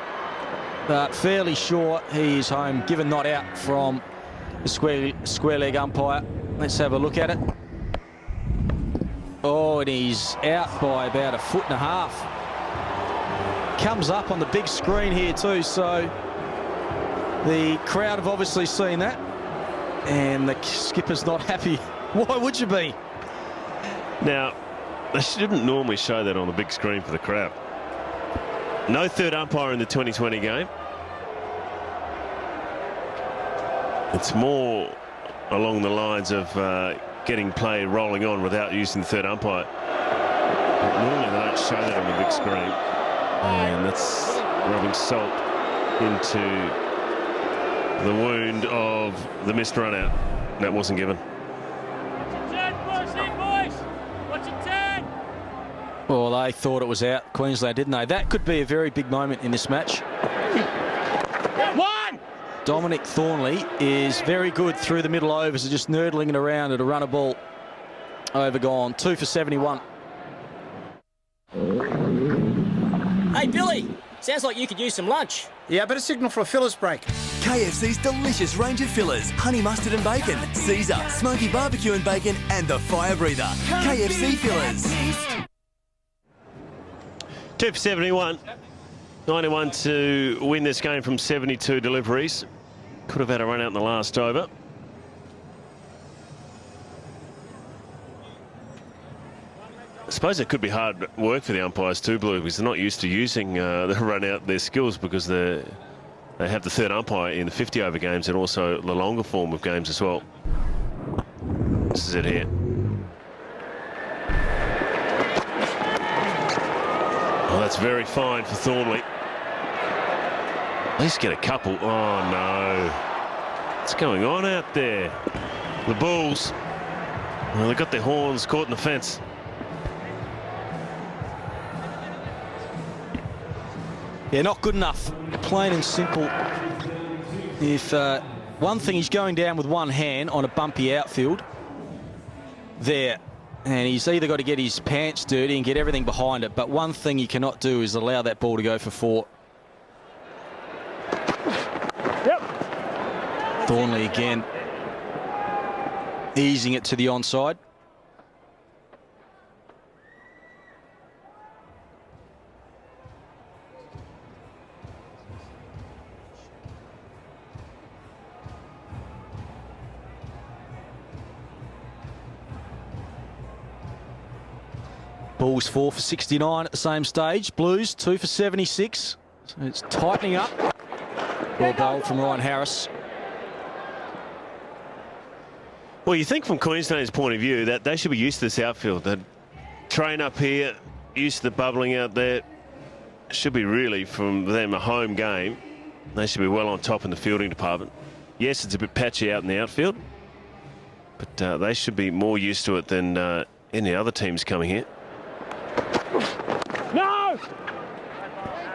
But fairly sure he is home, given not out from the square leg umpire. Let's have a look at it. Oh, and he's out by about 1.5 feet. Comes up on the big screen here too, so the crowd have obviously seen that. And the skipper's not happy. Why would you be? Now, they shouldn't normally show that on the big screen for the crowd. No third umpire in the 2020 game. It's more along the lines of getting play rolling on without using the third umpire. But normally they don't show that on the big screen. And that's rubbing salt into the wound of the missed run out. That wasn't given. Well, they thought it was out, Queensland, didn't they? That could be a very big moment in this match. Dominic Thornley is very good through the middle overs, just nurdling it around at a runner ball over gone. 2 for 71. Hey, Billy, sounds like you could use some lunch. Yeah, but a signal for a filler's break. KFC's delicious range of fillers, honey mustard and bacon, Caesar, smoky barbecue and bacon, and the fire breather. KFC fillers. 2 for 71. 91 to win this game from 72 deliveries. Could have had a run out in the last over. I suppose it could be hard work for the umpires too, Blue, because they're not used to using the run out their skills, because they have the third umpire in the 50 over games and also the longer form of games as well. This is it here. Oh, that's very fine for Thornley. At least get a couple. Oh, no. What's going on out there? The Bulls. Well, they got their horns caught in the fence. Yeah, not good enough. Plain and simple. If one thing, he's going down with one hand on a bumpy outfield there, and he's either got to get his pants dirty and get everything behind it, but one thing he cannot do is allow that ball to go for 4. Thornley again, easing it to the onside. Bulls 4 for 69 at the same stage. Blues 2 for 76. So it's tightening up. Well bowled from Ryan Harris. Well, you think from Queensland's point of view that they should be used to this outfield. They'd train up here, used to the bubbling out there. Should be really, from them, a home game. They should be well on top in the fielding department. Yes, it's a bit patchy out in the outfield, but they should be more used to it than any other teams coming here. No!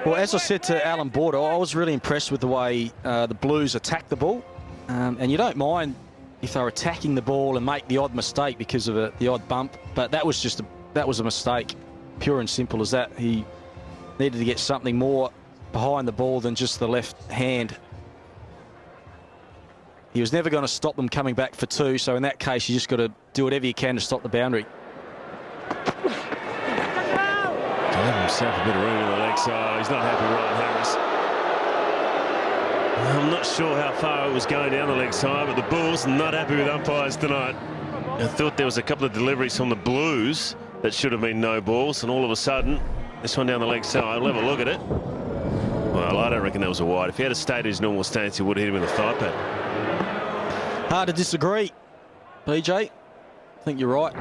Well, as I said to Alan Border, I was really impressed with the way the Blues attacked the ball. And you don't mind if they're attacking the ball and make the odd mistake because of the odd bump, but that was a mistake, pure and simple as that. He needed to get something more behind the ball than just the left hand. He was never going to stop them coming back for 2, so in that case you just got to do whatever you can to stop the boundary. Gave himself a bit of room in the leg side. He's not happy, Ryan Harris. I'm not sure how far it was going down the leg side, but the Bulls are not happy with umpires tonight. I thought there was a couple of deliveries from the Blues that should have been no balls, and all of a sudden, this one down the leg side, we'll have a look at it. Well, I don't reckon that was a wide. If he had stayed at his normal stance, he would have hit him with a thigh pad. Hard to disagree, BJ. I think you're right.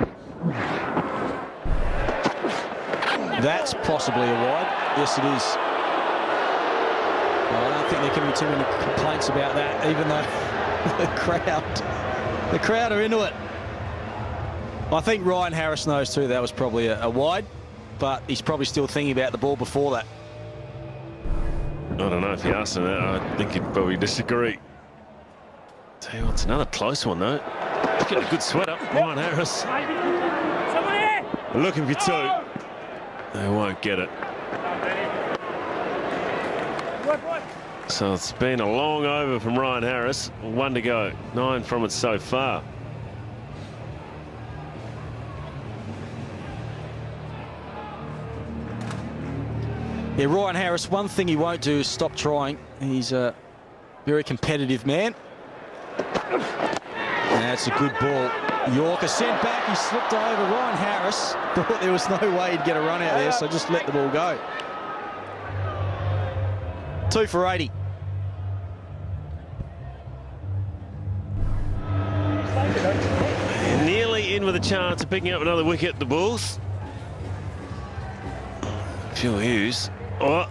That's possibly a wide. Yes, it is. Well, I don't think there can be too many complaints about that, even though the crowd are into it. I think Ryan Harris knows too that was probably a wide, but he's probably still thinking about the ball before that. I don't know if you asked him that. I think he'd probably disagree. Tell you what, it's another close one, though. Getting a good sweat up. Ryan Harris. Looking for two. They won't get it. So it's been a long over from Ryan Harris. 1 to go. 9 from it so far. Yeah, Ryan Harris, one thing he won't do is stop trying. He's a very competitive man. That's a good ball. Yorker sent back, he slipped over. Ryan Harris thought there was no way he'd get a run out there, so just let the ball go. 2 for 80. Nearly in with a chance of picking up another wicket, the Bulls. Phil Hughes. Oh,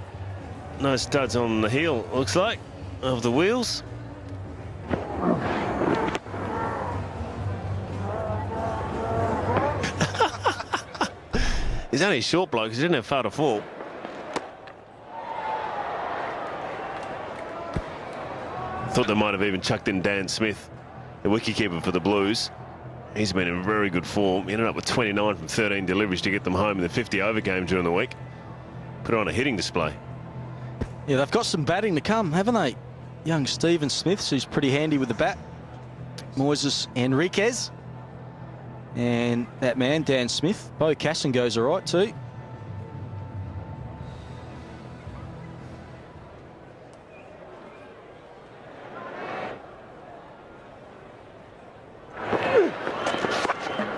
no studs on the heel, looks like, of the wheels. He's only a short bloke because he didn't have far to fall. Thought they might have even chucked in Dan Smith, the wicketkeeper for the Blues. He's been in very good form. He ended up with 29 from 13 deliveries to get them home in the 50-over game during the week. Put on a hitting display. Yeah, they've got some batting to come, haven't they? Young Stephen Smith, who's pretty handy with the bat. Moises Enriquez. And that man, Dan Smith. Bo Casson goes all right too.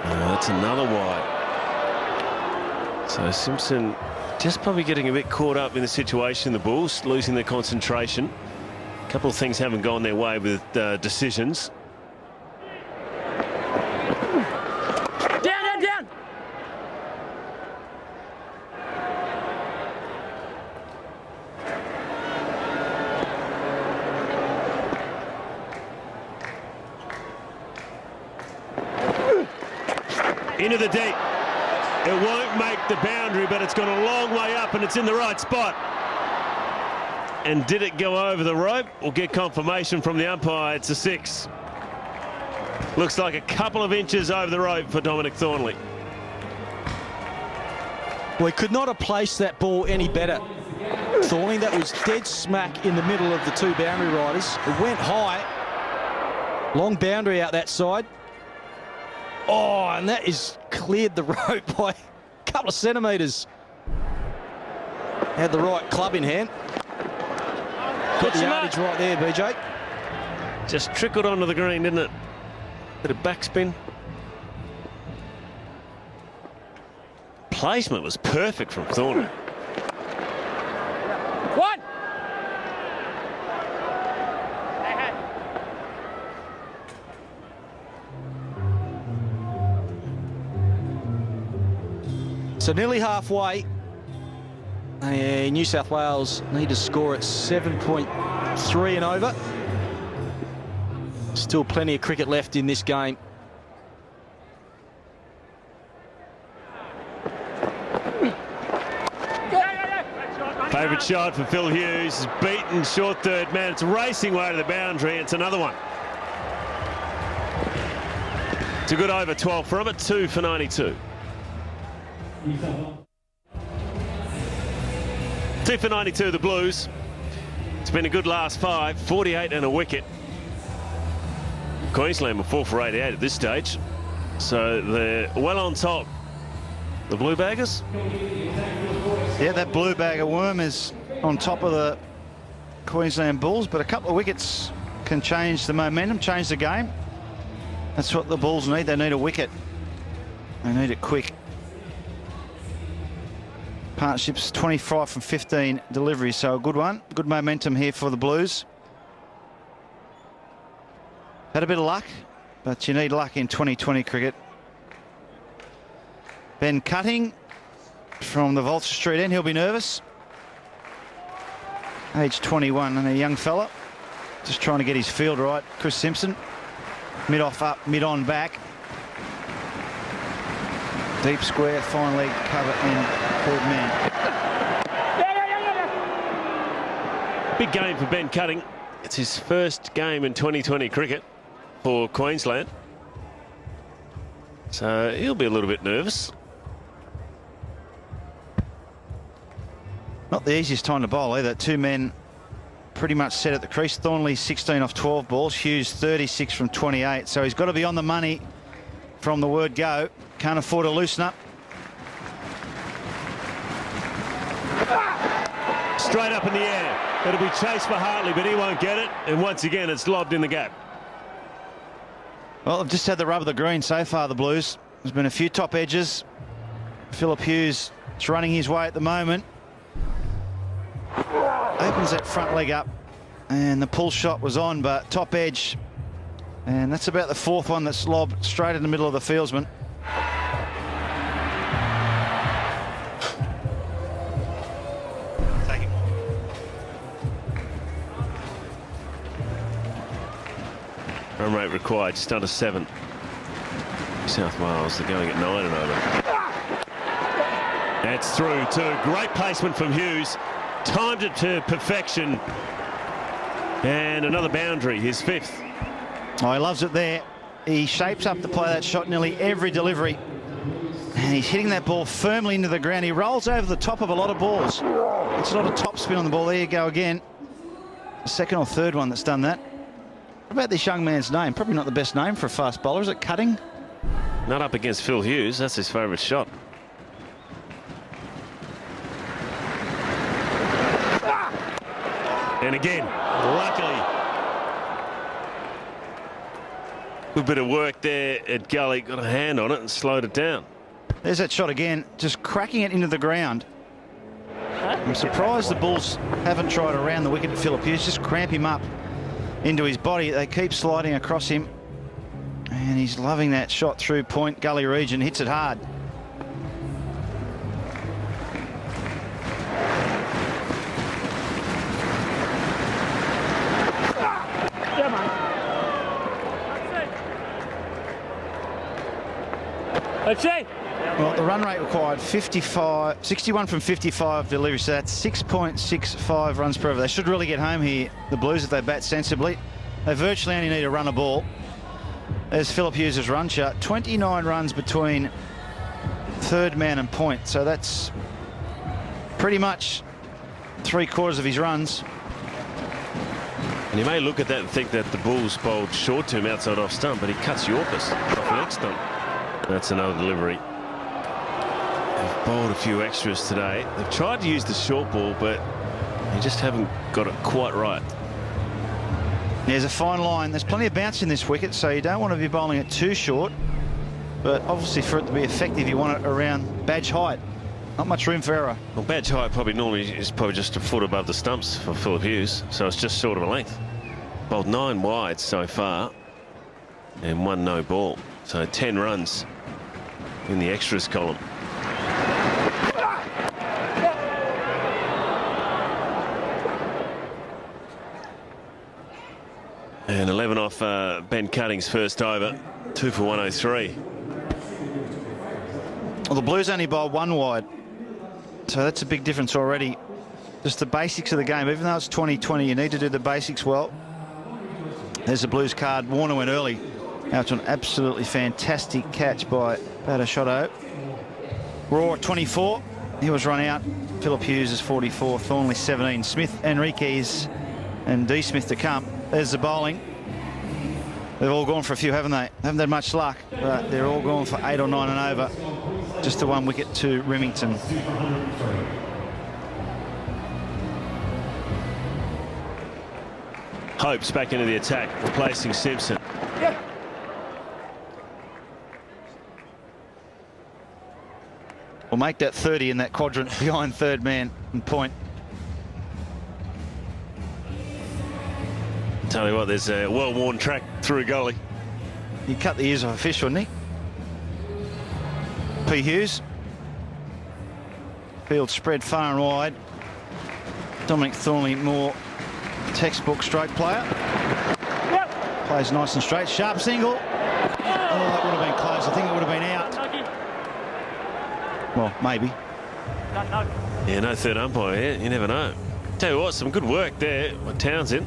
That's another wide. So Simpson just probably getting a bit caught up in the situation. The Bulls losing their concentration. A couple of things haven't gone their way with decisions. Down. Into the deep. It won't make the boundary, but it's gone a long way up and it's in the right spot. And did it go over the rope? We'll get confirmation from the umpire. It's a 6. Looks like a couple of inches over the rope for Dominic Thornley. Well, he could not have placed that ball any better. Thornley, that was dead smack in the middle of the 2 boundary riders. It went high. Long boundary out that side. Oh, and that is cleared the rope by a couple of centimetres. Had the right club in hand. Got the yardage right there, BJ. Just trickled onto the green, didn't it? Bit of backspin. Placement was perfect from Thornley. One. So nearly halfway. New South Wales need to score at 7.3 and over. Still plenty of cricket left in this game. Favourite shot for Phil Hughes. Beaten short third man. It's racing way to the boundary. It's another one. It's a good over 12 from it. 2 for 92. 2 for 92, the Blues. It's been a good last 5. 48 and a wicket. Queensland were 4 for 88 at this stage. So they're well on top. The Blue Baggers? Yeah, that Blue Bagger worm is on top of the Queensland Bulls, but a couple of wickets can change the momentum, change the game. That's what the Bulls need. They need a wicket. They need it quick. Partnerships 25 from 15 deliveries, so a good one. Good momentum here for the Blues. Had a bit of luck, but you need luck in 2020 cricket. Ben Cutting from the Vulture Street end. He'll be nervous. Age 21 and a young fella. Just trying to get his field right. Chris Simpson. Mid-off up, mid-on back. Deep square, fine leg cover and third man. Big game for Ben Cutting. It's his first game in 2020 cricket for Queensland. So he'll be a little bit nervous. Not the easiest time to bowl either. Two men pretty much set at the crease. Thornley 16 off 12 balls. Hughes 36 from 28. So he's got to be on the money from the word go. Can't afford to loosen up. Straight up in the air. It'll be chased for Hartley, but he won't get it. And once again, it's lobbed in the gap. Well, they've just had the rub of the green so far, the Blues. There's been a few top edges. Phil Hughes is running his way at the moment. Opens that front leg up, and the pull shot was on, but top edge. And that's about the fourth one that's lobbed straight in the middle of the fieldsman. Run rate required, just under 7. South Wales, they're going at 9 and over. That's through to great placement from Hughes. Timed it to perfection. And another boundary, his 5th. Oh, he loves it there. He shapes up to play that shot nearly every delivery. And he's hitting that ball firmly into the ground. He rolls over the top of a lot of balls. It's not a top spin on the ball. There you go again. The second or third one that's done that. What about this young man's name? Probably not the best name for a fast bowler. Is it Cutting? Not up against Phil Hughes. That's his favourite shot. And again, luckily. Good bit of work there at Gully. Got a hand on it and slowed it down. There's that shot again. Just cracking it into the ground. I'm surprised the Bulls haven't tried around the wicket at Phil Hughes. Just cramp him up into his body. They keep sliding across him, and he's loving that shot through point gully region. Hits it hard. Well, the run rate required 61 from 55 deliveries, so that's 6.65 runs per over. They should really get home here, the Blues, if they bat sensibly. They virtually only need to run a ball. There's Phil Hughes' run chart. 29 runs between third man and point, so that's pretty much 3/4 of his runs. And you may look at that and think that the Bulls bowled short to him outside off stump, but he cuts Yorkers off the next stump. That's another delivery. They've bowled a few extras today. They've tried to use the short ball, but they just haven't got it quite right. There's a fine line. There's plenty of bounce in this wicket, so you don't want to be bowling it too short. But obviously, for it to be effective, you want it around badge height. Not much room for error. Well, badge height normally is just a foot above the stumps for Phil Hughes, so it's just sort of a length. Bowled 9 wide so far, and 1 no ball. So 10 runs in the extras column. And 11 off Ben Cutting's first over. 2 for 103. Well, the Blues only bowled 1 wide, so that's a big difference already. Just the basics of the game. Even though it's 2020, you need to do the basics well. There's the Blues card. Warner went early. Out to an absolutely fantastic catch by batter Shotto. Raw 24. He was run out. Phil Hughes is 44. Thornley 17. Smith, Enriquez, and D. Smith to come. There's the bowling. They've all gone for a few, haven't they? Haven't had much luck, but they're all gone for 8 or 9 and over. Just the 1 wicket to Remington. Hope's back into the attack, replacing Simpson. Will make that 30 in that quadrant behind third man and point. Tell you what, there's a well-worn track through gully. He'd cut the ears off a fish, wouldn't he? P. Hughes. Field spread far and wide. Dominic Thornley, more textbook stroke player. Plays nice and straight. Sharp single. Oh, that would have been close. I think it would have been out. Well, maybe. Yeah, no third umpire here. You never know. Tell you what, some good work there by Townsend.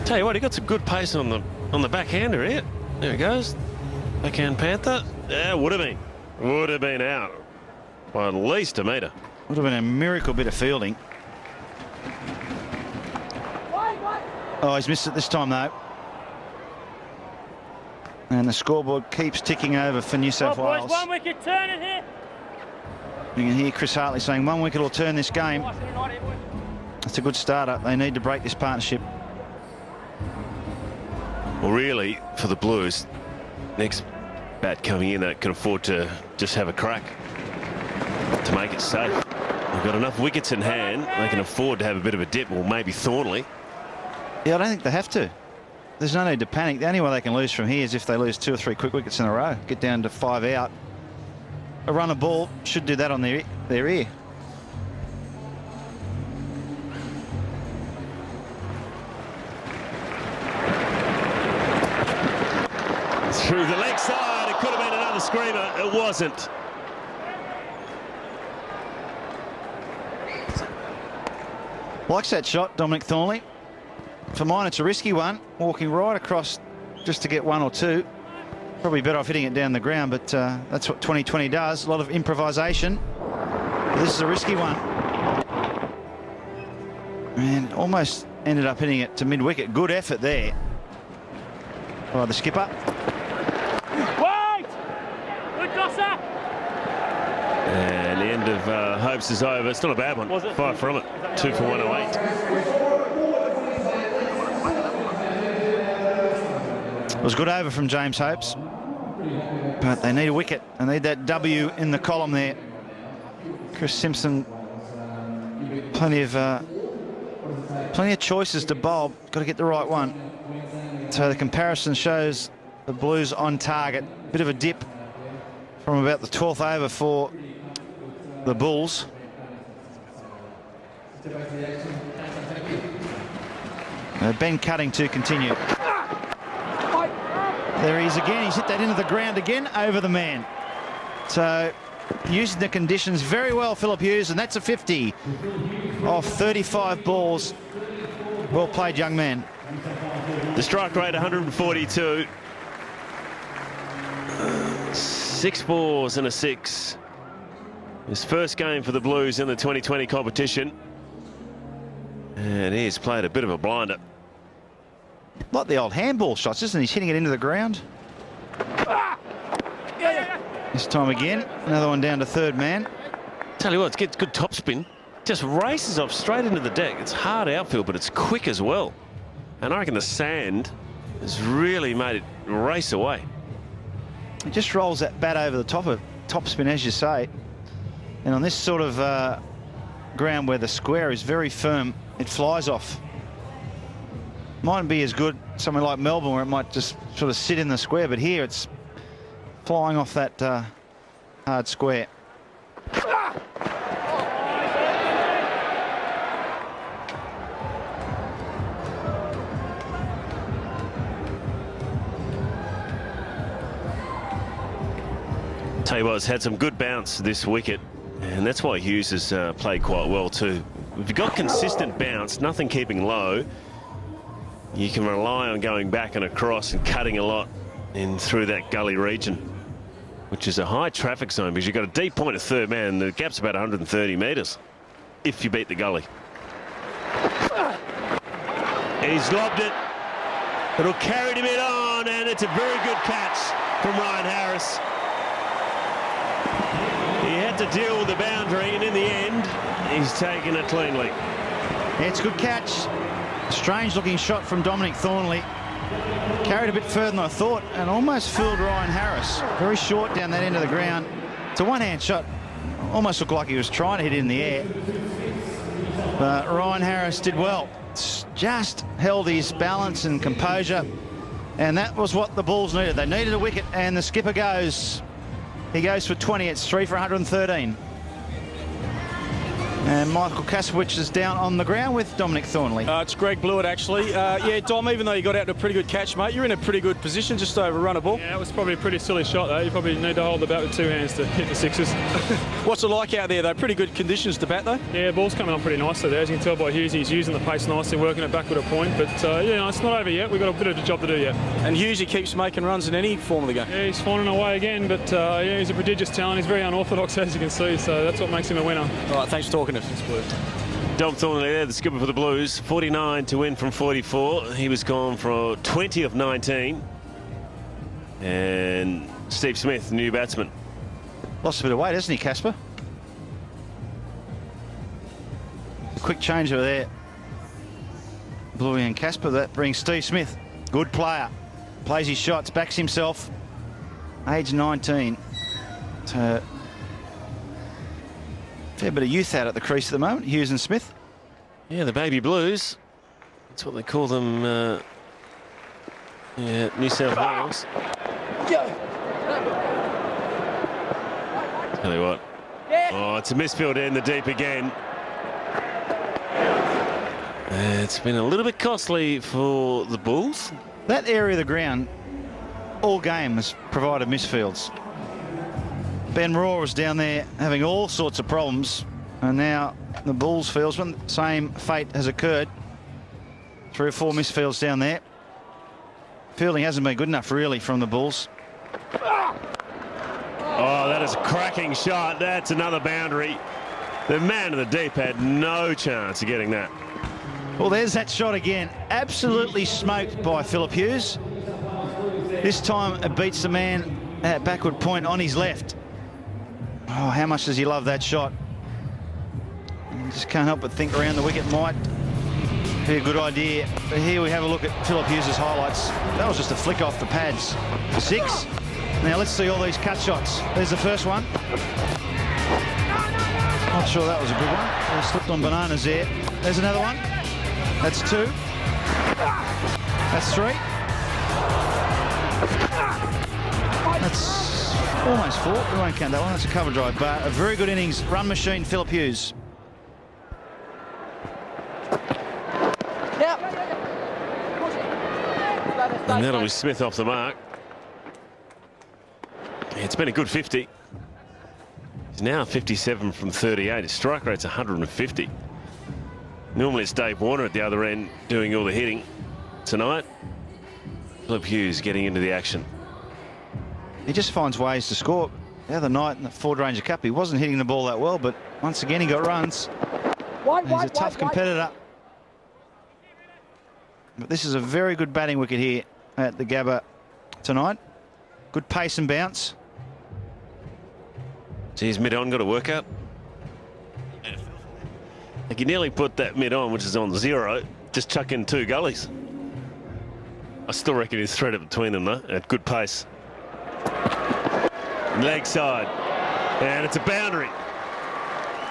Tell you what, he got some good pace on the backhander here. There he goes. Backhand Panther. Yeah, would have been out by at least a metre. Would have been a miracle bit of fielding. Oh, he's missed it this time though. And the scoreboard keeps ticking over for New South Wales. 1 wicket, turn it here. You can hear Chris Hartley saying 1 wicket will turn this game. That's a good starter. They need to break this partnership. Well, really, for the Blues, next bat coming in that can afford to just have a crack to make it safe. They've got enough wickets in hand. They can afford to have a bit of a dip, or maybe Thornley. Yeah, I don't think they have to. There's no need to panic. The only way they can lose from here is if they lose 2 or 3 quick wickets in a row. Get down to 5 out. A run of ball should do that on their ear. Through the leg side, it could have been another screamer. It wasn't. Likes that shot, Dominic Thornley. For mine, it's a risky one. Walking right across just to get 1 or 2. Probably better off hitting it down the ground, but that's what 2020 does. A lot of improvisation. But this is a risky one. And almost ended up hitting it to mid-wicket. Good effort there by the skipper. Wait! Good tosser! And the end of hopes is over. It's not a bad one. 5 from it. 2 for 108. It was a good over from James Hopes, but they need a wicket. They need that W in the column there. Chris Simpson, plenty of choices to bowl. Got to get the right one. So the comparison shows the Blues on target. Bit of a dip from about the 12th over for the Bulls. Ben Cutting to continue. There he is again. He's hit that into the ground again over the man. So using the conditions very well, Phil Hughes, and that's a 50 off 35 balls. Well played, young man. The strike rate 142. 6 balls and a 6. His first game for the Blues in the 2020 competition. And he's played a bit of a blinder. Like the old handball shots, isn't he? He's hitting it into the ground. This time again, another one down to third man. Tell you what, it gets good topspin. Just races off straight into the deck. It's hard outfield, but it's quick as well. And I reckon the sand has really made it race away. It just rolls that bat over the top of topspin, as you say. And on this sort of ground where the square is very firm, it flies off. Mightn't be as good somewhere like Melbourne, where it might just sort of sit in the square, but here it's flying off that hard square. Tell you what, it's had some good bounce this wicket, and that's why Hughes has played quite well too. If you've got consistent bounce, nothing keeping low, you can rely on going back and across and cutting a lot in through that gully region, which is a high traffic zone because you've got a deep point at third man and the gap's about 130 metres if you beat the gully. He's lobbed it. It'll carry him on, and it's a very good catch from Ryan Harris. He had to deal with the boundary, and in the end, he's taken it cleanly. Yeah, it's a good catch. Strange looking shot from Dominic Thornley. Carried a bit further than I thought and almost fooled Ryan Harris. Very short down that end of the ground. It's a one-hand shot. Almost looked like he was trying to hit it in the air. But Ryan Harris did well. Just held his balance and composure. And that was what the Bulls needed. They needed a wicket, and the skipper goes. He goes for 20. It's 3 for 113. And Michael Kasowicz is down on the ground with Dominic Thornley. It's Greg Blewett, actually. Yeah, Dom, even though you got out to a pretty good catch, mate, you're in a pretty good position, just over run a ball. Yeah, it was probably a pretty silly shot, though. You probably need to hold the bat with 2 hands to hit the sixes. What's it like out there, though? Pretty good conditions to bat, though? Yeah, ball's coming on pretty nicely there. As you can tell by Hughes, he's using the pace nicely, working it back with a point. But, yeah, it's not over yet. We've got a bit of a job to do yet. And Hughes, he keeps making runs in any form of the game. Yeah, he's finding a way again, but, yeah, he's a prodigious talent. He's very unorthodox, as you can see, so that's what makes him a winner. All right, thanks for talking to us. Dom Thornley there, the skipper for the Blues. 49 to win from 44. He was gone for 20 of 19. And Steve Smith, new batsman. Lost a bit of weight, hasn't he, Casper? A quick change over there. Bluey and Casper. That brings Steve Smith. Good player. Plays his shots, backs himself. Age 19. Fair bit of youth out at the crease at the moment, Hughes and Smith. Yeah, the baby Blues. That's what they call them. Yeah, New South Wales. Tell you what. Oh, it's a misfield in the deep again. It's been a little bit costly for the Bulls. That area of the ground all game has provided misfields. Ben Raw was down there having all sorts of problems, and now the Bulls fieldsman, same fate has occurred. 3 or 4 misfields down there. Fielding hasn't been good enough really from the Bulls. Oh, that is a cracking shot. That's another boundary. The man in the deep had no chance of getting that. Well, there's that shot again. Absolutely smoked by Philip Hughes. This time it beats the man at backward point on his left. Oh, how much does he love that shot? You just can't help but think around the wicket might be a good idea. But here we have a look at Philip Hughes' highlights. That was just a flick off the pads. 6. Now let's see all these cut shots. There's the first one. Not sure that was a good one. They slipped on bananas there. There's another one. That's 2. That's 3. That's almost 4. We won't count that one. That's a cover drive. But a very good innings. Run machine, Philip Hughes. And that'll be Smith off the mark. It's been a good 50. He's now 57 from 38. His strike rate's 150. Normally it's Dave Warner at the other end doing all the hitting. Tonight, Philip Hughes getting into the action. He just finds ways to score. The other night in the Ford Ranger Cup, he wasn't hitting the ball that well, but once again he got runs. He's a tough competitor. But this is a very good batting wicket here at the Gabba tonight. Good pace and bounce. Geez, mid-on got a workout. Like you nearly put that mid-on, which is on 0, just chuck in 2 gullies. I still reckon he's threaded between them, though, at good pace. Leg side. And it's a boundary.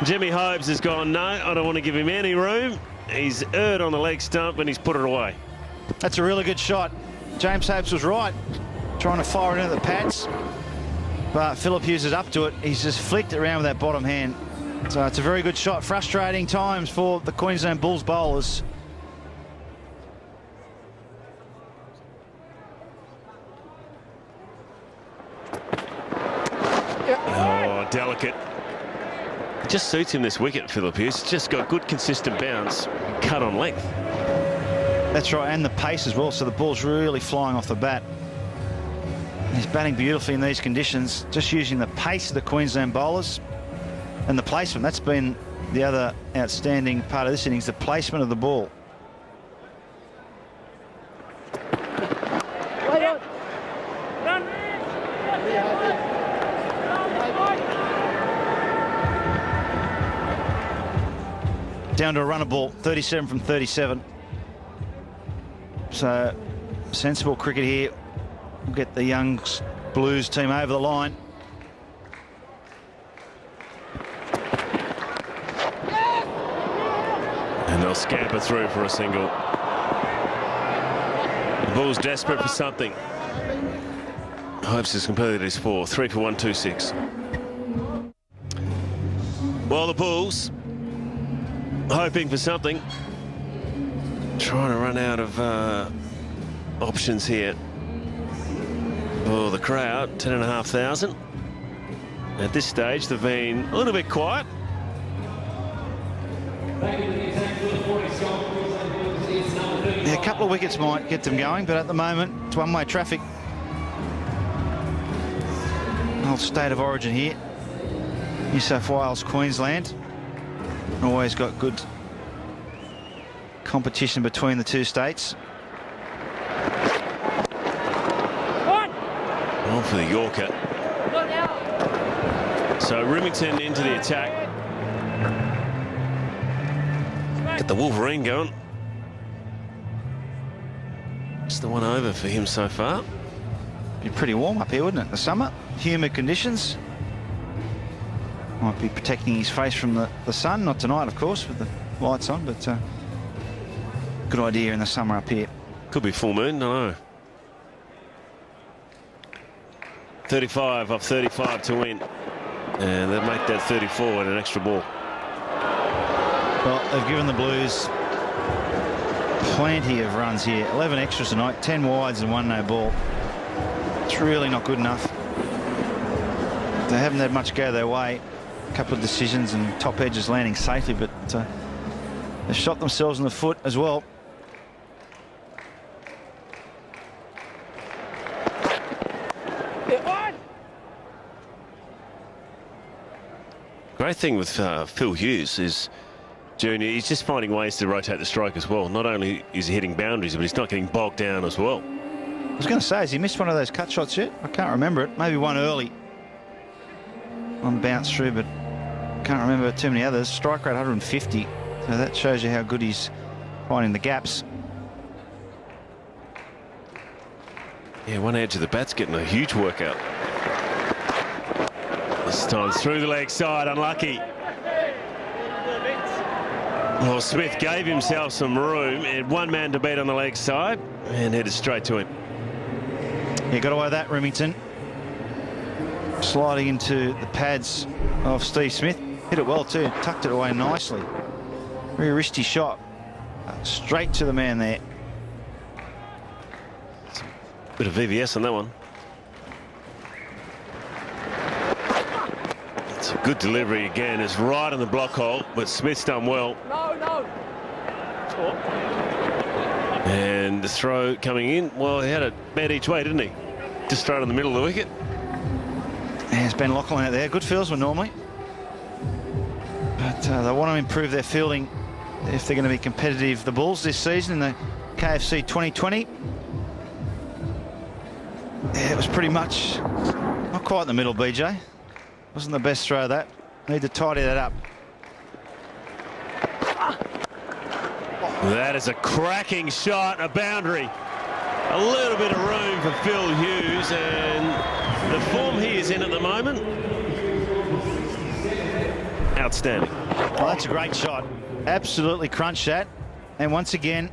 Jimmy Hopes has gone, no, I don't want to give him any room. He's erred on the leg stump and he's put it away. That's a really good shot. James Hopes was right, trying to fire it into the pads. But Philip Hughes is up to it. He's just flicked it around with that bottom hand. So it's a very good shot. Frustrating times for the Queensland Bulls bowlers. Oh, delicate. It just suits him, this wicket, Philip Hughes. It's just got good consistent bounce, cut on length. That's right, and the pace as well, so the ball's really flying off the bat. He's batting beautifully in these conditions, just using the pace of the Queensland bowlers and the placement. That's been the other outstanding part of this innings, the placement of the ball. Down to a runner ball, 37 from 37. So sensible cricket here. We'll get the young Blues team over the line. And they'll scamper through for a single. The Bulls desperate for something. Hopes has completed his 4. 3 for 126. Well, the Bulls hoping for something. Trying to run out of options here. Oh, the crowd, 10,500. At this stage, they've been a little bit quiet. Yeah, a couple of wickets might get them going, but at the moment, it's one-way traffic. Old state of origin here. New South Wales, Queensland. Always got good competition between the two states. On for the Yorker. So Remington into the attack. Get the Wolverine going. It's the one over for him so far. Be pretty warm up here, wouldn't it? The summer, humid conditions. Might be protecting his face from the sun. Not tonight, of course, with the lights on, but good idea in the summer up here. Could be full moon, I don't know. 35 off 35 to win. And they'll make that 34 with an extra ball. Well, they've given the Blues plenty of runs here. 11 extras tonight, 10 wides and 1 no ball. It's really not good enough. They haven't had much go their way. A couple of decisions and top edges landing safely, but they've shot themselves in the foot as well. Great thing with Phil Hughes is, Junior, he's just finding ways to rotate the strike as well. Not only is he hitting boundaries, but he's not getting bogged down as well. I was going to say, has he missed one of those cut shots yet? I can't remember it. Maybe one early on bounce through, but can't remember too many others. Strike rate 150, so that shows you how good he's finding the gaps. Yeah, one edge of the bat's getting a huge workout. This time through the leg side, unlucky. Well, Smith gave himself some room and one man to beat on the leg side and headed straight to him. He got away with that, Remington. Sliding into the pads of Steve Smith. Hit it well too, tucked it away nicely. Very risky shot. Straight to the man there. Bit of VVS on that one. It's a good delivery again. It's right on the block hole, but Smith's done well. And the throw coming in. Well, he had it bad each way, didn't he? Just straight in the middle of the wicket. There's Ben Lachlan out there. Good fieldsman normally. But they want to improve their fielding if they're going to be competitive. The Bulls this season in the KFC 2020. Yeah, it was pretty much not quite in the middle, BJ. Wasn't the best throw, that. Need to tidy that up. That is a cracking shot, a boundary. A little bit of room for Phil Hughes, and the form he is in at the moment, outstanding. Well, that's a great shot. Absolutely crunched that. And once again,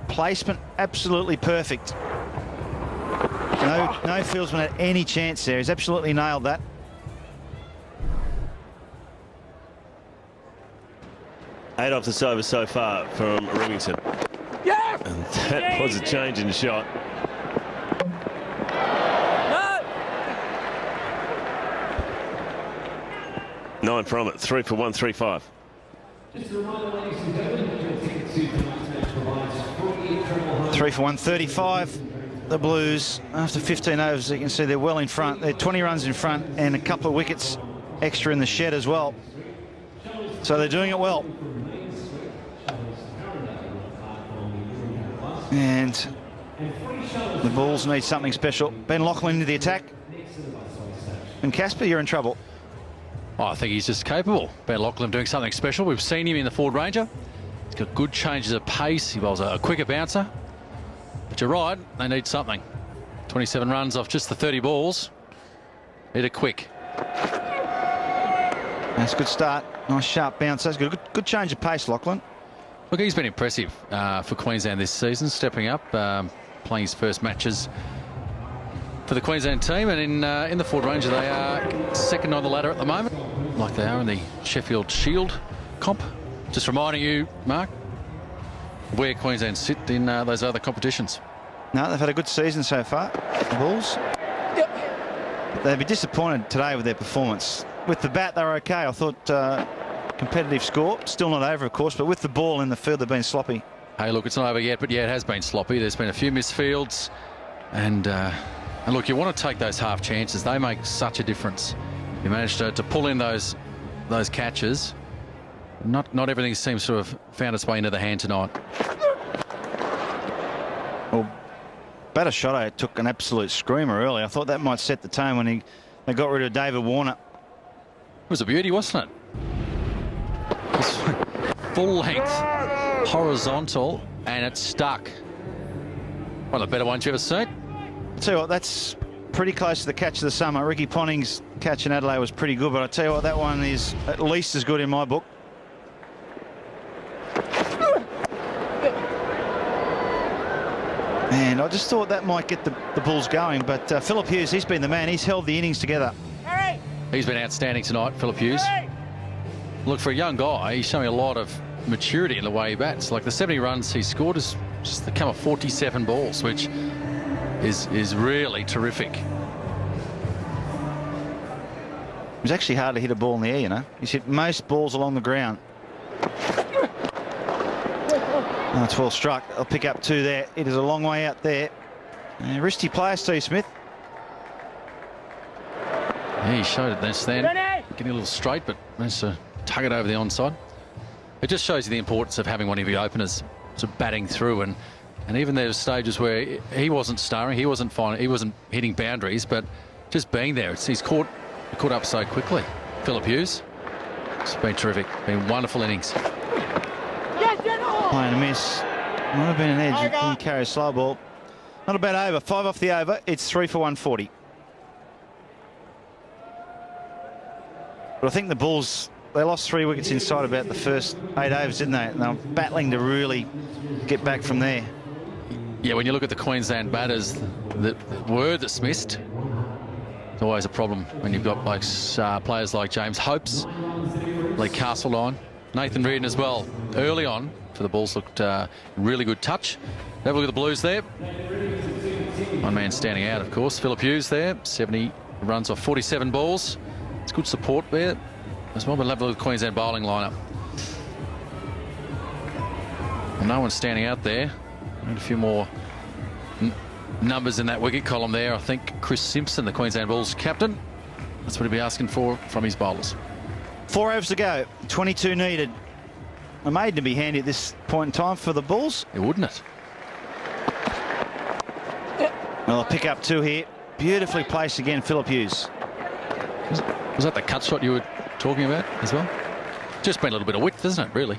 placement absolutely perfect. No fieldsman had any chance there. He's absolutely nailed that. Eight off the over so far from Remington. Yeah! And that was a change in shot. No! 9 from it, 3 for 135. Just a reminder, ladies and gentlemen, 3 for 135. The Blues, after 15 overs, you can see they're well in front. They're 20 runs in front and a couple of wickets extra in the shed as well. So they're doing it well. And the Bulls need something special. Ben Lachlan into the attack. And Casper, you're in trouble. Oh, I think he's just capable. Ben Lachlan doing something special. We've seen him in the Ford Ranger. He's got good changes of pace. He was a quicker bouncer. But you're right, they need something. 27 runs off just the 30 balls. Need a quick. That's a good start. Nice sharp bounce. That's good. Good change of pace, Lachlan. Look, he's been impressive for Queensland this season, stepping up, playing his first matches for the Queensland team. And in the Ford Ranger, they are second on the ladder at the moment, like they are in the Sheffield Shield comp. Just reminding you, Mark, where Queensland sit in those other competitions. No, they've had a good season so far, the Bulls. But they'd be disappointed today with their performance. With the bat, they were okay. I thought competitive score. Still not over, of course, but with the ball in the field, they've been sloppy. Hey, look, it's not over yet, but yeah, it has been sloppy. There's been a few missed fields. And look, you want to take those half chances. They make such a difference. You managed to pull in those catches. Not everything seems to have found its way into the hand tonight. Well, Batashotto took an absolute screamer early. I thought that might set the tone when they got rid of David Warner. It was a beauty, wasn't it? It was full length, horizontal, and it stuck. One of the better ones you've ever seen. I'll tell you what, that's pretty close to the catch of the summer. Ricky Ponning's catch in Adelaide was pretty good, but I tell you what, that one is at least as good in my book. And I just thought that might get the Bulls going, but Philip Hughes, he's been the man. He's held the innings together. He's been outstanding tonight, Philip Hughes. Look, for a young guy, he's showing a lot of maturity in the way he bats. Like the 70 runs he scored has just become a 47 balls, which is really terrific. It was actually hard to hit a ball in the air, you know. He's hit most balls along the ground. Oh, it's well struck. I'll pick up 2 there. It is a long way out there. Wristy player, Steve Smith. Yeah, he showed it this then. Getting a little straight, but managed to tug it over the onside. It just shows you the importance of having one of your openers sort of batting through, and even there were stages where he wasn't starring, he wasn't fine, he wasn't hitting boundaries, but just being there, he's caught up so quickly. Philip Hughes, it's been terrific, been wonderful innings. Playing a miss. Might have been an edge. He didn't carry a slow ball. Not a bad over. 5 off the over. It's 3 for 140. But I think the Bulls, they lost 3 wickets inside about the first 8 overs, didn't they? And they were battling to really get back from there. Yeah, when you look at the Queensland batters that were dismissed, it's always a problem when you've got like players like James Hopes, Lee Castledine, Nathan Reardon as well. Early on for the Bulls looked really good touch. Have a look at the Blues there. One man standing out, of course. Philip Hughes there, 70 runs off 47 balls. It's good support there as well, but level of the Queensland bowling lineup. Well, no one's standing out there. Need a few more numbers in that wicket column there. I think Chris Simpson, the Queensland Bulls captain, that's what he'll be asking for from his bowlers. 4 overs to go, 22 needed. A maiden to be handy at this point in time for the Bulls. It wouldn't it? Well, I'll pick up 2 here. Beautifully placed again, Philip Hughes. Was that the cut shot you were talking about as well? Just been a little bit of width, isn't it, really?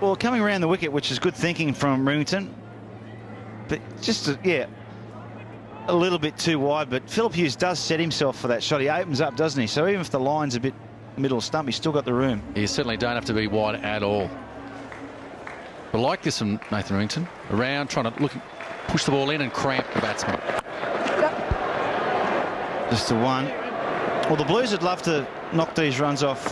Well, coming around the wicket, which is good thinking from Rington. But just, a little bit too wide. But Philip Hughes does set himself for that shot. He opens up, doesn't he? So even if the line's a bit middle stump, he's still got the room. You certainly don't have to be wide at all. But like this from Nathan Rington, around trying to push the ball in and cramp the batsman. Just the one. Well, the Blues would love to knock these runs off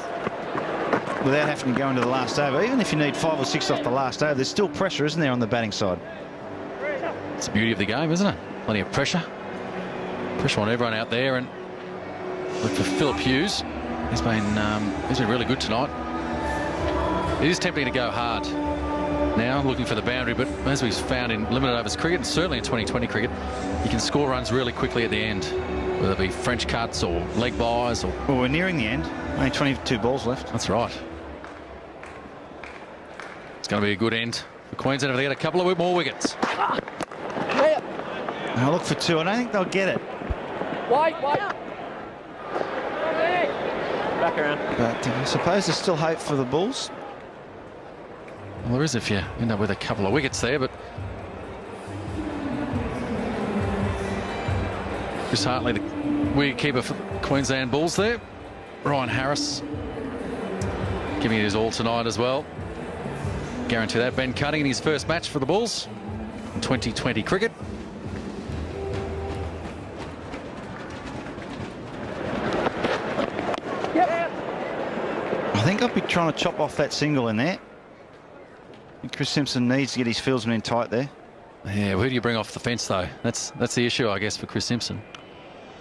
without having to go into the last over. Even if you need 5 or 6 off the last over, there's still pressure, isn't there, on the batting side? It's the beauty of the game, isn't it? Plenty of pressure. Pressure on everyone out there. And look for Philip Hughes. He's been really good tonight. It is tempting to go hard now, looking for the boundary, but as we've found in limited overs cricket, and certainly in 2020 cricket, you can score runs really quickly at the end, whether it be French cuts or leg byes. Well, we're nearing the end. Only 22 balls left. That's right. It's going to be a good end for Queensland if they get a couple of more wickets. I'll look for 2. I don't think they'll get it. Wait. Back around. But I suppose there's still hope for the Bulls. Well, there is if you end up with a couple of wickets there, but Chris Hartley, the wicketkeeper for Queensland Bulls there. Ryan Harris giving it his all tonight as well. Guarantee that. Ben Cutting in his first match for the Bulls in 2020 cricket. I think I'd be trying to chop off that single in there. And Chris Simpson needs to get his fieldsman in tight there. Yeah, who do you bring off the fence, though? That's the issue, I guess, for Chris Simpson.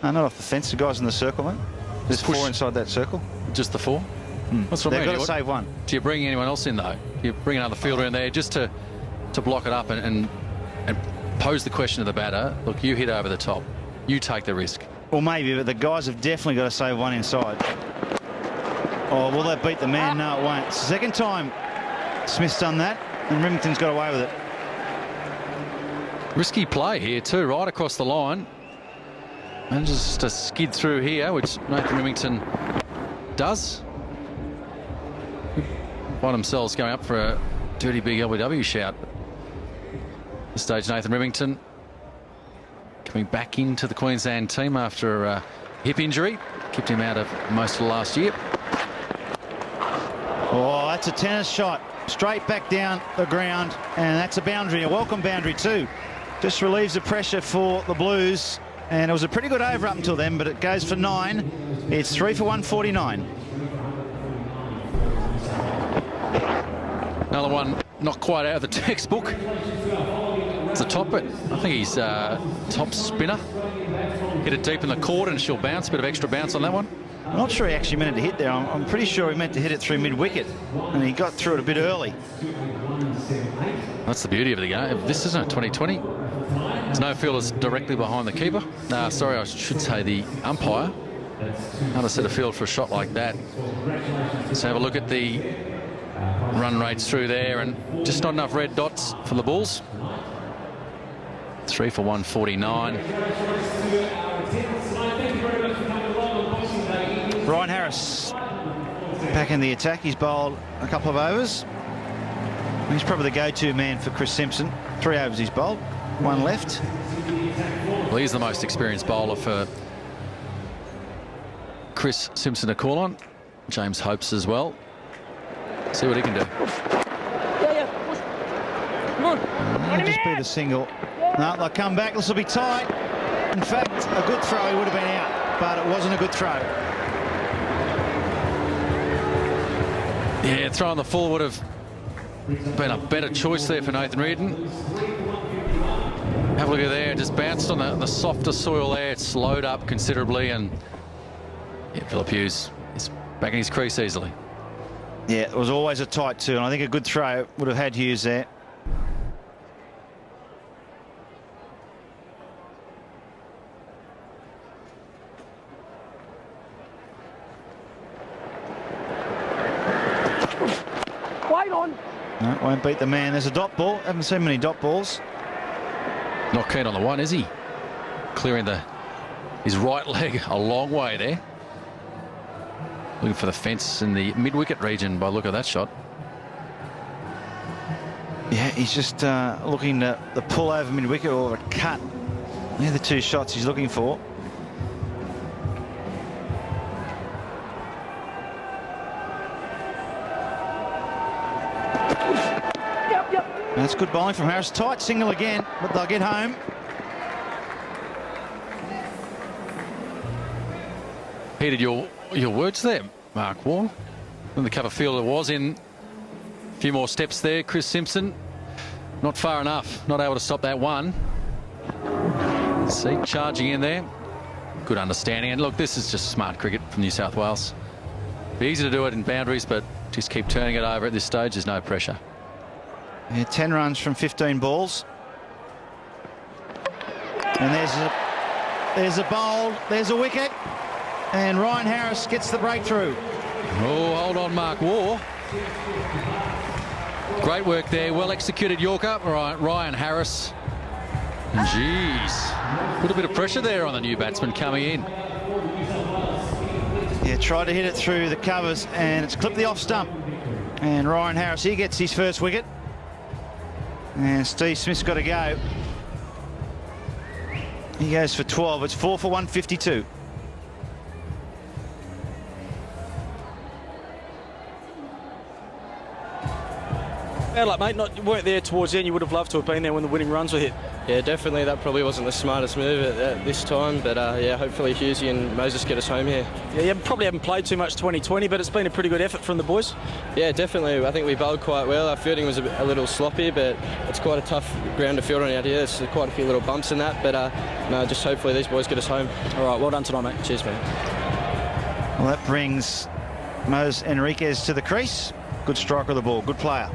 No, not off the fence. The guys in the circle, mate. There's 4 inside that circle. Just the 4? What's They've got to save one. Do you bring anyone else in, though? Do you bring another fielder in there just to block it up and pose the question to the batter? Look, you hit over the top. You take the risk. Well, maybe, but the guys have definitely got to save one inside. Oh, will that beat the man? No, it won't. It's the second time Smith's done that, and Remington's got away with it. Risky play here too, right across the line. Manages to skid through here, which Nathan Remington does. Find themselves going up for a dirty big LBW shout. At this stage, Nathan Remington coming back into the Queensland team after a hip injury. Kept him out of most of last year. Oh, that's a tennis shot. Straight back down the ground, and that's a boundary, a welcome boundary too. Just relieves the pressure for the Blues, and it was a pretty good over up until then, but it goes for 9. It's 3 for 149. Another one not quite out of the textbook. It's a top, but I think he's top spinner. Hit it deep in the court and she'll bounce. Bit of extra bounce on that one. I'm not sure he actually meant it to hit there. I'm pretty sure he meant to hit it through mid-wicket, and he got through it a bit early. That's the beauty of the game. This isn't a 2020. There's no fielders directly behind the keeper. Sorry, I should say the umpire. Another set of field for a shot like that. Let's have a look at the run rates through there, and just not enough red dots for the Bulls. 3 for 149. Ryan Harris back in the attack. He's bowled a couple of overs. He's probably the go-to man for Chris Simpson. 3 overs he's bowled, 1 left. Well, he's the most experienced bowler for Chris Simpson to call on. James Hopes as well. See what he can do. It'll just be the single. No, they'll come back. This will be tight. In fact, a good throw, he would have been out, but it wasn't a good throw. Yeah, throwing the full would have been a better choice there for Nathan Reardon. Have a look at there, just bounced on the softer soil there. It slowed up considerably, and yeah, Phil Hughes is back in his crease easily. Yeah, it was always a tight 2, and I think a good throw would have had Hughes there. No, won't beat the man. There's a dot ball. Haven't seen many dot balls. Not keen on the one, is he? Clearing his right leg a long way there. Looking for the fence in the mid-wicket region by the look of that shot. Yeah, he's just looking to the pull over mid-wicket or a cut. They're the 2 shots he's looking for. That's good bowling from Harris. Tight single again, but they'll get home. Heeded your words there, Mark Wall. When the cover fielder was in a few more steps there, Chris Simpson. Not far enough, not able to stop that one. See, charging in there. Good understanding. And look, this is just smart cricket from New South Wales. Be easy to do it in boundaries, but just keep turning it over at this stage. There's no pressure. Yeah, 10 runs from 15 balls. And there's a bowl, there's a wicket, and Ryan Harris gets the breakthrough. Oh, hold on, Mark Waugh. Great work there, well executed Yorker. Ryan Harris. And geez, put a bit of pressure there on the new batsman coming in. Yeah, tried to hit it through the covers, and it's clipped the off stump. And Ryan Harris, he gets his first wicket. And Steve Smith's got to go. He goes for 12. It's 4 for 152. Bad luck, mate. You weren't there towards the end. You would have loved to have been there when the winning runs were hit. Yeah, definitely. That probably wasn't the smartest move at this time. But, yeah, hopefully Hughesy and Moses get us home here. Yeah, you probably haven't played too much 2020, but it's been a pretty good effort from the boys. Yeah, definitely. I think we bowled quite well. Our fielding was a little sloppy, but it's quite a tough ground to field on out here. There's quite a few little bumps in that. But, no, just hopefully these boys get us home. All right, well done tonight, mate. Cheers, mate. Well, that brings Moses Enriquez to the crease. Good striker of the ball, good player.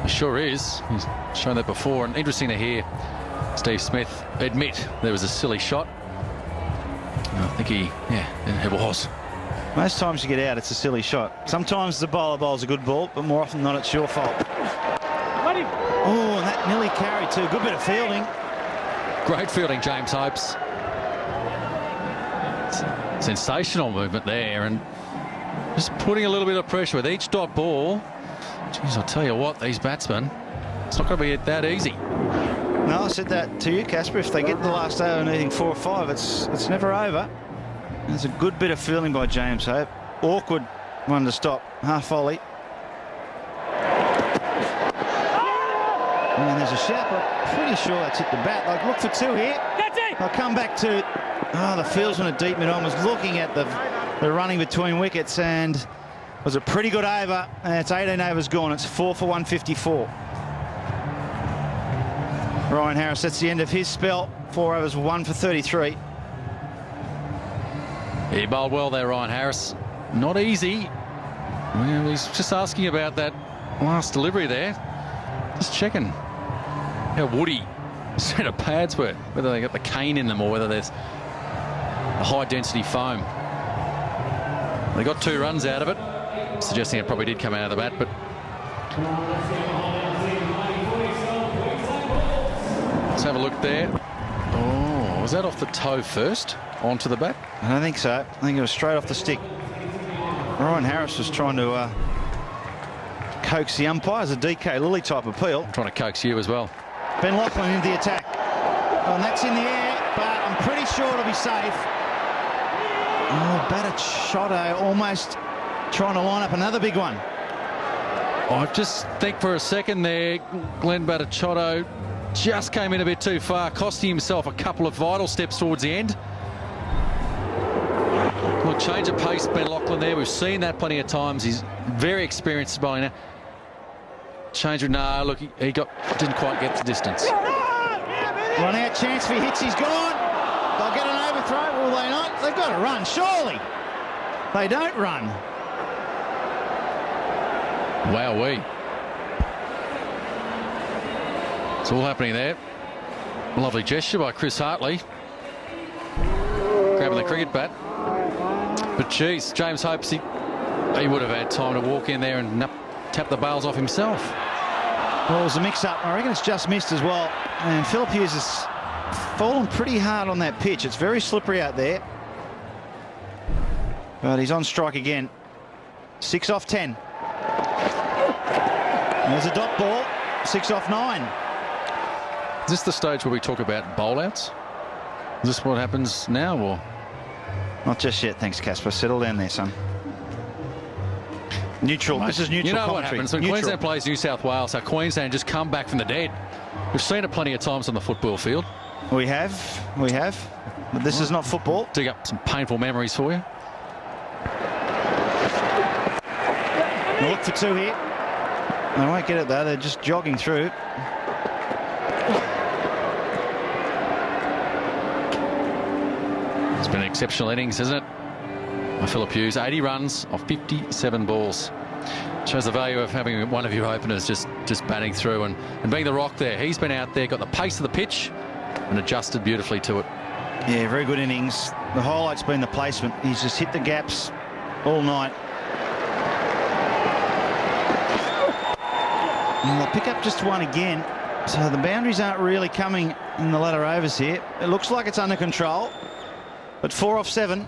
He sure is. He's shown that before, and interesting to hear Steve Smith admit there was a silly shot. I think it was. Most times you get out, it's a silly shot. Sometimes the bowler bowls a good ball, but more often than not, it's your fault. Oh, and that nearly carried too. Good bit of fielding. Great fielding, James Hopes. Sensational movement there, and just putting a little bit of pressure with each dot ball. Jeez, I'll tell you what, these batsmen, it's not going to be that easy. No, I said that to you, Casper. If they get the last over anything 4 or 5, it's never over. There's a good bit of fielding by James Hope. Awkward one to stop. Half volley. And there's a shout, but I'm pretty sure that's hit the bat. Like, look for 2 here. I'll come back to the fieldsman at deep mid-on was looking at the running between wickets, and it was a pretty good over, and it's 18 overs gone. It's 4 for 154. Ryan Harris, that's the end of his spell. 4 overs, 1 for 33. He bowled well there, Ryan Harris. Not easy. Well, he's just asking about that last delivery there. Just checking how woody centre pads were, whether they got the cane in them or whether there's a high-density foam. They got 2 runs out of it, suggesting it probably did come out of the bat, but let's have a look there. Oh, was that off the toe first, onto the bat? I don't think so. I think it was straight off the stick. Ryan Harris was trying to coax the umpires, a DK Lilly type appeal. I'm trying to coax you as well. Ben Lachlan into the attack. Oh, and that's in the air, but I'm pretty sure it'll be safe. Oh, Bhattacharya almost trying to line up another big one. I just think for a second there, Glenn Bhattacharya just came in a bit too far, costing himself a couple of vital steps towards the end. Look, change of pace, Ben Lachlan there. We've seen that plenty of times. He's very experienced bowler. Change of look, he didn't quite get the distance. Run out chance for hits. He's gone. They'll get an overthrow, will they not? They've got to run, surely. They don't run. Wowee. It's all happening there. Lovely gesture by Chris Hartley. Grabbing the cricket bat. But geez, James hopes he would have had time to walk in there and tap the bails off himself. Well, it was a mix-up. I reckon it's just missed as well. And Phil Hughes has fallen pretty hard on that pitch. It's very slippery out there. But he's on strike again. 6 off 10. There's a dot ball. 6 off 9. Is this the stage where we talk about bowl-outs? Is this what happens now, or...? Not just yet, thanks, Casper. Settle down there, son. Neutral. This is neutral. You know commentary. what happens when Queensland plays New South Wales? How Queensland just come back from the dead. We've seen it plenty of times on the football field. We have. But this is not football. Dig up some painful memories for you. They'll look for 2 here. They won't get it though. They're just jogging through. It's been an exceptional innings, isn't it? By Phil Hughes, 80 runs off 57 balls. Shows the value of having one of your openers just batting through and being the rock there. He's been out there, got the pace of the pitch and adjusted beautifully to it. Yeah, very good innings. The highlight's been the placement. He's just hit the gaps all night. And they'll pick up just 1 again. So the boundaries aren't really coming in the latter overs here. It looks like it's under control. But 4 off 7.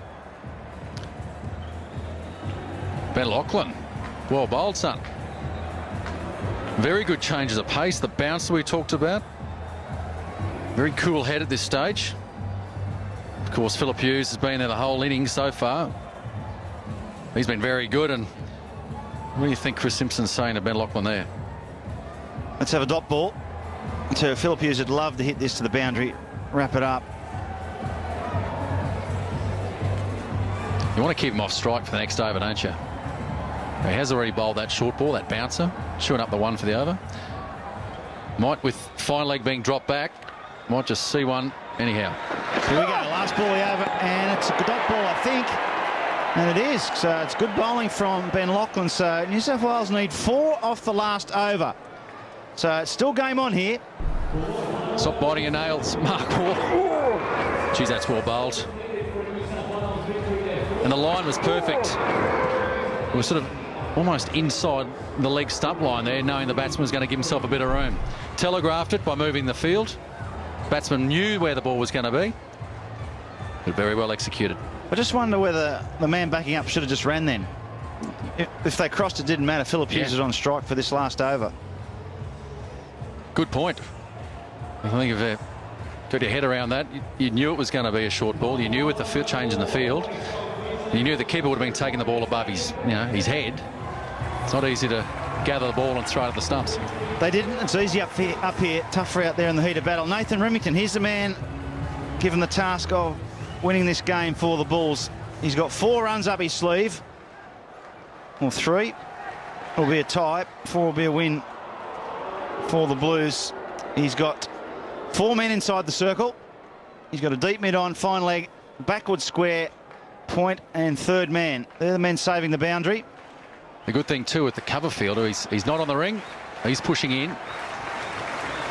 Ben Lachlan, well bowled, son. Very good changes of pace. The bounce that we talked about. Very cool head at this stage. Of course, Phil Hughes has been there the whole innings so far. He's been very good. And what do you think Chris Simpson's saying to Ben Lachlan there? Let's have a dot ball. So Philip Hughes would love to hit this to the boundary, wrap it up. You want to keep him off strike for the next over, don't you? He has already bowled that short ball, that bouncer, chewing up the one for the over. Might, with fine leg being dropped back, might just see one anyhow. Here we go, last ball of the over, and it's a dot ball, I think. And it is, so it's good bowling from Ben Lachlan. So New South Wales need 4 off the last over. So it's still game on here. Stop biting your nails, Mark Waugh. Geez, that's well bowled. And the line was perfect. It was sort of almost inside the leg stump line there, knowing the batsman was going to give himself a bit of room. Telegraphed it by moving the field. Batsman knew where the ball was going to be, but very well executed. I just wonder whether the man backing up should have just ran then. If they crossed, it didn't matter. Philip Hughes is on strike for this last over. Good point. I think if you got your head around that, you knew it was going to be a short ball. You knew with the change in the field, you knew the keeper would have been taking the ball above his head. It's not easy to gather the ball and throw it at the stumps. They didn't. It's easy up here, tougher out there in the heat of battle. Nathan Remington, here's the man given the task of winning this game for the Bulls. He's got 4 runs up his sleeve, or 3. It'll be a tie. 4 will be a win for the Blues. He's got 4 men inside the circle. He's got a deep mid on, fine leg, backward square, point, and third man. They're the men saving the boundary. The good thing too with the cover fielder, he's not on the ring. He's pushing in,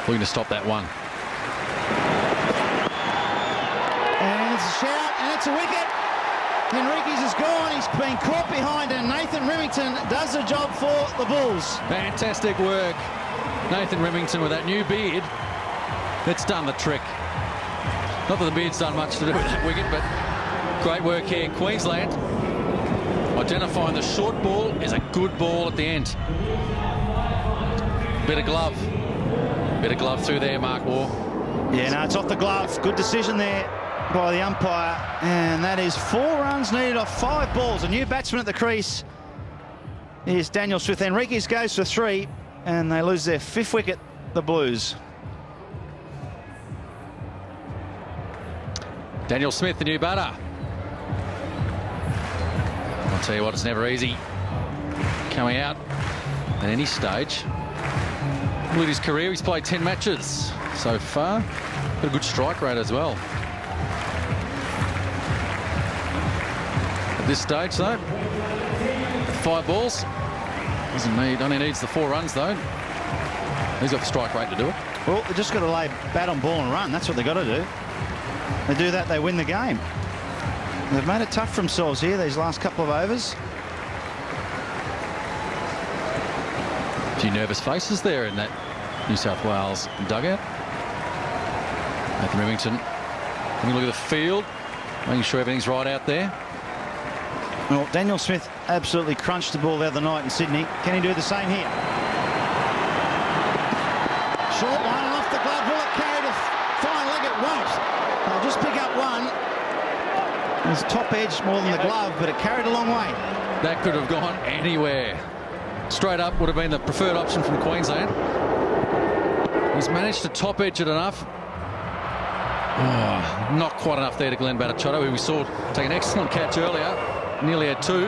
looking to stop that one. And it's a shout, and it's a wicket. Henriques is gone. He's been caught behind, and Nathan Remington does the job for the Bulls. Fantastic work. Nathan Remington with that new beard. It's done the trick. Not that the beard's done much to do with that wicket, but great work here in Queensland. Identifying the short ball is a good ball at the end. Bit of glove through there, Mark Waugh. Yeah, no, it's off the glove. Good decision there by the umpire. And that is 4 runs needed off 5 balls. A new batsman at the crease is Daniel Smith. Henriques goes for 3, and they lose their 5th wicket, the Blues. Daniel Smith, the new batter. I'll tell you what, it's never easy coming out at any stage. With his career, he's played 10 matches so far. Got a good strike rate as well. At this stage, though, 5 balls. Only needs the 4 runs, though. He's got the strike rate to do it. Well, they just got to lay bat on ball and run. That's what they've got to do. They do that, they win the game. They've made it tough for themselves here, these last couple of overs. A few nervous faces there in that New South Wales dugout. Nathan Remington having a look at the field, making sure everything's right out there. Well, Daniel Smith absolutely crunched the ball the other night in Sydney. Can he do the same here? Short one and off the glove. Will it carry to fine leg? It won't. They'll just pick up one. It's top edge more than the glove, but it carried a long way. That could have gone anywhere. Straight up would have been the preferred option from Queensland. He's managed to top edge it enough. Oh, not quite enough there to Glenn Batachotto, who we saw take an excellent catch earlier. Nearly had 2.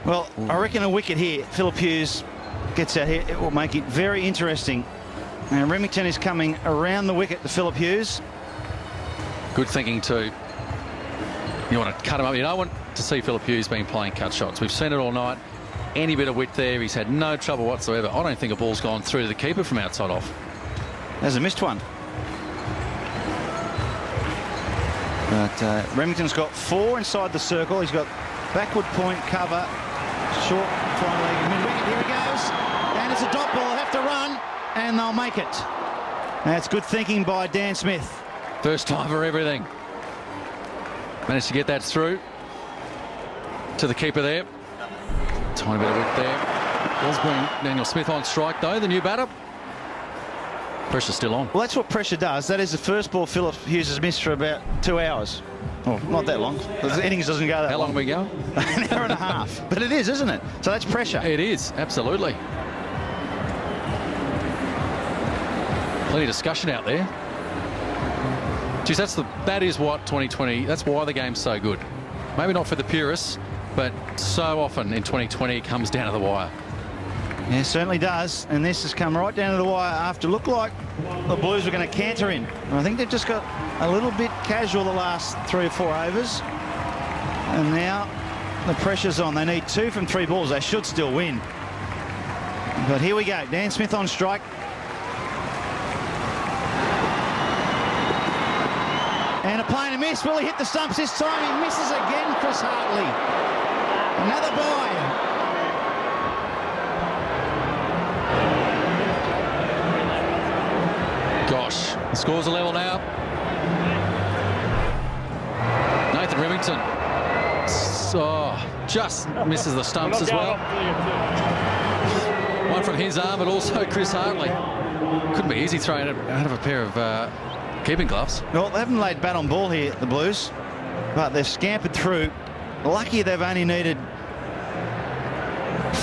Well, I reckon a wicket here. Philip Hughes gets out here. It will make it very interesting. And Remington is coming around the wicket to Philip Hughes. Good thinking too. You want to cut him up. You don't want to see Philip Hughes being playing cut shots. We've seen it all night. Any bit of width there, he's had no trouble whatsoever. I don't think a ball's gone through to the keeper from outside off. Hasn't missed one. But Remington's got 4 inside the circle. He's got backward point cover, short fine leg, mid-wicket. Here he goes. And it's a dot ball. They'll have to run, and they'll make it. That's good thinking by Dan Smith. First time for everything. Managed to get that through to the keeper there. Tiny bit of width there. Does bring Daniel Smith on strike, though, the new batter. Pressure's still on. Well, that's what pressure does. That is the first ball Phil Hughes has missed for about 2 hours. Oh, not that long. The innings doesn't go that long. How long we go? An hour and a half. But it is, isn't it? So that's pressure. It is, absolutely. Plenty of discussion out there. Geez, that is what 2020, that's why the game's so good. Maybe not for the purists, but so often in 2020 it comes down to the wire. Yeah, it certainly does. And this has come right down to the wire after it looked like the Blues were going to canter in. And I think they've just got a little bit casual the last 3 or 4 overs. And now the pressure's on. They need 2 from 3 balls. They should still win. But here we go. Dan Smith on strike. And a plane and miss. Will he hit the stumps this time? He misses again, Chris Hartley. Another bye. Gosh, the scores are level now. Nathan Remington just misses the stumps as well. One from his arm, but also Chris Hartley. Couldn't be easy throwing it out of a pair of keeping gloves. Well, they haven't laid bat on ball here, the Blues, but they've scampered through. Lucky they've only needed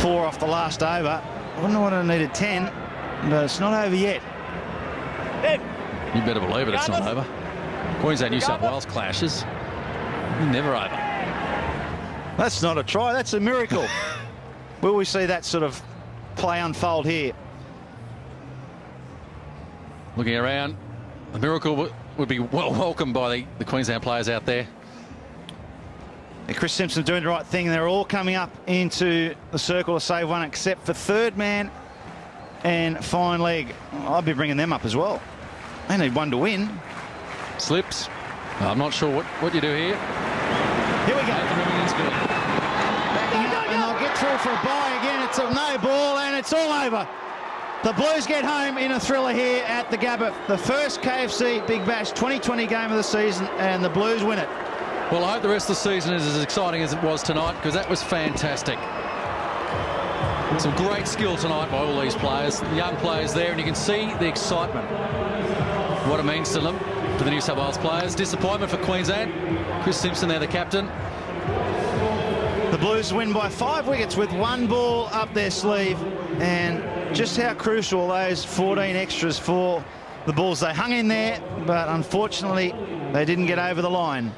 4 off the last over. I wouldn't have needed 10, but it's not over yet. You better believe it, it's not over. Queensland New South Wales clashes. Never over. That's not a try, that's a miracle. Will we see that sort of play unfold here? Looking around, the miracle would be well welcomed by the Queensland players out there. And Chris Simpson doing the right thing. They're all coming up into the circle to save one except for third man and fine leg. I'll be bringing them up as well. They need 1 to win. Slips. I'm not sure what you do here. Here we go. Backing up, and they'll get through for a bye again. It's a no ball, and it's all over. The Blues get home in a thriller here at the Gabba. The first KFC Big Bash 2020 game of the season, and the Blues win it. Well, I hope the rest of the season is as exciting as it was tonight, because that was fantastic. Some great skill tonight by all these players, the young players there, and you can see the excitement, what it means to them, to the New South Wales players. Disappointment for Queensland. Chris Simpson there, the captain. The Blues win by 5 wickets with 1 ball up their sleeve, and just how crucial those 14 extras for the Bulls. They hung in there, but unfortunately they didn't get over the line.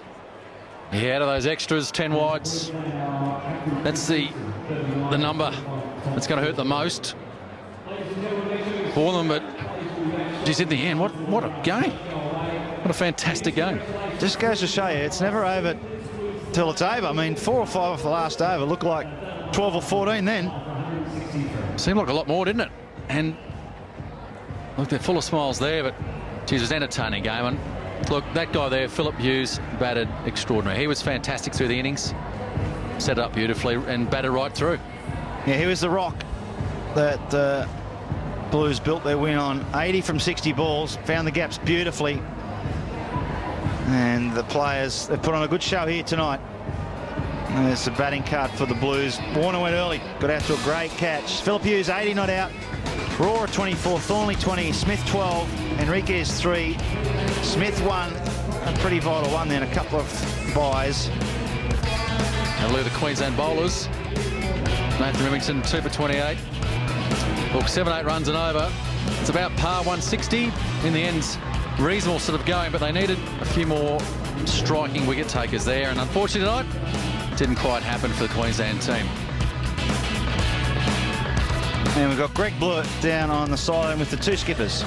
Yeah, out of those extras, 10 wides. That's the number that's going to hurt the most for them. But geez, in the end, what a game! What a fantastic game! Just goes to show you, it's never over till it's over. I mean, 4 or 5 off the last over looked like 12 or 14 then. Seemed like a lot more, didn't it? And look, they're full of smiles there, but geez, it was an entertaining game. And look, that guy there, Phil Hughes, batted extraordinary. He was fantastic through the innings, set up beautifully and batted right through. Yeah, he was the rock that Blues built their win on. 80 from 60 balls, found the gaps beautifully. And the players, they've put on a good show here tonight. And there's the batting card for the Blues. Warner went early, got out to a great catch. Phil Hughes, 80 not out. Roar 24, Thornley 20, Smith 12, Enriquez 3, Smith 1, a pretty vital one then, a couple of byes. And look at the Queensland bowlers. Nathan Remington 2 for 28. Look, 7-8 runs and over. It's about par 160. In the end, reasonable sort of going, but they needed a few more striking wicket takers there, and unfortunately tonight, didn't quite happen for the Queensland team. And we've got Greg Blewett down on the sideline with the 2 skippers.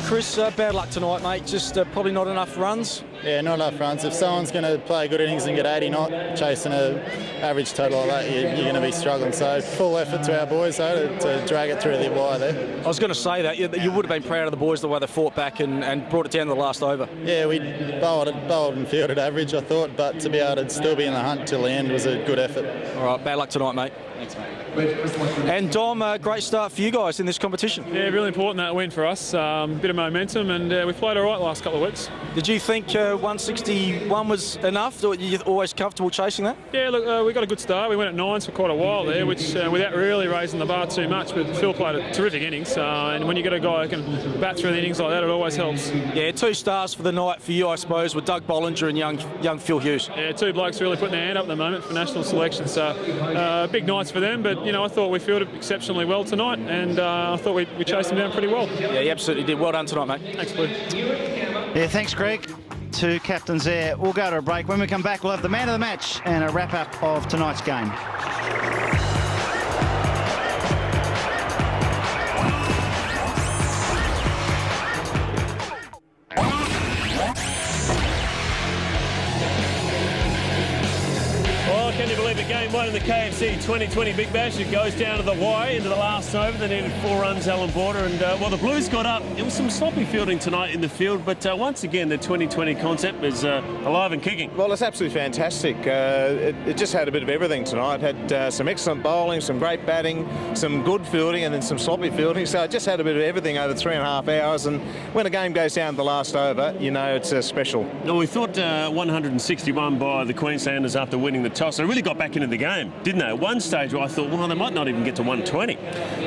Chris, bad luck tonight, mate. Just probably not enough runs. Yeah, not enough runs. If someone's going to play good innings and get 80 not chasing an average total like that, you're going to be struggling. So full effort to our boys, though, to drag it through the wire there. I was going to say that. You would have been proud of the boys the way they fought back and brought it down to the last over. Yeah, we bowled and fielded average, I thought, but to be able to still be in the hunt till the end was a good effort. All right, bad luck tonight, mate. Thanks, mate. And Dom, great start for you guys in this competition. Yeah, really important that win for us. Bit of momentum, and we played all right the last couple of weeks. Did you think 161 was enough? Or you always comfortable chasing that? Yeah, look, we got a good start. We went at 9s for quite a while there, which without really raising the bar too much. But Phil played a terrific innings, and when you get a guy who can bat through the innings like that, it always helps. Yeah, 2 stars for the night for you, I suppose, with Doug Bollinger and young Phil Hughes. Yeah, 2 blokes really putting their hand up at the moment for national selection. So big nights for them. But I thought we fielded exceptionally well tonight, and I thought we chased them down pretty well. Yeah, you absolutely did. Well done tonight, mate. Thanks, Blue. Yeah, thanks, Greg. 2 captains there. We'll go to a break. When we come back, we'll have the man of the match and a wrap-up of tonight's game. Can you believe it? Game 1 in the KFC 2020 Big Bash. It goes down to the wire into the last over. They needed 4 runs, Alan Border, and the Blues got up. It was some sloppy fielding tonight in the field, but once again, the 2020 concept is alive and kicking. Well, it's absolutely fantastic. It just had a bit of everything tonight. Had some excellent bowling, some great batting, some good fielding, and then some sloppy fielding. So it just had a bit of everything over 3.5 hours. And when a game goes down to the last over, it's special. Well, we thought 161 by the Queenslanders after winning the toss. They really got back into the game, didn't they? At one stage where I thought, well, they might not even get to 120.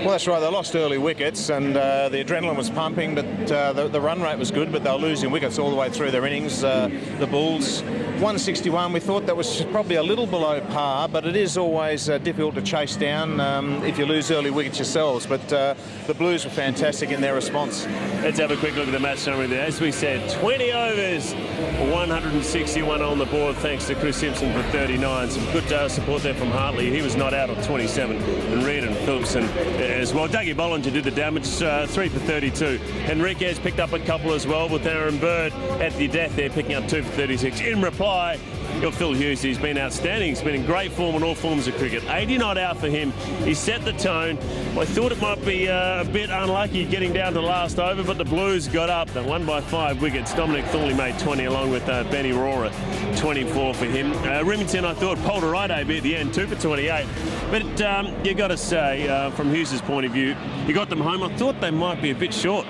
Well, that's right. They lost early wickets, and the adrenaline was pumping, but the run rate was good, but they were losing wickets all the way through their innings. The Bulls, 161, we thought that was probably a little below par, but it is always difficult to chase down if you lose early wickets yourselves. But the Blues were fantastic in their response. Let's have a quick look at the match summary there. As we said, 20 overs, 161 on the board, thanks to Chris Simpson for 39. Some good support there from Hartley. He was not out on 27. And Reid and Phillipson as well. Dougie Bollinger did the damage, 3 for 32. Henriquez picked up a couple as well, with Aaron Bird at the death there, picking up 2 for 36. In reply, got Phil Hughes. He's been outstanding. He's been in great form in all forms of cricket. 80 not out for him. He set the tone. I thought it might be a bit unlucky getting down to the last over, but the Blues got up. They won by 5 wickets. Dominic Thornley made 20 along with Benny Rohrer, 24 for him. Remington, I thought, pulled a right AB at the end, 2 for 28. But you got to say, from Hughes' point of view, he got them home. I thought they might be a bit short.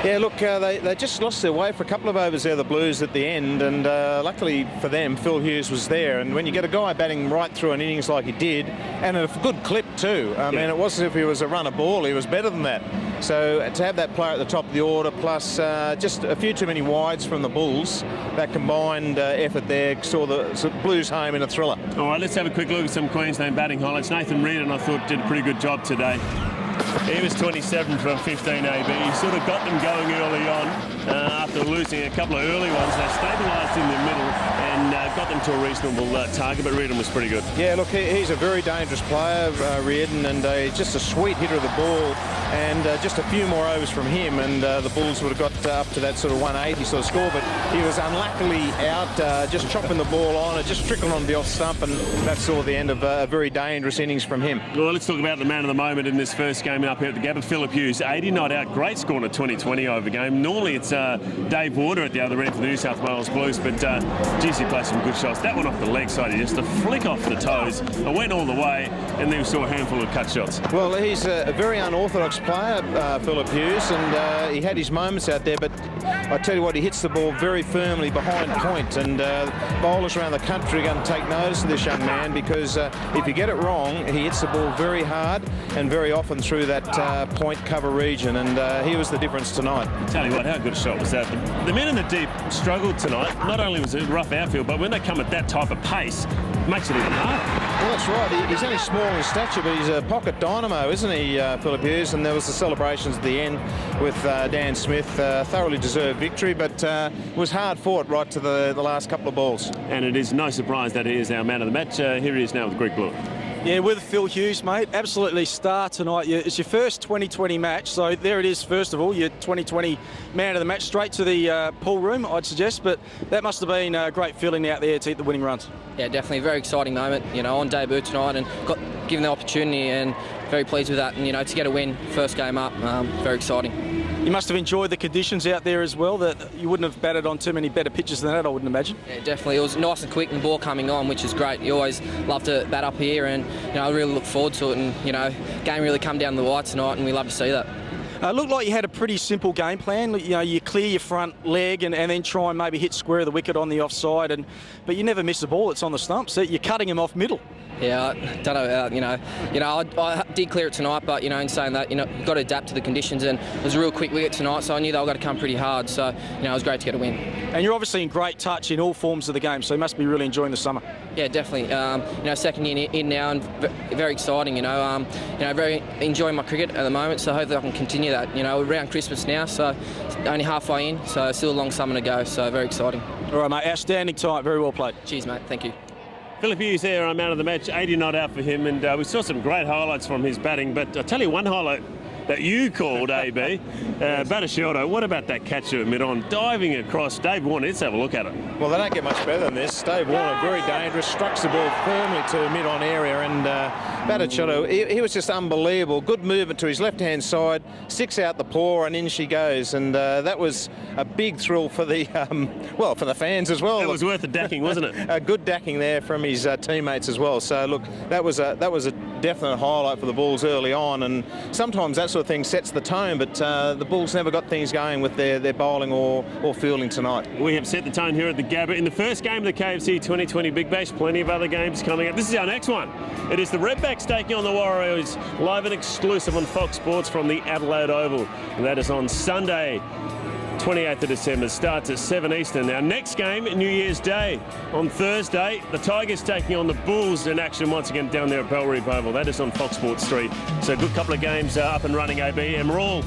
Yeah, look, they just lost their way for a couple of overs there, the Blues, at the end, and luckily for them, Phil Hughes was there. And when you get a guy batting right through an innings like he did, and a good clip too, I mean, it wasn't as if he was a runner ball, he was better than that. So to have that player at the top of the order, plus just a few too many wides from the Bulls, that combined effort there saw the Blues home in a thriller. All right, let's have a quick look at some Queensland batting highlights. Nathan Reid, I thought, did a pretty good job today. He was 27 from 15 AB. He sort of got them going early on after losing a couple of early ones. They stabilised in the middle and got them to a reasonable target, but Reardon was pretty good. Yeah, look, he's a very dangerous player, Reardon, and just a sweet hitter of the ball, and just a few more overs from him, and the Bulls would have got up to that sort of 180 sort of score, but he was unluckily out, just chopping the ball on, it just trickled on the off stump, and that saw the end of a very dangerous innings from him. Well, let's talk about the man of the moment in this first game up here at the Gabba. Philip Hughes, 80 not out, great score in a 2020 over game. Normally it's Dave Warder at the other end for the New South Wales Blues, but geez, he played some good shots. That one off the leg side, just a flick off the toes. It went all the way, and then we saw a handful of cut shots. Well, he's a very unorthodox player, Philip Hughes, and he had his moments out there, but I tell you what, he hits the ball very firmly behind point, and bowlers around the country are going to take notice of this young man, because if you get it wrong, he hits the ball very hard and very often through that point cover region, and he was the difference tonight. I tell you what, how good a shot was that? The men in the deep struggled tonight. Not only was it a rough outfield, but when they come at that type of pace, it makes it even harder. Well, that's right. He's only small in stature, but he's a pocket dynamo, isn't he, Philip Hughes? And there was the celebrations at the end with Dan Smith. Thoroughly deserved victory, but was hard fought right to the last couple of balls. And it is no surprise that he is our man of the match. Here he is now with Greek Blue. Yeah, with Phil Hughes, mate, absolutely star tonight. It's your first 2020 match, so there it is, first of all, your 2020 man of the match, straight to the pool room, I'd suggest, but that must have been a great feeling out there to hit the winning runs. Yeah, definitely a very exciting moment, on debut tonight, and got given the opportunity, and very pleased with that, and, to get a win, first game up, very exciting. You must have enjoyed the conditions out there as well, that you wouldn't have batted on too many better pitches than that, I wouldn't imagine. Yeah, definitely. It was nice and quick and ball coming on, which is great. You always love to bat up here, and I really look forward to it, and game really come down the wire tonight, and we love to see that. Looked like you had a pretty simple game plan. You know, you clear your front leg and then try and maybe hit square of the wicket on the offside, but you never miss the ball. It's on the stumps. You're cutting him off middle. Yeah, I don't know. I did clear it tonight, but in saying that, you've got to adapt to the conditions, and it was a real quick wicket tonight, so I knew they were going to come pretty hard. So it was great to get a win. And you're obviously in great touch in all forms of the game, so you must be really enjoying the summer. Yeah, definitely. Second year in now, and very exciting. Very enjoying my cricket at the moment. So hopefully I can continue that. We're around Christmas now, so only halfway in, so still a long summer to go. So very exciting. All right, mate. Outstanding time. Very well played. Cheers, mate. Thank you. Phil Hughes there, I'm out of the match, 80 not out for him, and we saw some great highlights from his batting, but I'll tell you one highlight that you called, AB, Batashioto. What about that catch to mid-on, diving across? Dave Warner, let's have a look at it. Well, they don't get much better than this. Dave Warner, very dangerous, struck the ball firmly to mid-on area, and Batashioto, he was just unbelievable. Good movement to his left-hand side, sticks out the paw, and in she goes, and that was a big thrill for the, for the fans as well. It was worth a decking, wasn't it? A good decking there from his teammates as well. So, look, that was a definite highlight for the Bulls early on, and sometimes that sort of thing sets the tone, but the Bulls never got things going with their bowling or fielding tonight. We have set the tone here at the Gabba. In the first game of the KFC 2020 Big Bash, plenty of other games coming up. This is our next one. It is the Redbacks taking on the Warriors, live and exclusive on Fox Sports from the Adelaide Oval. And that is on Sunday, 28th of December, starts at 7 Eastern. Our next game, New Year's Day. On Thursday, the Tigers taking on the Bulls in action once again down there at Bell Reef Oval. That is on Fox Sports 3. So a good couple of games up and running, AB, and we're all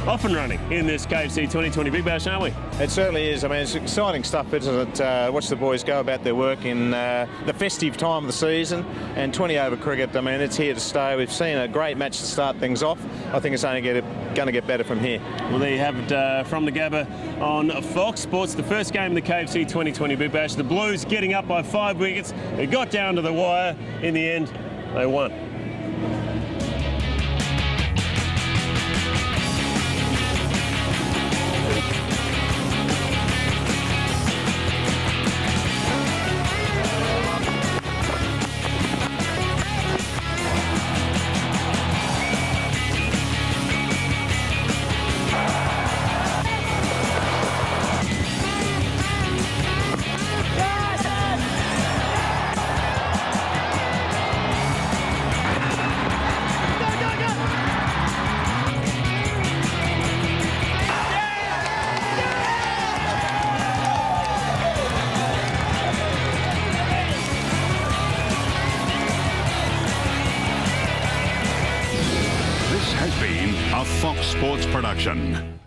off and running in this KFC 2020 Big Bash, aren't we? It certainly is. I mean, it's exciting stuff, isn't it? Watch the boys go about their work in the festive time of the season, and 20 over cricket, I mean, it's here to stay. We've seen a great match to start things off. I think it's only going to get better from here. Well, there you have it from the Gabba on Fox Sports. The first game of the KFC 2020 Big Bash. The Blues getting up by 5 wickets. They got down to the wire. In the end, they won. This has been a Fox Sports production.